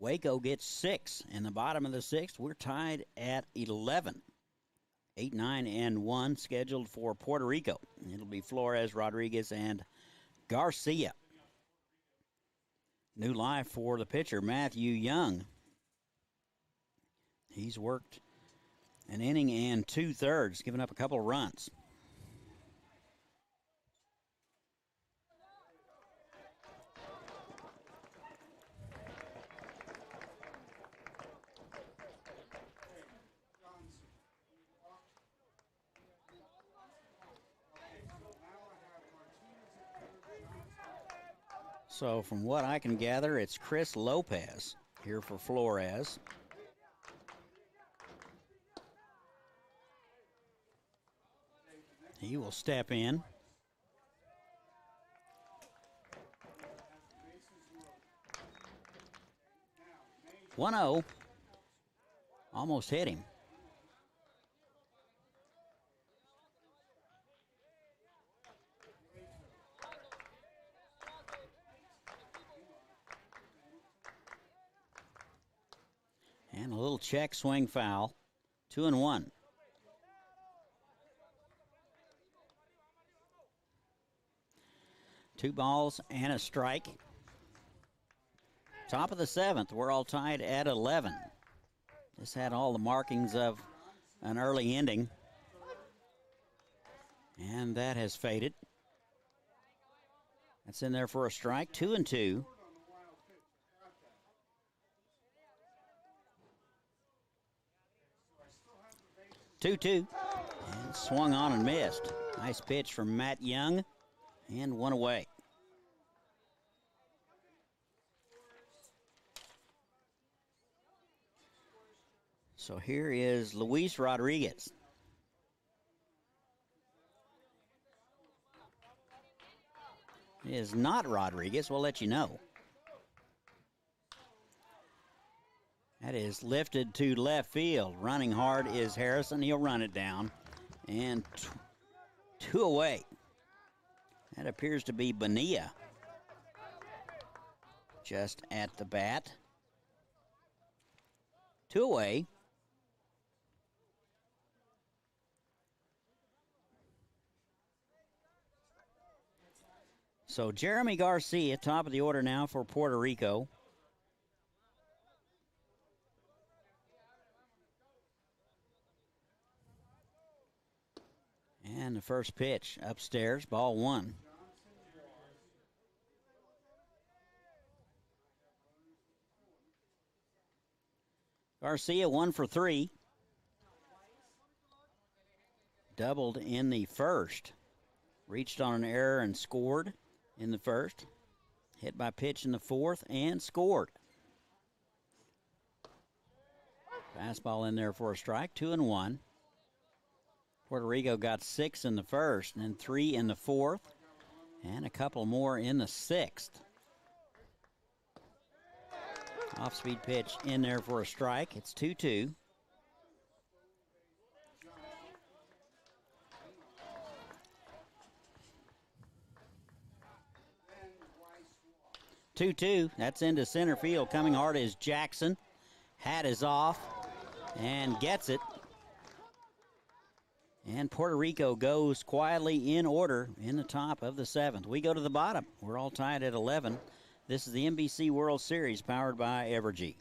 Waco gets 6. In the bottom of the 6th, we're tied at 11. 8, 9, and 1 scheduled for Puerto Rico. It'll be Flores, Rodriguez, and Garcia. New life for the pitcher, Matthew Young. He's worked an inning and 2/3, giving up a couple of runs. So from what I can gather, it's Chris Lopez here for Flores. He will step in. One 0. Almost hit him. And a little check swing foul. 2-1. Two balls and a strike. Top of the 7th, we're all tied at 11. This had all the markings of an early ending. And that has faded. That's in there for a strike. 2-2. 2-2. And swung on and missed. Nice pitch from Matt Young. And one away. So here is Luis Rodriguez. It is not Rodriguez. We'll let you know. That is lifted to left field. Running hard is Harrison. He'll run it down. And two away. That appears to be Bonilla. Just at the bat. Two away. So Jeremy Garcia, top of the order now for Puerto Rico. And the first pitch upstairs, ball one. Garcia 1 for 3. Doubled in the first. Reached on an error and scored in the first. Hit by pitch in the fourth and scored. Fastball in there for a strike, 2-1. Puerto Rico got 6 in the first and then 3 in the fourth and a couple more in the sixth. Off-speed pitch in there for a strike. It's 2-2. That's into center field. Coming hard is Jackson. Hat is off and gets it. And Puerto Rico goes quietly in order in the top of the 7th. We go to the bottom. We're all tied at 11. This is the NBC World Series powered by Evergy.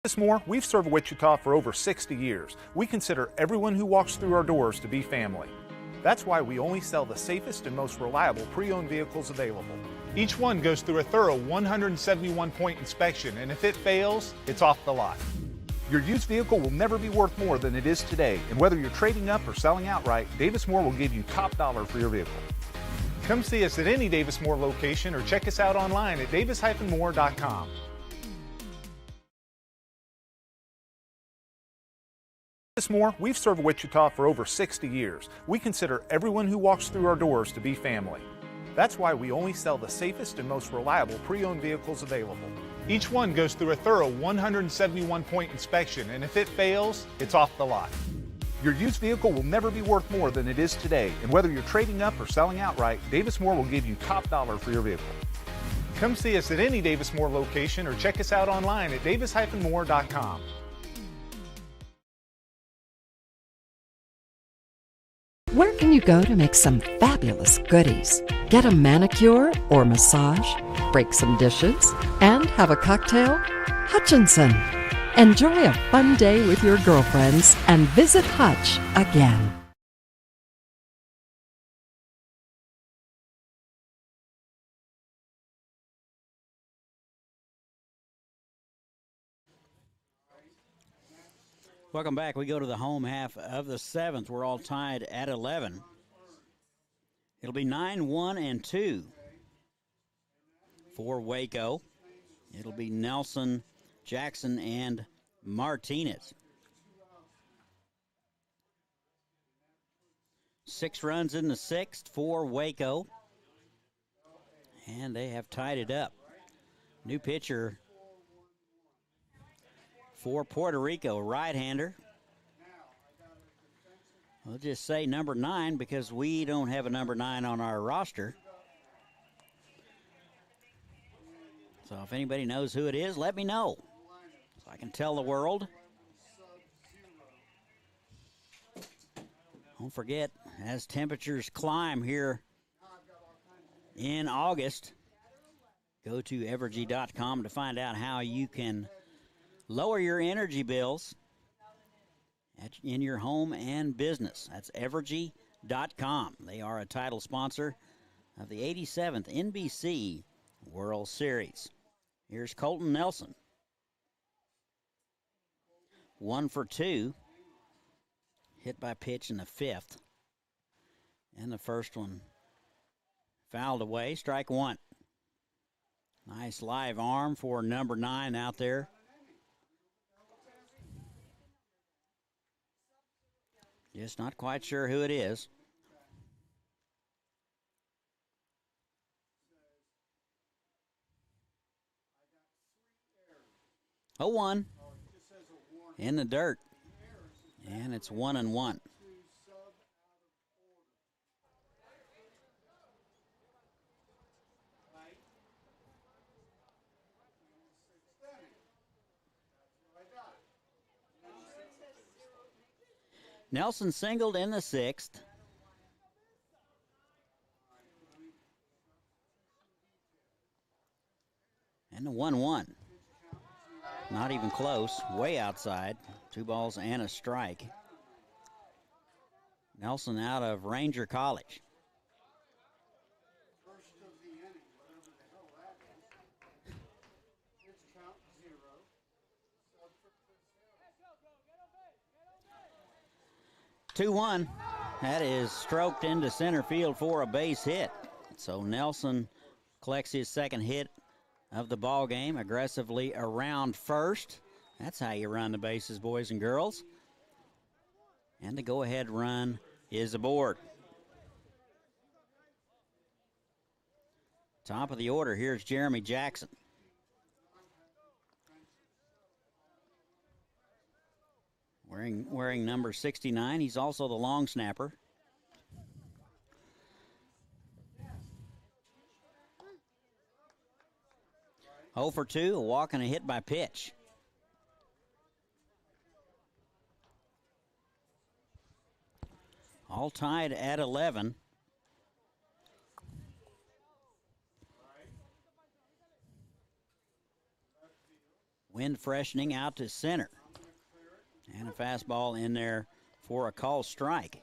Davis Moore, we've served Wichita for over 60 years. We consider everyone who walks through our doors to be family. That's why we only sell the safest and most reliable pre-owned vehicles available. Each one goes through a thorough 171-point inspection, and if it fails, it's off the lot. Your used vehicle will never be worth more than it is today, and whether you're trading up or selling outright, Davis Moore will give you top dollar for your vehicle. Come see us at any Davis Moore location or check us out online at davis-moore.com. Davis Moore, we've served Wichita for over 60 years. We consider everyone who walks through our doors to be family. That's why we only sell the safest and most reliable pre-owned vehicles available. Each one goes through a thorough 171-point inspection, and if it fails, it's off the lot. Your used vehicle will never be worth more than it is today, and whether you're trading up or selling outright, Davis Moore will give you top dollar for your vehicle. Come see us at any Davis Moore location or check us out online at davis-moore.com. Where can you go to make some fabulous goodies? Get a manicure or massage, break some dishes, and have a cocktail? Hutchinson. Enjoy a fun day with your girlfriends and visit Hutch again. Welcome back. We go to the home half of the seventh. We're all tied at 11. It'll be 9-1-2 for Waco. It'll be Nelson, Jackson, and Martinez. 6 runs in the sixth for Waco. And they have tied it up. New pitcher for Puerto Rico, right-hander. We'll just say number 9 because we don't have a number 9 on our roster. So if anybody knows who it is, let me know so I can tell the world. Don't forget, as temperatures climb here in August, go to evergy.com to find out how you can lower your energy bills in your home and business. That's evergy.com. They are a title sponsor of the 87th NBC World Series. Here's Colton Nelson. 1 for 2. Hit by pitch in the fifth. And the first one fouled away. Strike one. Nice live arm for number 9 out there. Just not quite sure who it is. Oh, 1 in the dirt. And it's 1-1. Nelson singled in the sixth. And the 1-1. Not even close, way outside. 2 balls and a strike. Nelson out of Ranger College. First of the inning, whatever the hell that is. Pitch count 0. Sub for 2-1. That is stroked into center field for a base hit. So Nelson collects his second hit of the ball game, aggressively around first. That's how you run the bases, boys and girls. And the go-ahead run is aboard. Top of the order, here's Jeremy Jackson. Wearing number 69. He's also the long snapper. Oh for 2, a walk and a hit by pitch. All tied at 11. Wind freshening out to center. And a fastball in there for a call strike.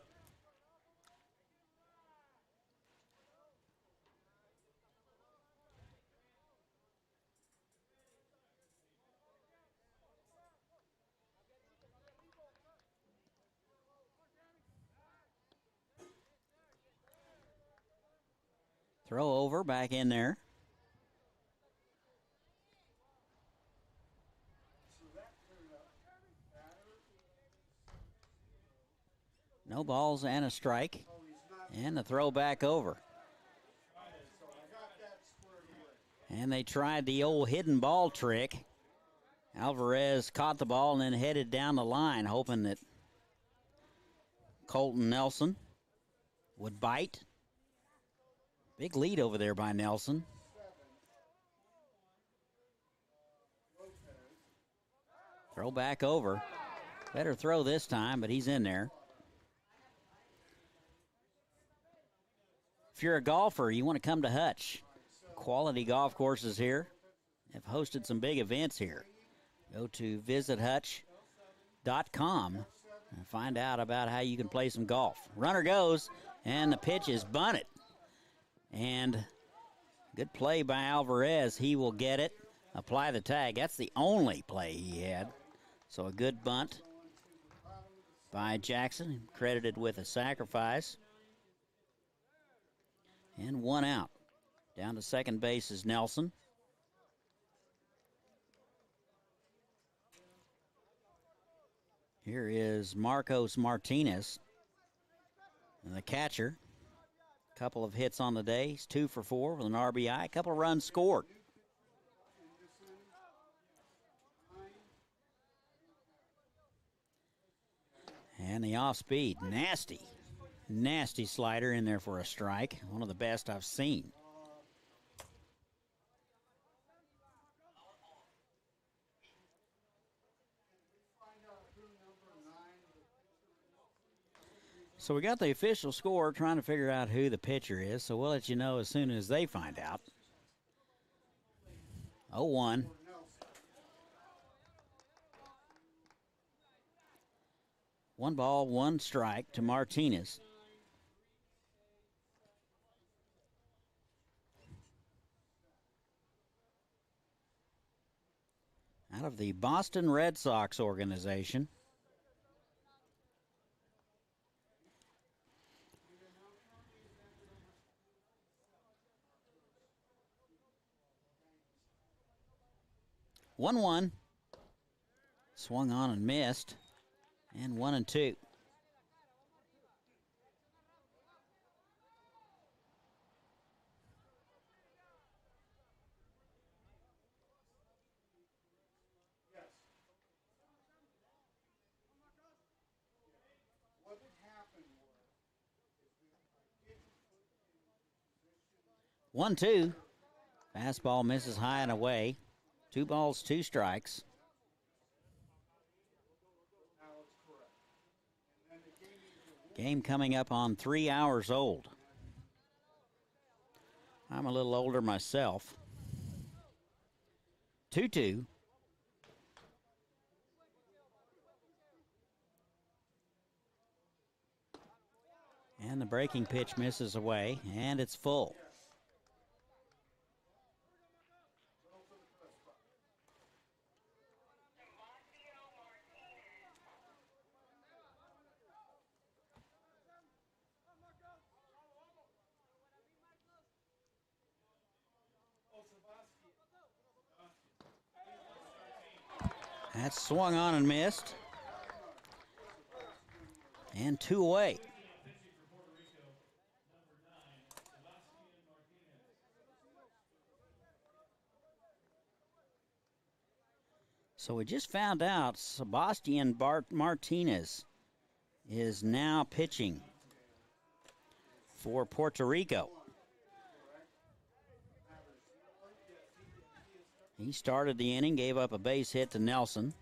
Throw over, back in there. No balls and a strike. And the throw back over. And they tried the old hidden ball trick. Alvarez caught the ball and then headed down the line, hoping that Colton Nelson would bite. Big lead over there by Nelson. Throw back over. Better throw this time, but he's in there. If you're a golfer, you want to come to Hutch. Quality golf courses here. Have hosted some big events here. Go to visithutch.com and find out about how you can play some golf. Runner goes, and the pitch is bunted. And good play by Alvarez. He will get it, apply the tag. That's the only play he had. So a good bunt by Jackson, credited with a sacrifice. And one out. Down to second base is Nelson. Here is Marcos Martinez, and the catcher. Couple of hits on the day. He's 2 for 4 with an RBI. A couple of runs scored. And the off-speed, nasty slider in there for a strike. One of the best I've seen. So we got the official score, trying to figure out who the pitcher is, so we'll let you know as soon as they find out. 0-1. One ball, one strike to Martinez. Out of the Boston Red Sox organization. One. Swung on and missed. And 1-2. What had happened was 1-2. Fastball misses high and away. 2 balls, 2 strikes. Game coming up on 3 hours old. I'm a little older myself. 2-2. And the breaking pitch misses away, and it's full. That's swung on and missed. And 2 away. So we just found out Sebastian Martinez is now pitching for Puerto Rico. He started the inning, gave up a base hit to Nelson.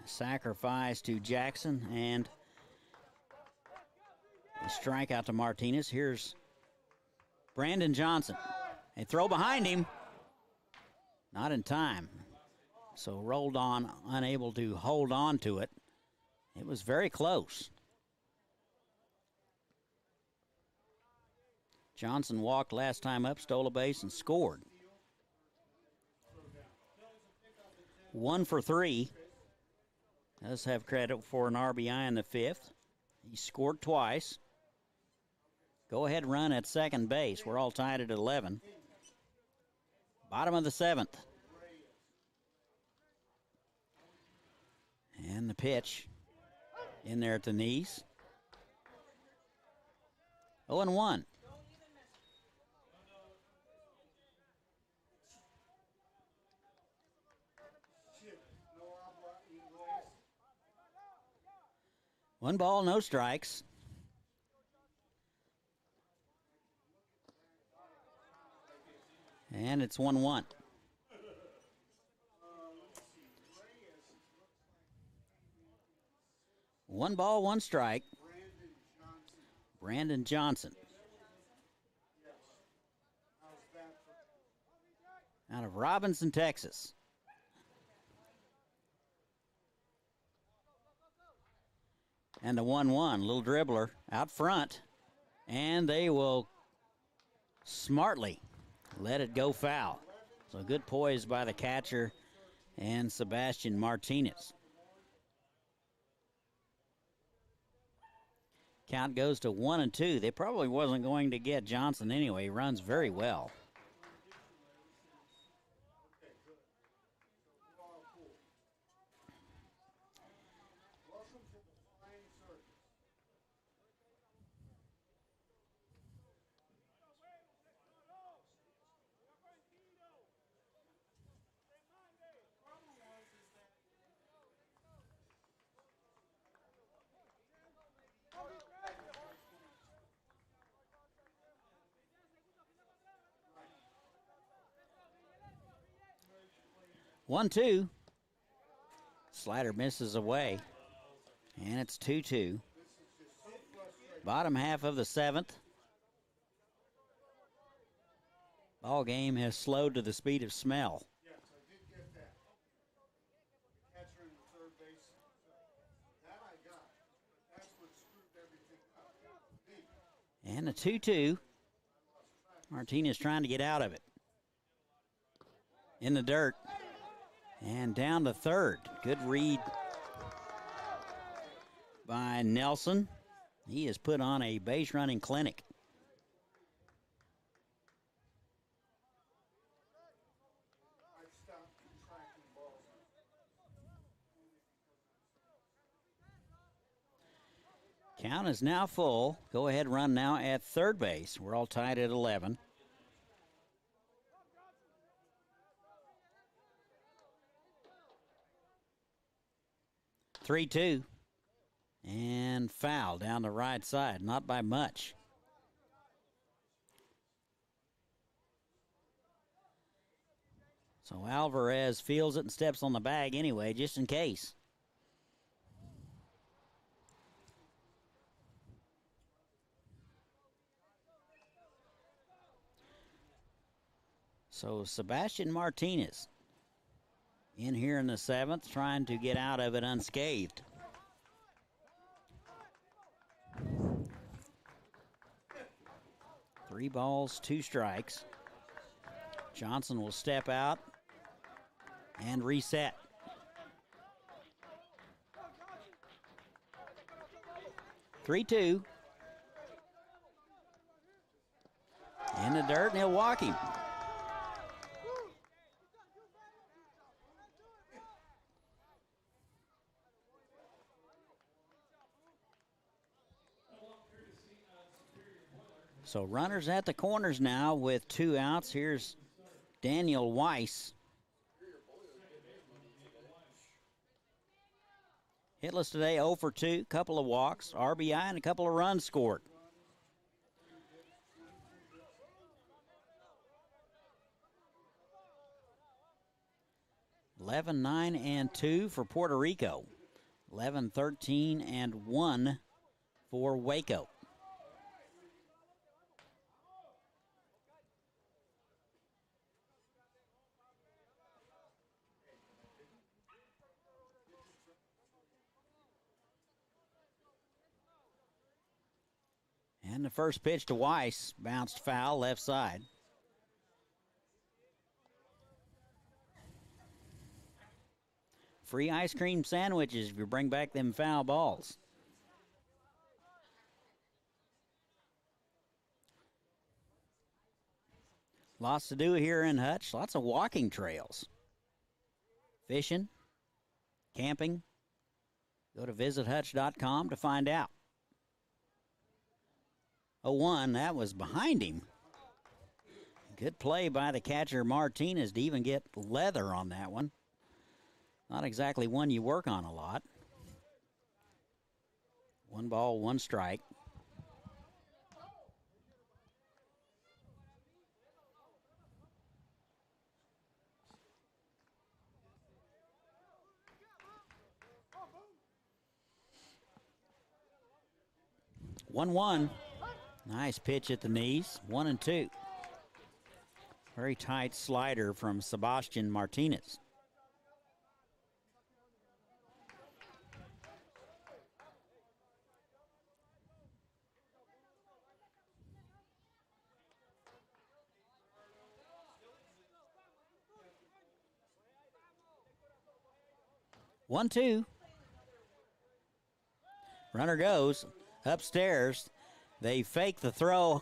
A sacrifice to Jackson, and a strikeout to Martinez. Here's Brandon Johnson. A throw behind him. Not in time. So Rodon unable to hold on to it. It was very close. Johnson walked last time up, stole a base, and scored. 1 for 3. Does have credit for an RBI in the 5th. He scored twice. Go-ahead run at second base. We're all tied at 11. Bottom of the 7th. And the pitch in there at the knees. 0-1. One ball, no strikes. And it's 1-1. One ball, one strike. Brandon Johnson. Out of Robinson, Texas. And the 1-1, little dribbler out front. And they will smartly let it go foul. So good poise by the catcher and Sebastian Martinez. Count goes to 1-2. They probably wasn't going to get Johnson anyway. He runs very well. One, two. Slider misses away. And it's 2-2. Bottom half of the 7th. Ball game has slowed to the speed of smell. Yes, I did get that. The catcher and the third base. That I got. That's what screwed everything up. And a 2-2. Martinez trying to get out of it. In the dirt. And down to third. Good read by Nelson. He has put on a base running clinic. Count is now full. Go ahead run now at third base. We're all tied at 11. Three-two. And foul down the right side. Not by much. So Alvarez feels it and steps on the bag anyway, just in case. So Sebastian Martinez in here in the 7th, trying to get out of it unscathed. Three balls, two strikes. Johnson will step out and reset. Three-two. In the dirt, and he'll walk him. So runners at the corners now with 2 outs. Here's Daniel Weiss. Hitless today, 0 for 2, couple of walks, RBI, and a couple of runs scored. $11, 9, and 2 for Puerto Rico. 11, 13, and 1 for Waco. And the first pitch to Weiss, bounced foul, left side. Free ice cream sandwiches if you bring back them foul balls. Lots to do here in Hutch. Lots of walking trails. Fishing, camping. Go to visithutch.com to find out. 0-1, that was behind him. Good play by the catcher Martinez to even get leather on that one. Not exactly one you work on a lot. 1 ball, 1 strike. One. Nice pitch at the knees. 1-2. Very tight slider from Sebastian Martinez. One, two. Runner goes upstairs. They fake the throw,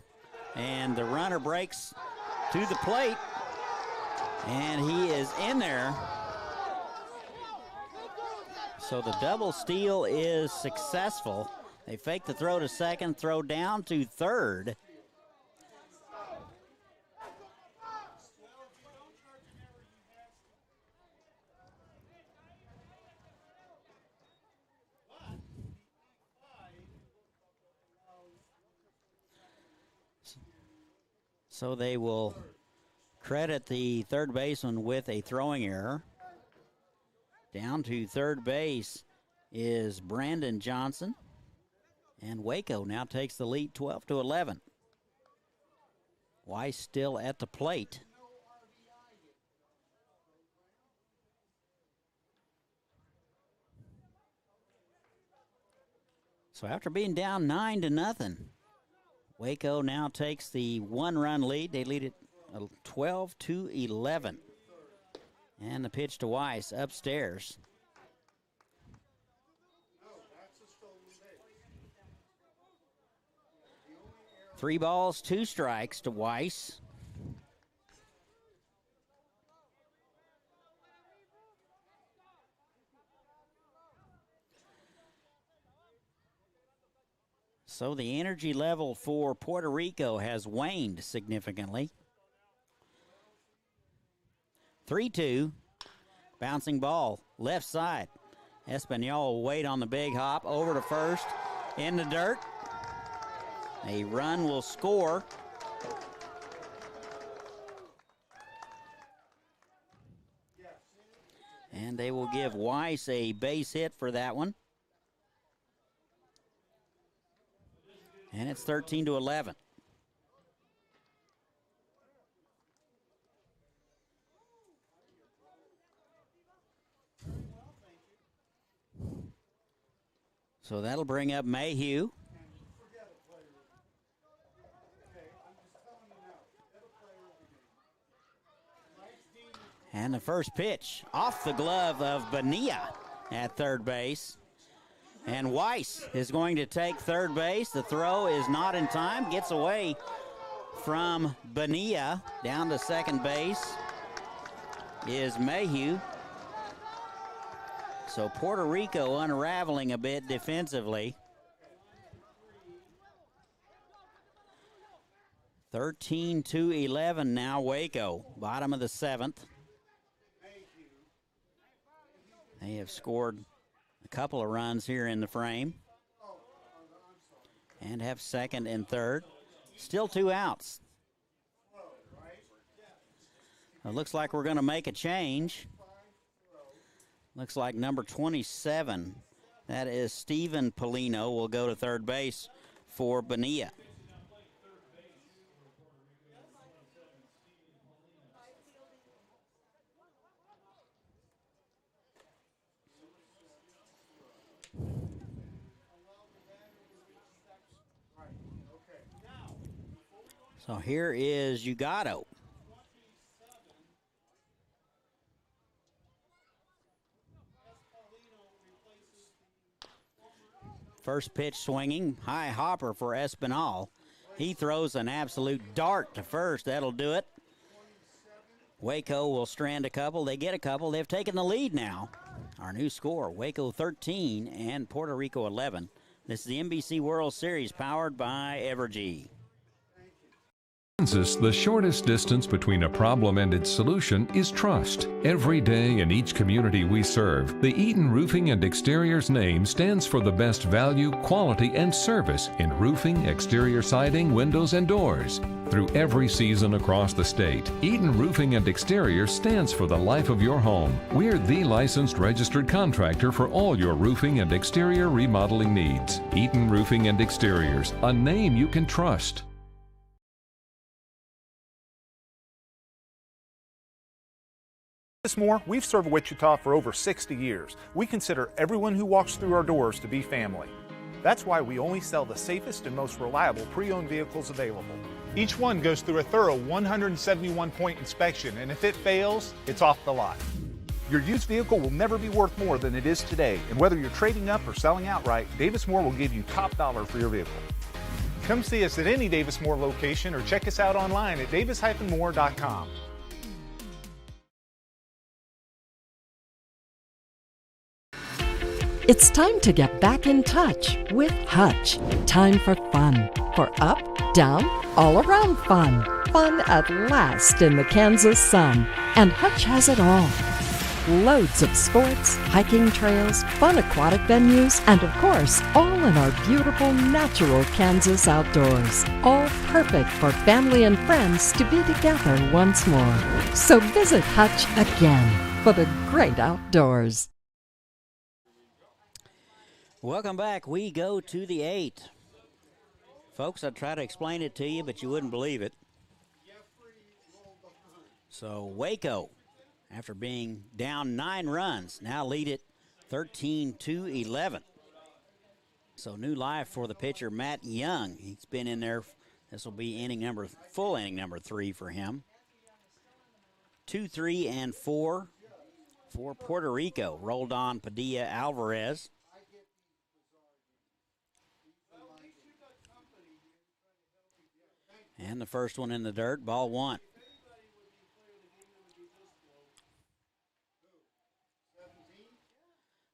and the runner breaks to the plate, and he is in there. So the double steal is successful. They fake the throw to second, throw down to third. So they will credit the third baseman with a throwing error. Down to third base is Brandon Johnson. And Waco now takes the lead 12-11. Weiss still at the plate. So after being down 9-0, Waco now takes the 1-run lead. They lead it 12-11. And the pitch to Weiss upstairs. 3 balls, 2 strikes to Weiss. So the energy level for Puerto Rico has waned significantly. 3-2, bouncing ball, left side. Espanol will wait on the big hop, over to first, in the dirt. A run will score. And they will give Weiss a base hit for that one. And it's 13-11. So that'll bring up Mayhew. And the first pitch off the glove of Bonilla at third base. And Weiss is going to take third base. The throw is not in time. Gets away from Bonilla. Down to second base is Mayhew. So Puerto Rico unraveling a bit defensively. 13-11 now Waco. Bottom of the 7th. They have scored a couple of runs here in the frame and have second and third. Still 2 outs. It looks like we're going to make a change. Looks like number 27, that is Steven Pellino, will go to third base for Bonilla. So here is Gajardo. First pitch swinging, high hopper for Espinal. He throws an absolute dart to first. That'll do it. Waco will strand a couple. They get a couple. They've taken the lead now. Our new score, Waco 13 and Puerto Rico 11. This is the NBC World Series powered by Evergy. Kansas, the shortest distance between a problem and its solution is trust. Every day in each community we serve, the Eaton Roofing and Exteriors name stands for the best value, quality, and service in roofing, exterior siding, windows, and doors. Through every season across the state, Eaton Roofing and Exteriors stands for the life of your home. We're the licensed registered contractor for all your roofing and exterior remodeling needs. Eaton Roofing and Exteriors, a name you can trust. More, we've served Wichita for over 60 years. We consider everyone who walks through our doors to be family. That's why we only sell the safest and most reliable pre-owned vehicles available. Each one goes through a thorough 171-point inspection, and if it fails, it's off the lot. Your used vehicle will never be worth more than it is today, and whether you're trading up or selling outright, Davis Moore will give you top dollar for your vehicle. Come see us at any Davis Moore location or check us out online at davis-moore.com. It's time to get back in touch with Hutch. Time for fun. For up, down, all around fun. Fun at last in the Kansas sun. And Hutch has it all. Loads of sports, hiking trails, fun aquatic venues, and of course, all in our beautiful natural Kansas outdoors. All perfect for family and friends to be together once more. So visit Hutch again for the great outdoors. Welcome back. We go to the 8th. Folks, I'd try to explain it to you, but you wouldn't believe it. So Waco, after being down 9 runs, now lead it 13-11. So new life for the pitcher, Matt Young. He's been in there. This will be full inning number 3 for him. 2, 3, and 4 for Puerto Rico. Rodon, Padilla, Alvarez. And the first one in the dirt, ball 1.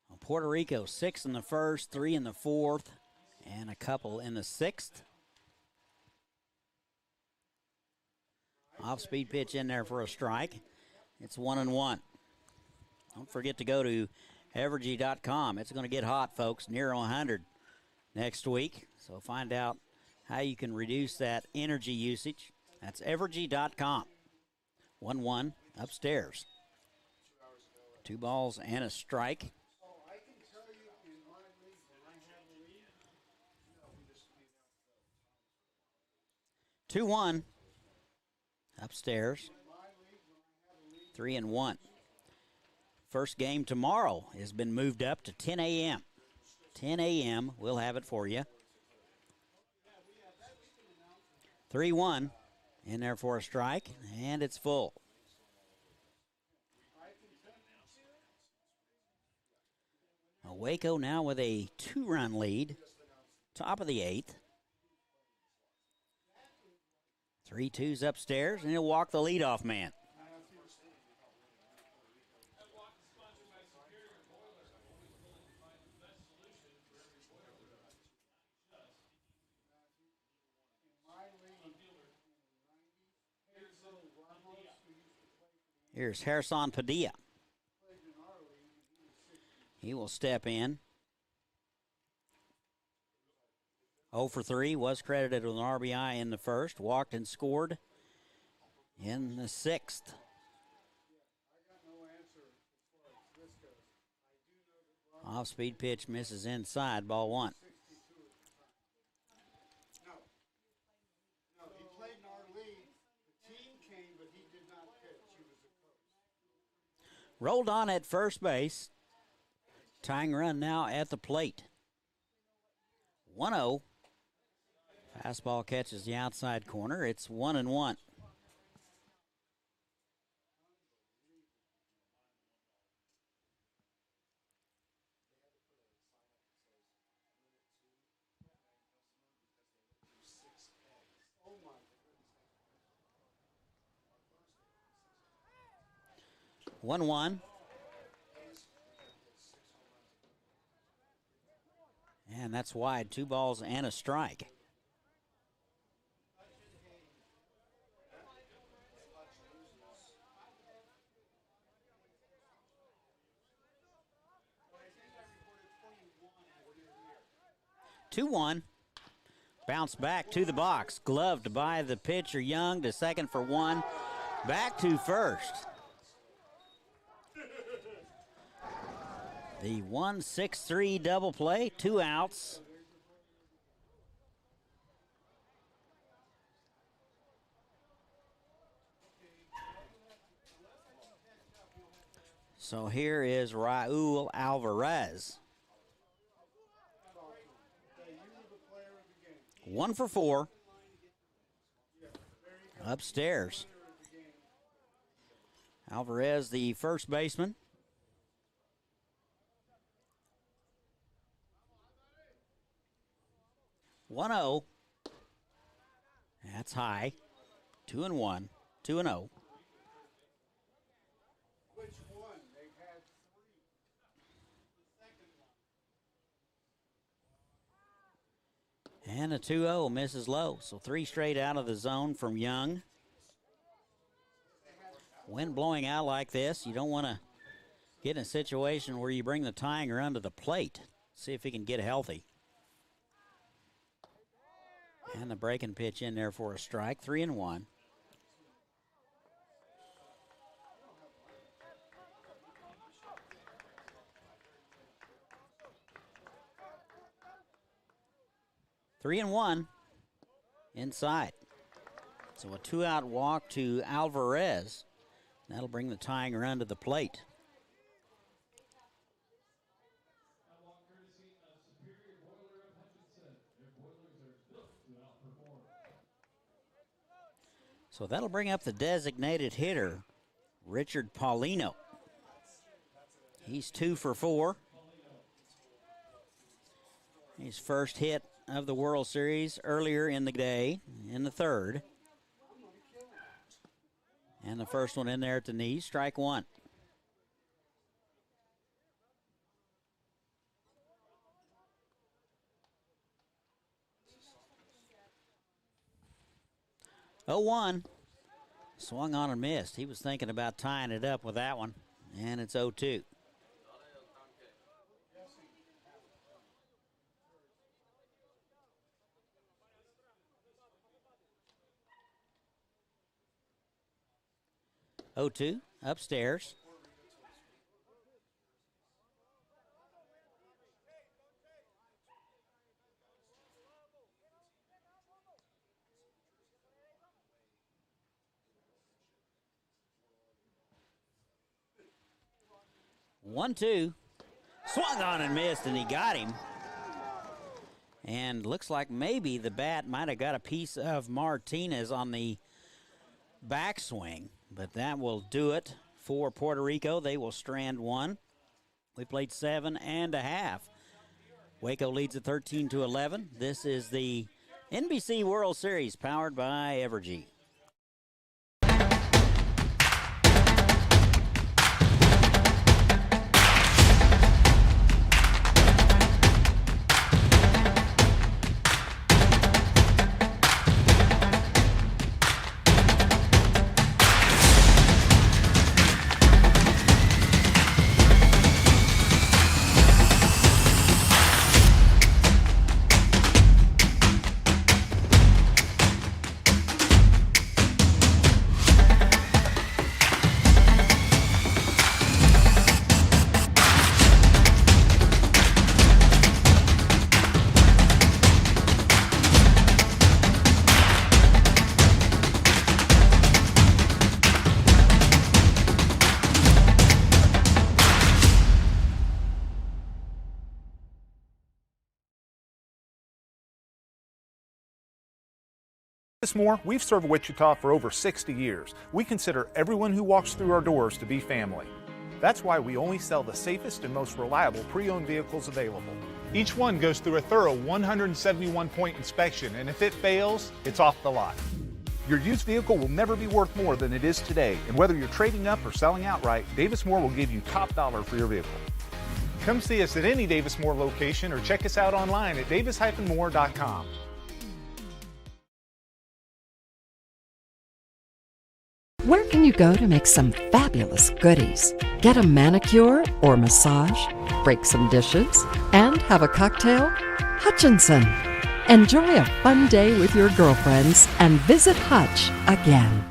Well, Puerto Rico, 6 in the first, 3 in the 4th, and a couple in the 6th. Off-speed pitch in there for a strike. It's 1-1. Don't forget to go to Evergy.com. It's going to get hot, folks, near 100 next week. So find out how you can reduce that energy usage. That's Evergy.com. 1-1 upstairs. 2 balls and a strike. 2-1 upstairs. 3-1. First game tomorrow has been moved up to 10 a.m. 10 a.m. We'll have it for you. 3-1 in there for a strike, and it's full. Waco now with a 2-run lead, top of the 8th. 3-2's upstairs, and he'll walk the leadoff man. Here's Harrison Padilla. He will step in. 0 for 3, was credited with an RBI in the first, walked and scored in the 6th. Off-speed pitch misses inside, ball 1. Rolled on at first base. Tying run now at the plate. 1-0. Fastball catches the outside corner. It's 1-1. One. And that's wide. 2 balls and a strike. Two one. Bounce back to the box. Gloved by the pitcher Young to second for 1. Back to first. The 1-6-3 double play. 2 outs. So here is Raul Alvarez. 1 for 4. Upstairs. Alvarez, the first baseman. 1-0. That's high. 2-1. 2-0. Which one? They've had 3. The second one. And a 2-0 misses low. So 3 straight out of the zone from Young. Wind blowing out like this, you don't want to get in a situation where you bring the tying run to the plate. See if he can get healthy. And the breaking pitch in there for a strike. 3-1. Three and one inside. So a 2-out walk to Alvarez. That'll bring the tying run to the plate. So that'll bring up the designated hitter, Richard Paulino. He's 2 for 4. His first hit of the World Series earlier in the day, in the 3rd. And the first one in there at the knee, strike 1. Oh, 1. Swung on and missed. He was thinking about tying it up with that one. And it's 0-2. Upstairs. One, 2. Swung on and missed, and he got him. And looks like maybe the bat might have got a piece of Martinez on the backswing, but that will do it for Puerto Rico. They will strand 1. We played 7.5. Waco leads at 13-11. This is the NBC World Series powered by Evergy. Davis Moore, we've served Wichita for over 60 years. We consider everyone who walks through our doors to be family. That's why we only sell the safest and most reliable pre-owned vehicles available. Each one goes through a thorough 171-point inspection, and if it fails, it's off the lot. Your used vehicle will never be worth more than it is today, and whether you're trading up or selling outright, Davis Moore will give you top dollar for your vehicle. Come see us at any Davis Moore location or check us out online at davis-moore.com. Where can you go to make some fabulous goodies? Get a manicure or massage, break some dishes, and have a cocktail? Hutchinson. Enjoy a fun day with your girlfriends and visit Hutch again.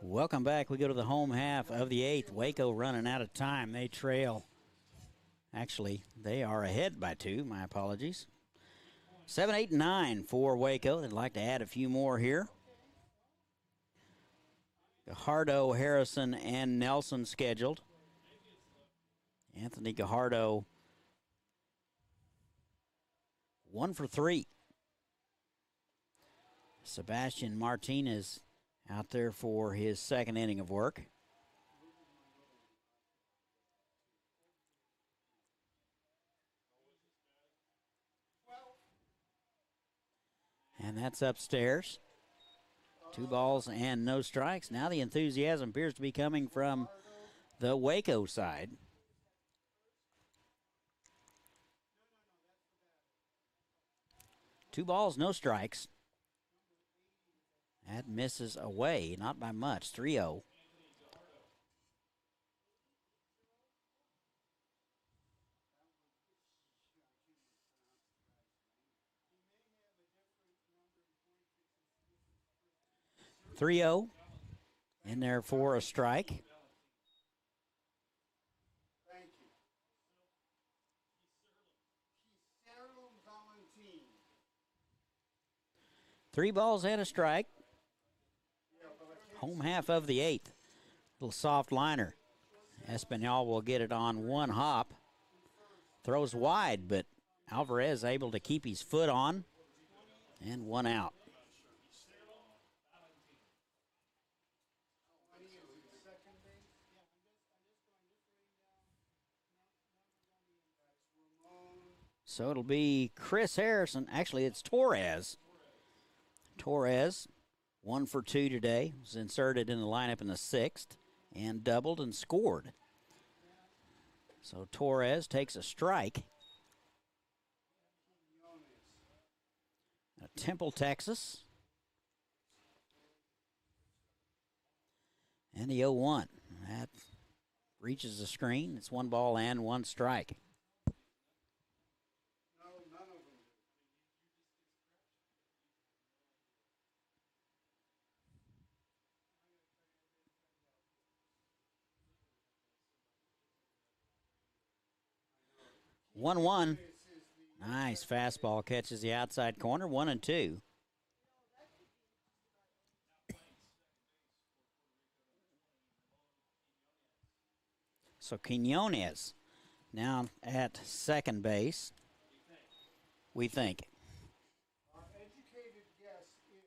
Welcome back. We go to the home half of the 8th. Waco running out of time. They trail. Actually, they are ahead by 2. My apologies. 7, 8, and 9 for Waco. They'd like to add a few more here. Gajardo, Harrison, and Nelson scheduled. Anthony Gajardo, 1 for 3. Sebastian Martinez out there for his second inning of work. And that's upstairs. 2 balls and no strikes. Now the enthusiasm appears to be coming from the Waco side. Two balls, no strikes. That misses away, not by much, 3-0. In there for a strike. Thank you. 3 balls and a strike. Home half of the 8th. Little soft liner. Espinal will get it on 1 hop. Throws wide, but Alvarez able to keep his foot on. And 1 out. So it'll be Chris Harrison. Actually, it's Torres. Torres, 1 for 2 today. Was inserted in the lineup in the 6th and doubled and scored. So Torres takes a strike. Temple, Texas. And the 0-1. That reaches the screen. It's 1 ball and 1 strike. One. Nice fastball catches the outside corner. 1-2. So Quinones now at second base, we think. Our educated guess is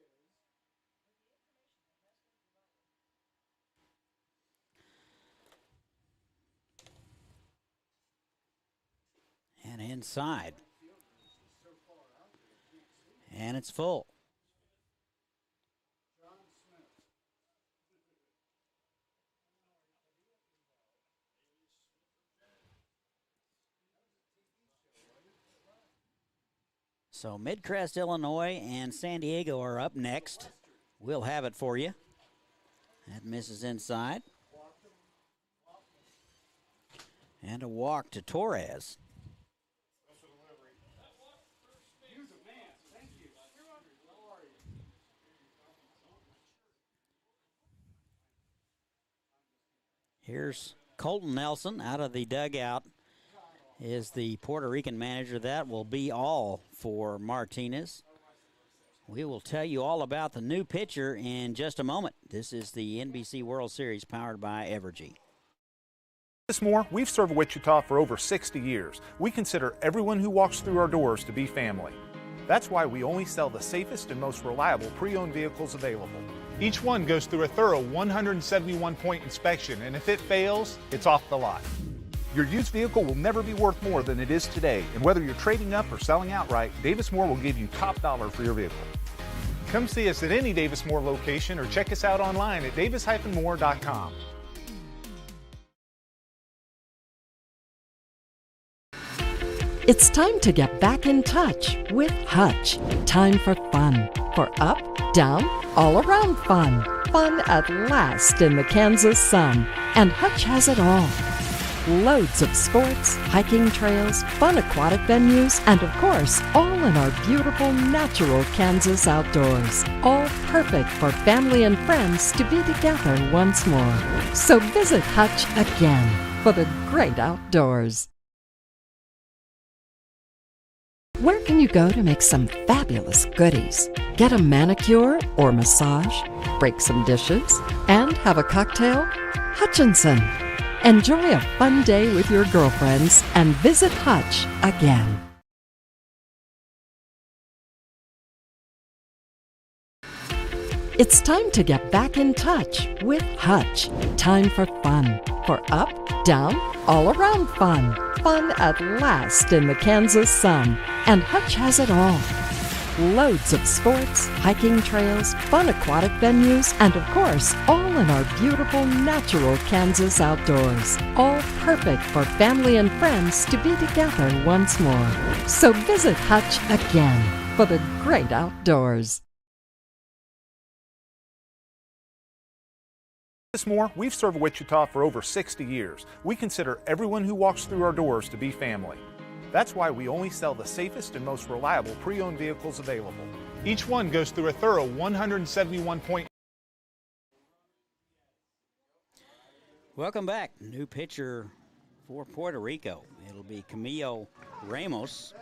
And inside. And it's full. So Midcrest, Illinois, and San Diego are up next. We'll have it for you. That misses inside. And a walk to Torres. Here's Colton Nelson out of the dugout is the Puerto Rican manager. That will be all for Martinez. We will tell you all about the new pitcher in just a moment. This is the NBC World Series powered by Evergy. Davis Moore, we've served Wichita for over 60 years. We consider everyone who walks through our doors to be family. That's why we only sell the safest and most reliable pre-owned vehicles available. Each one goes through a thorough 171-point inspection, and if it fails, it's off the lot. Your used vehicle will never be worth more than it is today, and whether you're trading up or selling outright, Davis Moore will give you top dollar for your vehicle. Come see us at any Davis Moore location or check us out online at davis-moore.com. It's time to get back in touch with Hutch. Time for fun. For up, down, all around fun. Fun at last in the Kansas sun. And Hutch has it all. Loads of sports, hiking trails, fun aquatic venues, and of course, all in our beautiful natural Kansas outdoors. All perfect for family and friends to be together once more. So visit Hutch again for the great outdoors. Where can you go to make some fabulous goodies? Get a manicure or massage, break some dishes, and have a cocktail? Hutchinson. Enjoy a fun day with your girlfriends and visit Hutch again. It's time to get back in touch with Hutch. Time for fun. For up, down, all around fun. Fun at last in the Kansas sun. And Hutch has it all. Loads of sports, hiking trails, fun aquatic venues, and of course, all in our beautiful natural Kansas outdoors. All perfect for family and friends to be together once more. So visit Hutch again for the great outdoors. Davis Moore, we've served Wichita for over 60 years. We consider everyone who walks through our doors to be family. That's why we only sell the safest and most reliable pre-owned vehicles available. Each one goes through a thorough 171-point. Welcome back. New pitcher for Puerto Rico. It'll be Camillo Ramos.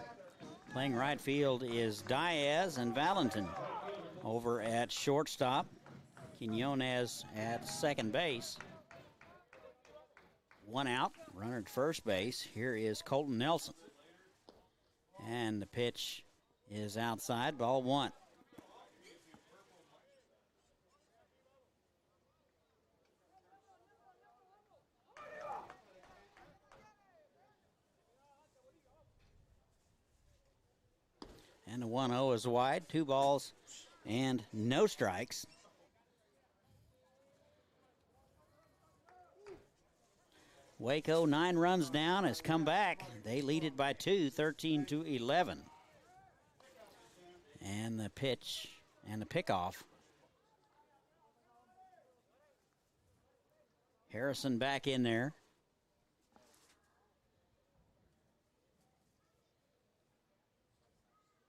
Playing right field is Diaz and Valentin. Over at shortstop, Quinones at second base. One out, runner at first base. Here is Colton Nelson. And the pitch is outside, ball one. And the 1-0 is wide, 2 balls and no strikes. Waco, 9 runs down, has come back. They lead it by 2, 13-11. And the pitch and the pickoff. Harrison back in there.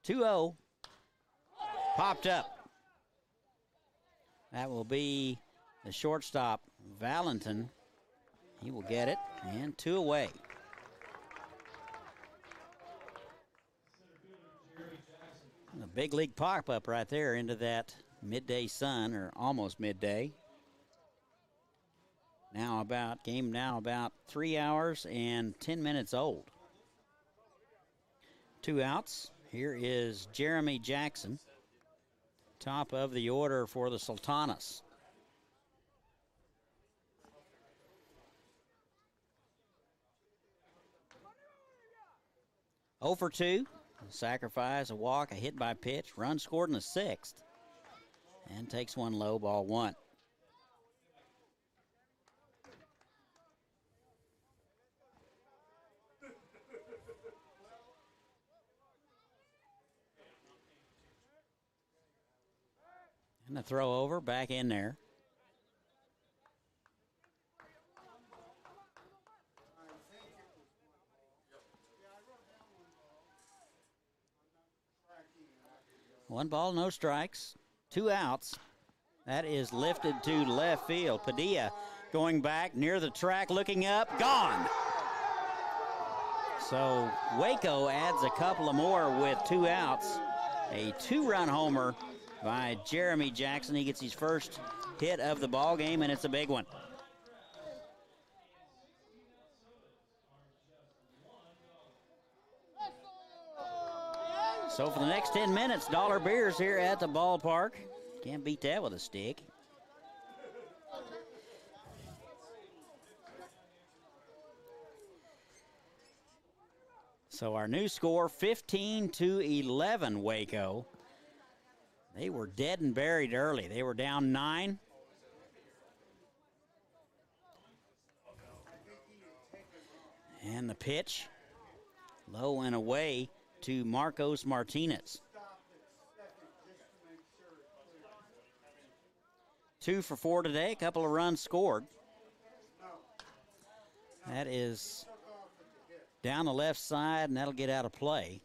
Two-0. Popped up. That will be the shortstop, Valentin. He will get it, and 2 away. A big league pop-up right there into that midday sun, or almost midday. Game now about 3 hours and 10 minutes old. 2 outs. Here is Jeremy Jackson, top of the order for the Sultanes. 0 for 2. Sacrifice, a walk, a hit by pitch. Run scored in the 6th. And takes one low, ball 1. And the throw over, back in there. 1 ball, no strikes, 2 outs. That is lifted to left field. Padilla going back near the track, looking up, gone. So Waco adds a couple of more with 2 outs. A 2-run homer by Jeremy Jackson. He gets his first hit of the ball game, and it's a big one. So for the next 10 minutes, dollar beers here at the ballpark. Can't beat that with a stick. So our new score, 15-11 Waco. They were dead and buried early. They were down 9. And the pitch, low and away to Marcos Martinez. 2 for 4 today, a couple of runs scored. That is down the left side, and that'll get out of play.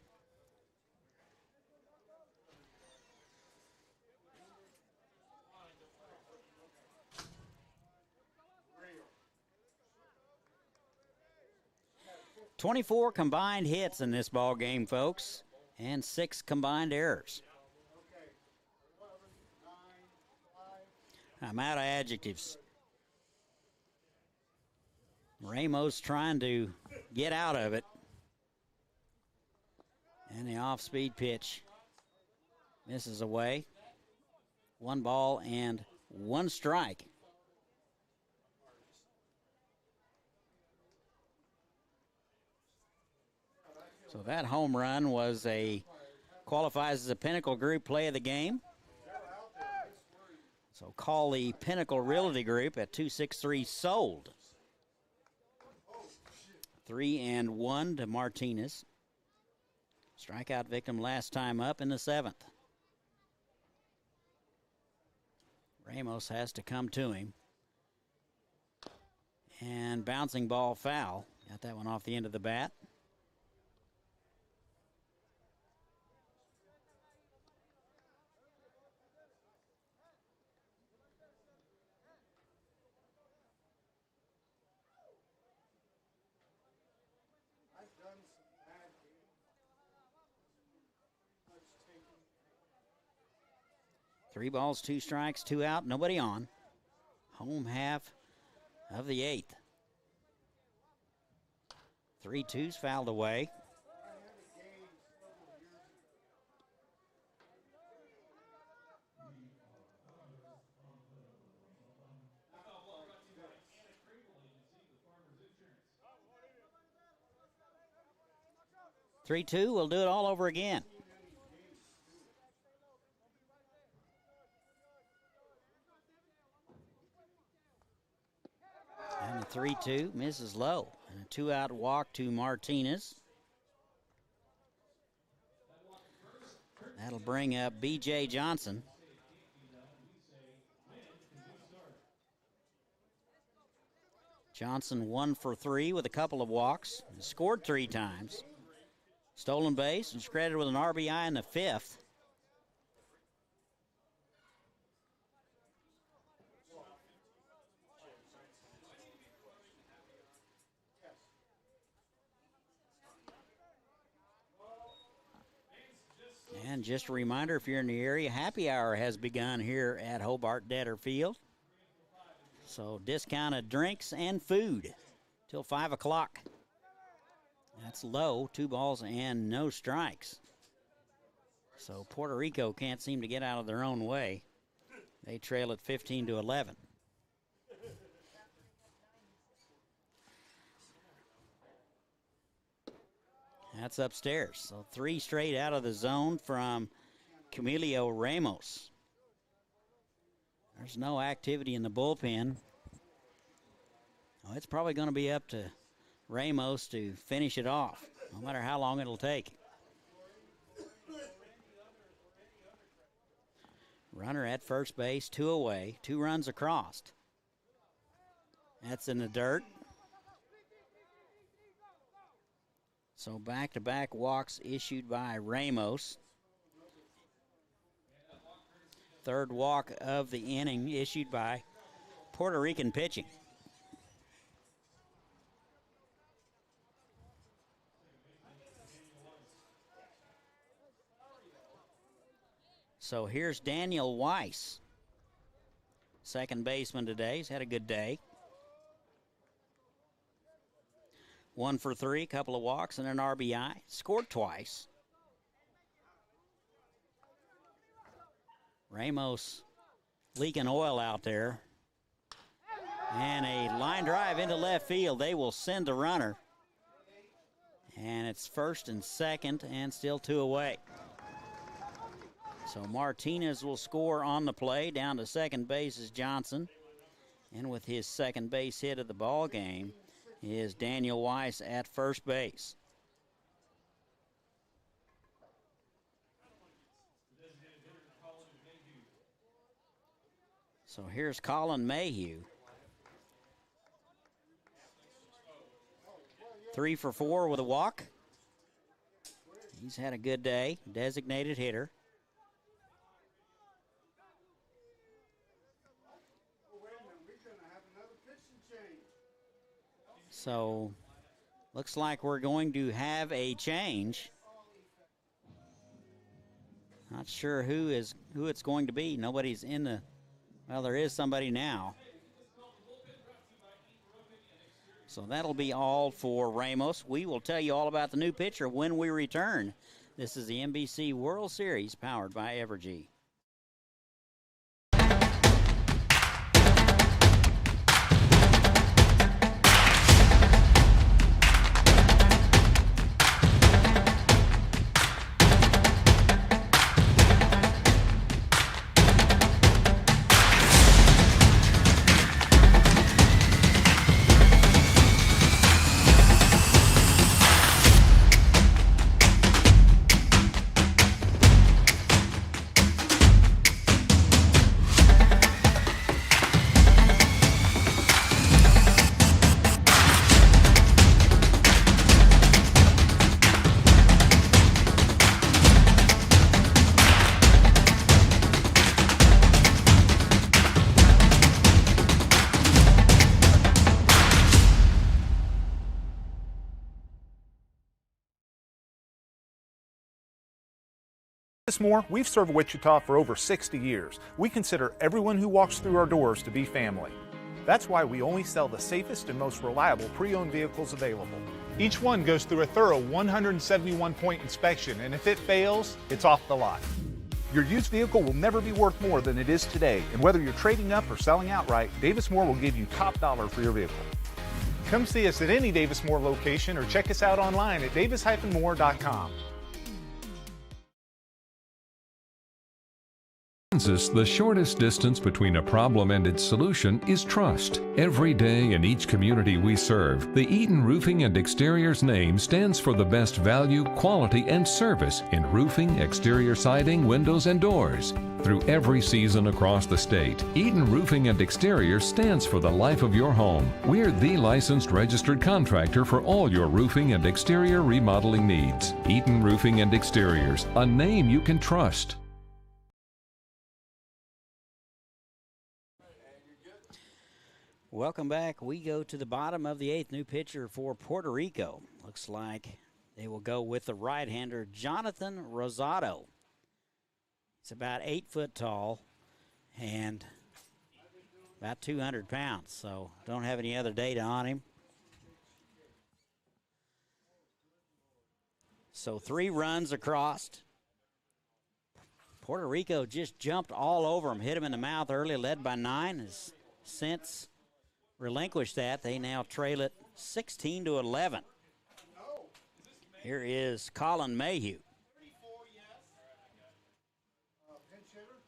"24 combined hits in this ball game, folks, and 6 combined errors." I'm out of adjectives. Ramos trying to get out of it. And the off-speed pitch misses away. 1 ball and 1 strike. So that home run qualifies as a Pinnacle Group play of the game. So call the Pinnacle Realty Group at 263-SOLD. 3-1 to Martinez. Strikeout victim last time up in the 7th. Ramos has to come to him. And bouncing ball foul. Got that one off the end of the bat. I've done some bad games. Much taking. 3 balls, 2 strikes, 2 out, nobody on. Home half of the 8th. 3-2's fouled away. I had a game several years ago. Three-two, we'll do it all over again. And the 3-2 misses low. And a 2-out walk to Martinez. That'll bring up B.J. Johnson. Johnson 1 for 3 with a couple of walks. Scored 3 times. Stolen base and credited with an RBI in the 5th. And just a reminder, if you're in the area, happy hour has begun here at Hobart Detter Field. So discounted drinks and food till 5 o'clock. That's low, 2 balls and no strikes. So Puerto Rico can't seem to get out of their own way. They trail at 15-11. That's upstairs. So 3 straight out of the zone from Camillo Ramos. There's no activity in the bullpen. Oh, it's probably going to be up to Ramos to finish it off, no matter how long it'll take. Runner at first base, 2 away, 2 runs across. That's in the dirt. So back-to-back walks issued by Ramos. Third walk of the inning issued by Puerto Rican pitching. So here's Daniel Weiss, second baseman today. He's had a good day. 1 for 3, couple of walks and an RBI. Scored twice. Ramos leaking oil out there. And a line drive into left field. They will send a runner. And it's first and second and still 2 away. So Martinez will score on the play. Down to second base is Johnson. And with his second base hit of the ball game is Daniel Weiss at first base. So here's Colin Mayhew. 3 for 4 with a walk. He's had a good day, designated hitter. So, looks like we're going to have a change. Not sure who it's going to be. Nobody's in the, well, there is somebody now. So that'll be all for Ramos. We will tell you all about the new pitcher when we return. This is the NBC World Series powered by Evergy. More, we've served Wichita for over 60 years. We consider everyone who walks through our doors to be family. That's why we only sell the safest and most reliable pre-owned vehicles available. Each one goes through a thorough 171-point inspection, and if it fails, it's off the lot. Your used vehicle will never be worth more than it is today, and whether you're trading up or selling outright, Davis Moore will give you top dollar for your vehicle. Come see us at any Davis Moore location or check us out online at davis-moore.com. The shortest distance between a problem and its solution is trust. Every day in each community we serve, the Eaton Roofing and Exteriors name stands for the best value, quality, and service in roofing, exterior siding, windows, and doors. Through every season across the state, Eaton Roofing and Exteriors stands for the life of your home. We're the licensed registered contractor for all your roofing and exterior remodeling needs. Eaton Roofing and Exteriors, a name you can trust. Welcome back. We go to the bottom of the 8th. New pitcher for Puerto Rico. Looks like they will go with the right-hander, Jonathan Rosado. He's about 8 foot tall and about 200 pounds, so don't have any other data on him. So 3 runs across. Puerto Rico just jumped all over him, hit him in the mouth early, led by 9. Has since relinquished that. They now trail it 16-11. Here is Colin Mayhew.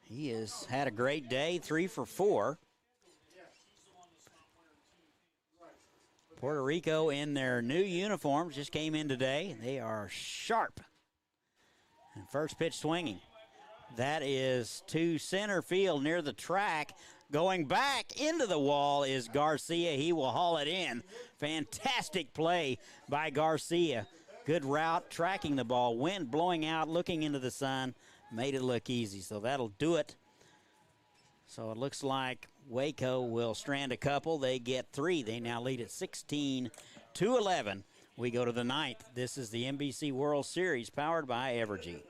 He has had a great day, 3 for 4. Puerto Rico in their new uniforms just came in today. They are sharp. And first pitch swinging. That is to center field near the track. Going back into the wall is Garcia. He will haul it in. Fantastic play by Garcia. Good route, tracking the ball. Wind blowing out, looking into the sun. Made it look easy. So that'll do it So it looks like Waco will strand a couple. They get 3. They now lead at 16-11. We go to the 9th. This is the NBC World Series powered by Evergy.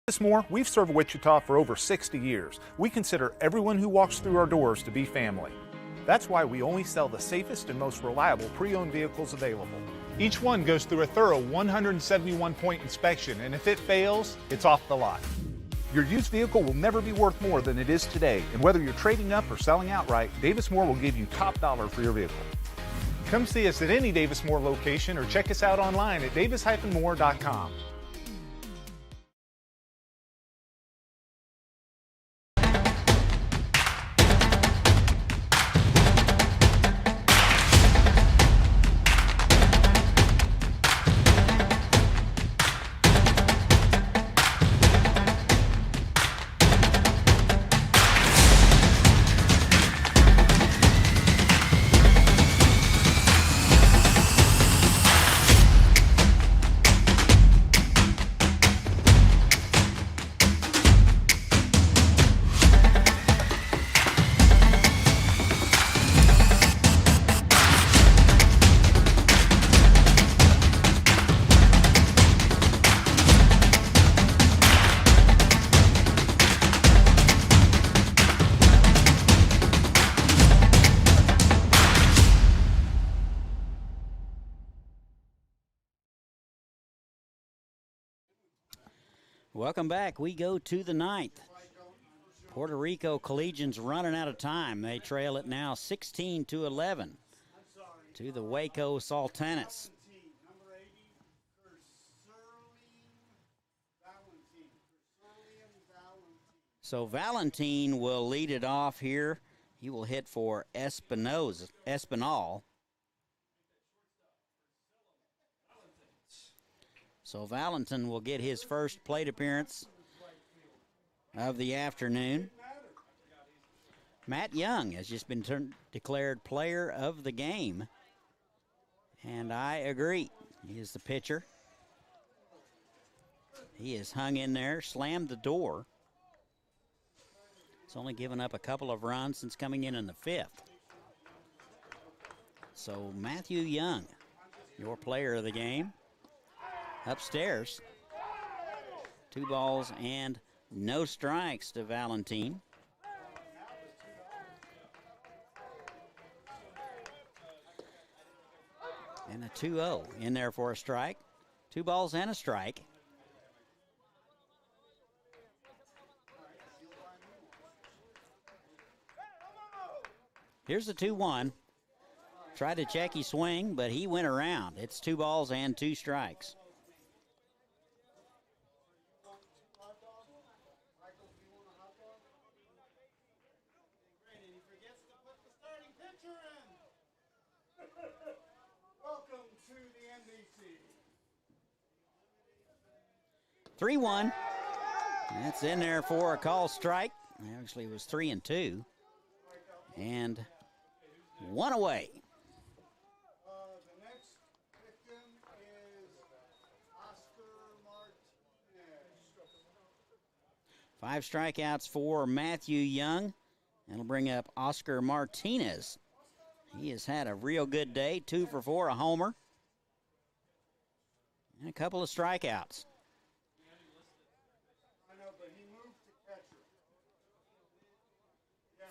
Davis Moore, we've served Wichita for over 60 years. We consider everyone who walks through our doors to be family. That's why we only sell the safest and most reliable pre-owned vehicles available. Each one goes through a thorough 171-point inspection, and if it fails, it's off the lot. Your used vehicle will never be worth more than it is today, and whether you're trading up or selling outright, Davis Moore will give you top dollar for your vehicle. Come see us at any Davis Moore location or check us out online at davis-moore.com. Welcome back. We go to the 9th. Puerto Rico Collegians running out of time. They trail it now 16-11 to the Waco Sultanes. So Valentine will lead it off here. He will hit for Espinal. So Valentin will get his first plate appearance of the afternoon. Matt Young has just been declared player of the game. And I agree. He is the pitcher. He has hung in there, slammed the door. He's only given up a couple of runs since coming in the 5th. So Matthew Young, your player of the game. Upstairs, 2 balls and no strikes to Valentine. And a 2-0 in there for a strike. 2 balls and a strike. Here's the 2-1. Tried to check his swing, but he went around. It's 2 balls and 2 strikes. Welcome to the NBC. 3-1. That's in there for a call strike. Actually, it was 3-2. And 1 away. The next victim is Oscar Martinez. 5 strikeouts for Matthew Young. That'll bring up Oscar Martinez. He has had a real good day. 2 for 4, a homer. And a couple of strikeouts.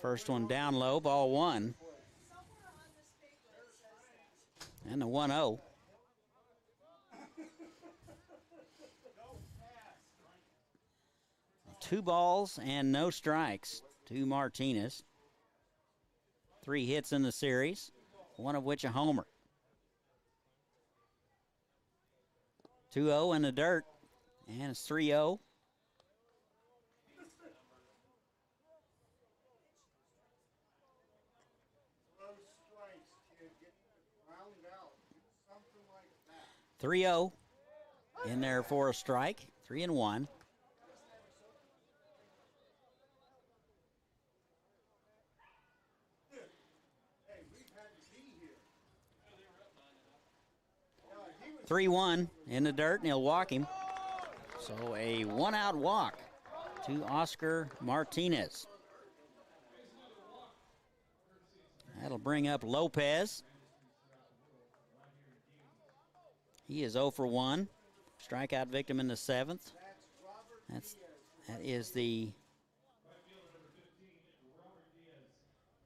First one down low, ball 1. And the 1-0. Two balls and no strikes to Martinez. 3 hits in the series, one of which a homer. 2-0 in the dirt, and it's 3-0. Those strikes, kid, get round out. Do something like that. 3-0 in there for a strike, 3-1. Hey, we've had to be here. 3-1 in the dirt, and he'll walk him. So a 1-out walk to Oscar Martinez. That'll bring up Lopez. He is 0 for 1. Strikeout victim in the 7th. That is the,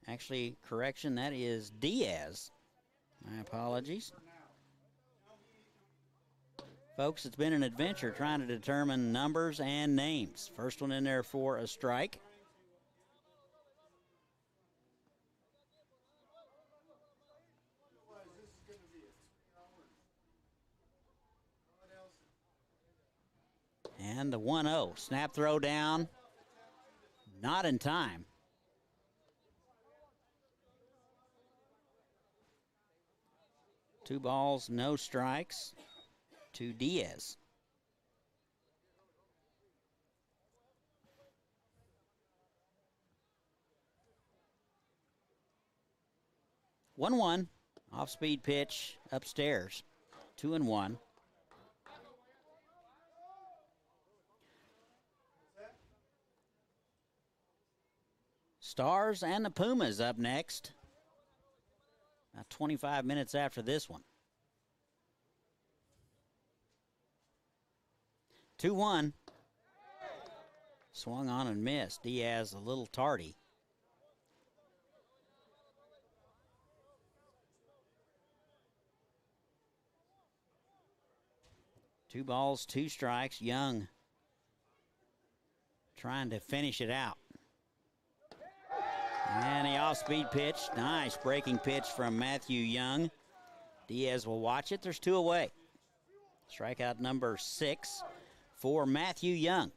actually, correction, that is Diaz. My apologies. Folks, it's been an adventure trying to determine numbers and names. First one in there for a strike. And the 1-0. Snap throw down. Not in time. Two balls, no strikes to Diaz. One. Off-speed pitch upstairs. 2-1. Stars and the Pumas up next. About 25 minutes after this one. 2-1. Swung on and missed. Diaz a little tardy. Two balls, two strikes. Young trying to finish it out. And the off-speed pitch. Nice breaking pitch from Matthew Young. Diaz will watch it. There's 2 away. Strikeout number 6 for Matthew Young.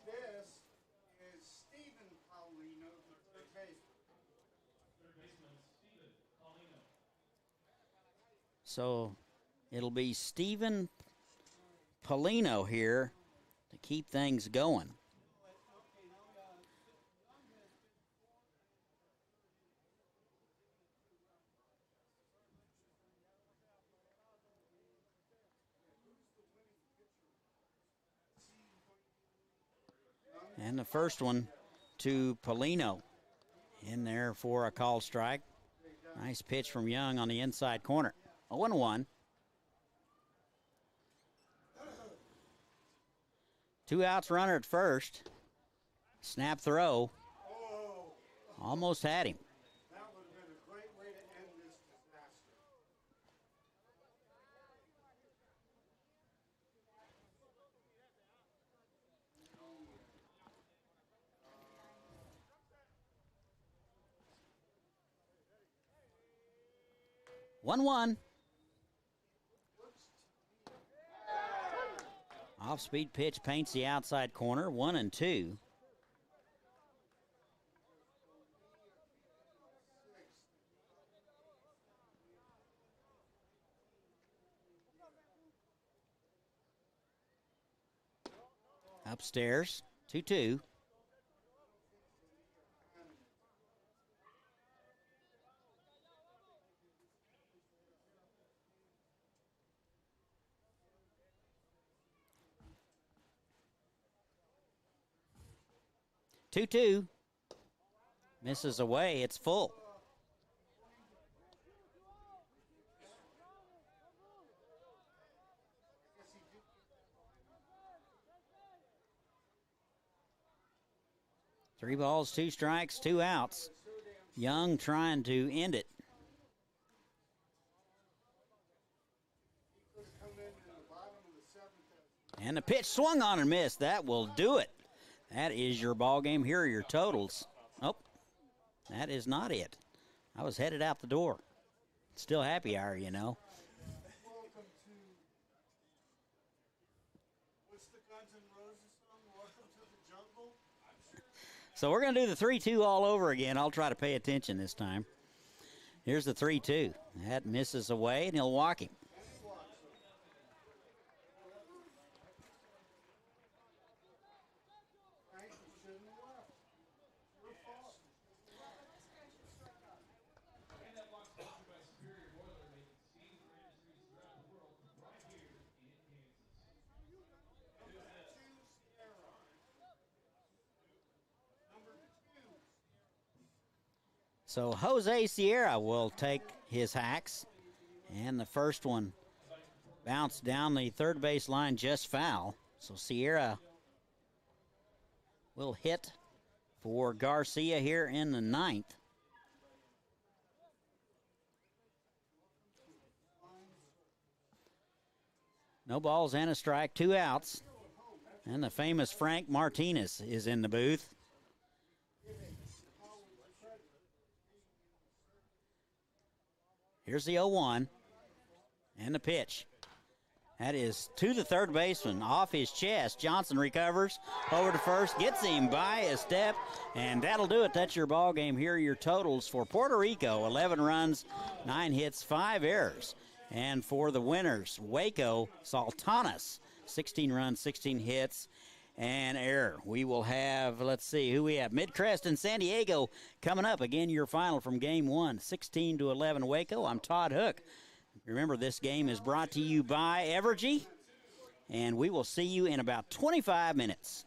This is Stephen Paulino, the third baseman. Third baseman, Stephen Paulino. So it'll be Stephen Pellino here to keep things going. And the first one to Paulino in there for a called strike. Nice pitch from Young on the inside corner. 0-1. 2 outs, runner at first. Snap throw. Almost had him. That would have been a great way to end this disaster. One. Off-speed pitch paints the outside corner. 1-2. Upstairs. 2-2. Two. Misses away. It's full. Three balls, 2 strikes, 2 outs. Young trying to end it. And the pitch swung on and missed. That will do it. That is your ball game. Here are your totals. Oh, that is not it. I was headed out the door. Still happy hour, you know. Welcome to, what's the Guns N' Roses song? Welcome to the jungle. So we're going to do the 3-2 all over again. I'll try to pay attention this time. Here's the 3-2. That misses away, and he'll walk him. So Jose Sierra will take his hacks. And the first one bounced down the third base line just foul. So Sierra will hit for Garcia here in the ninth. No balls and a strike, 2 outs. And the famous Frank Martinez is in the booth. Here's the 0-1 and the pitch. That is to the third baseman, off his chest. Johnson recovers over to first, gets him by a step, and that'll do it. That's your ball game. Here are your totals for Puerto Rico: 11 runs, 9 hits, 5 errors. And for the winners, Waco, Sultanes, 16 runs, 16 hits, and error. We will have, let's see, who we have. Midcrest and San Diego coming up. Again, your final from Game 1, 16-11 Waco. I'm Todd Hook. Remember, this game is brought to you by Evergy, and we will see you in about 25 minutes.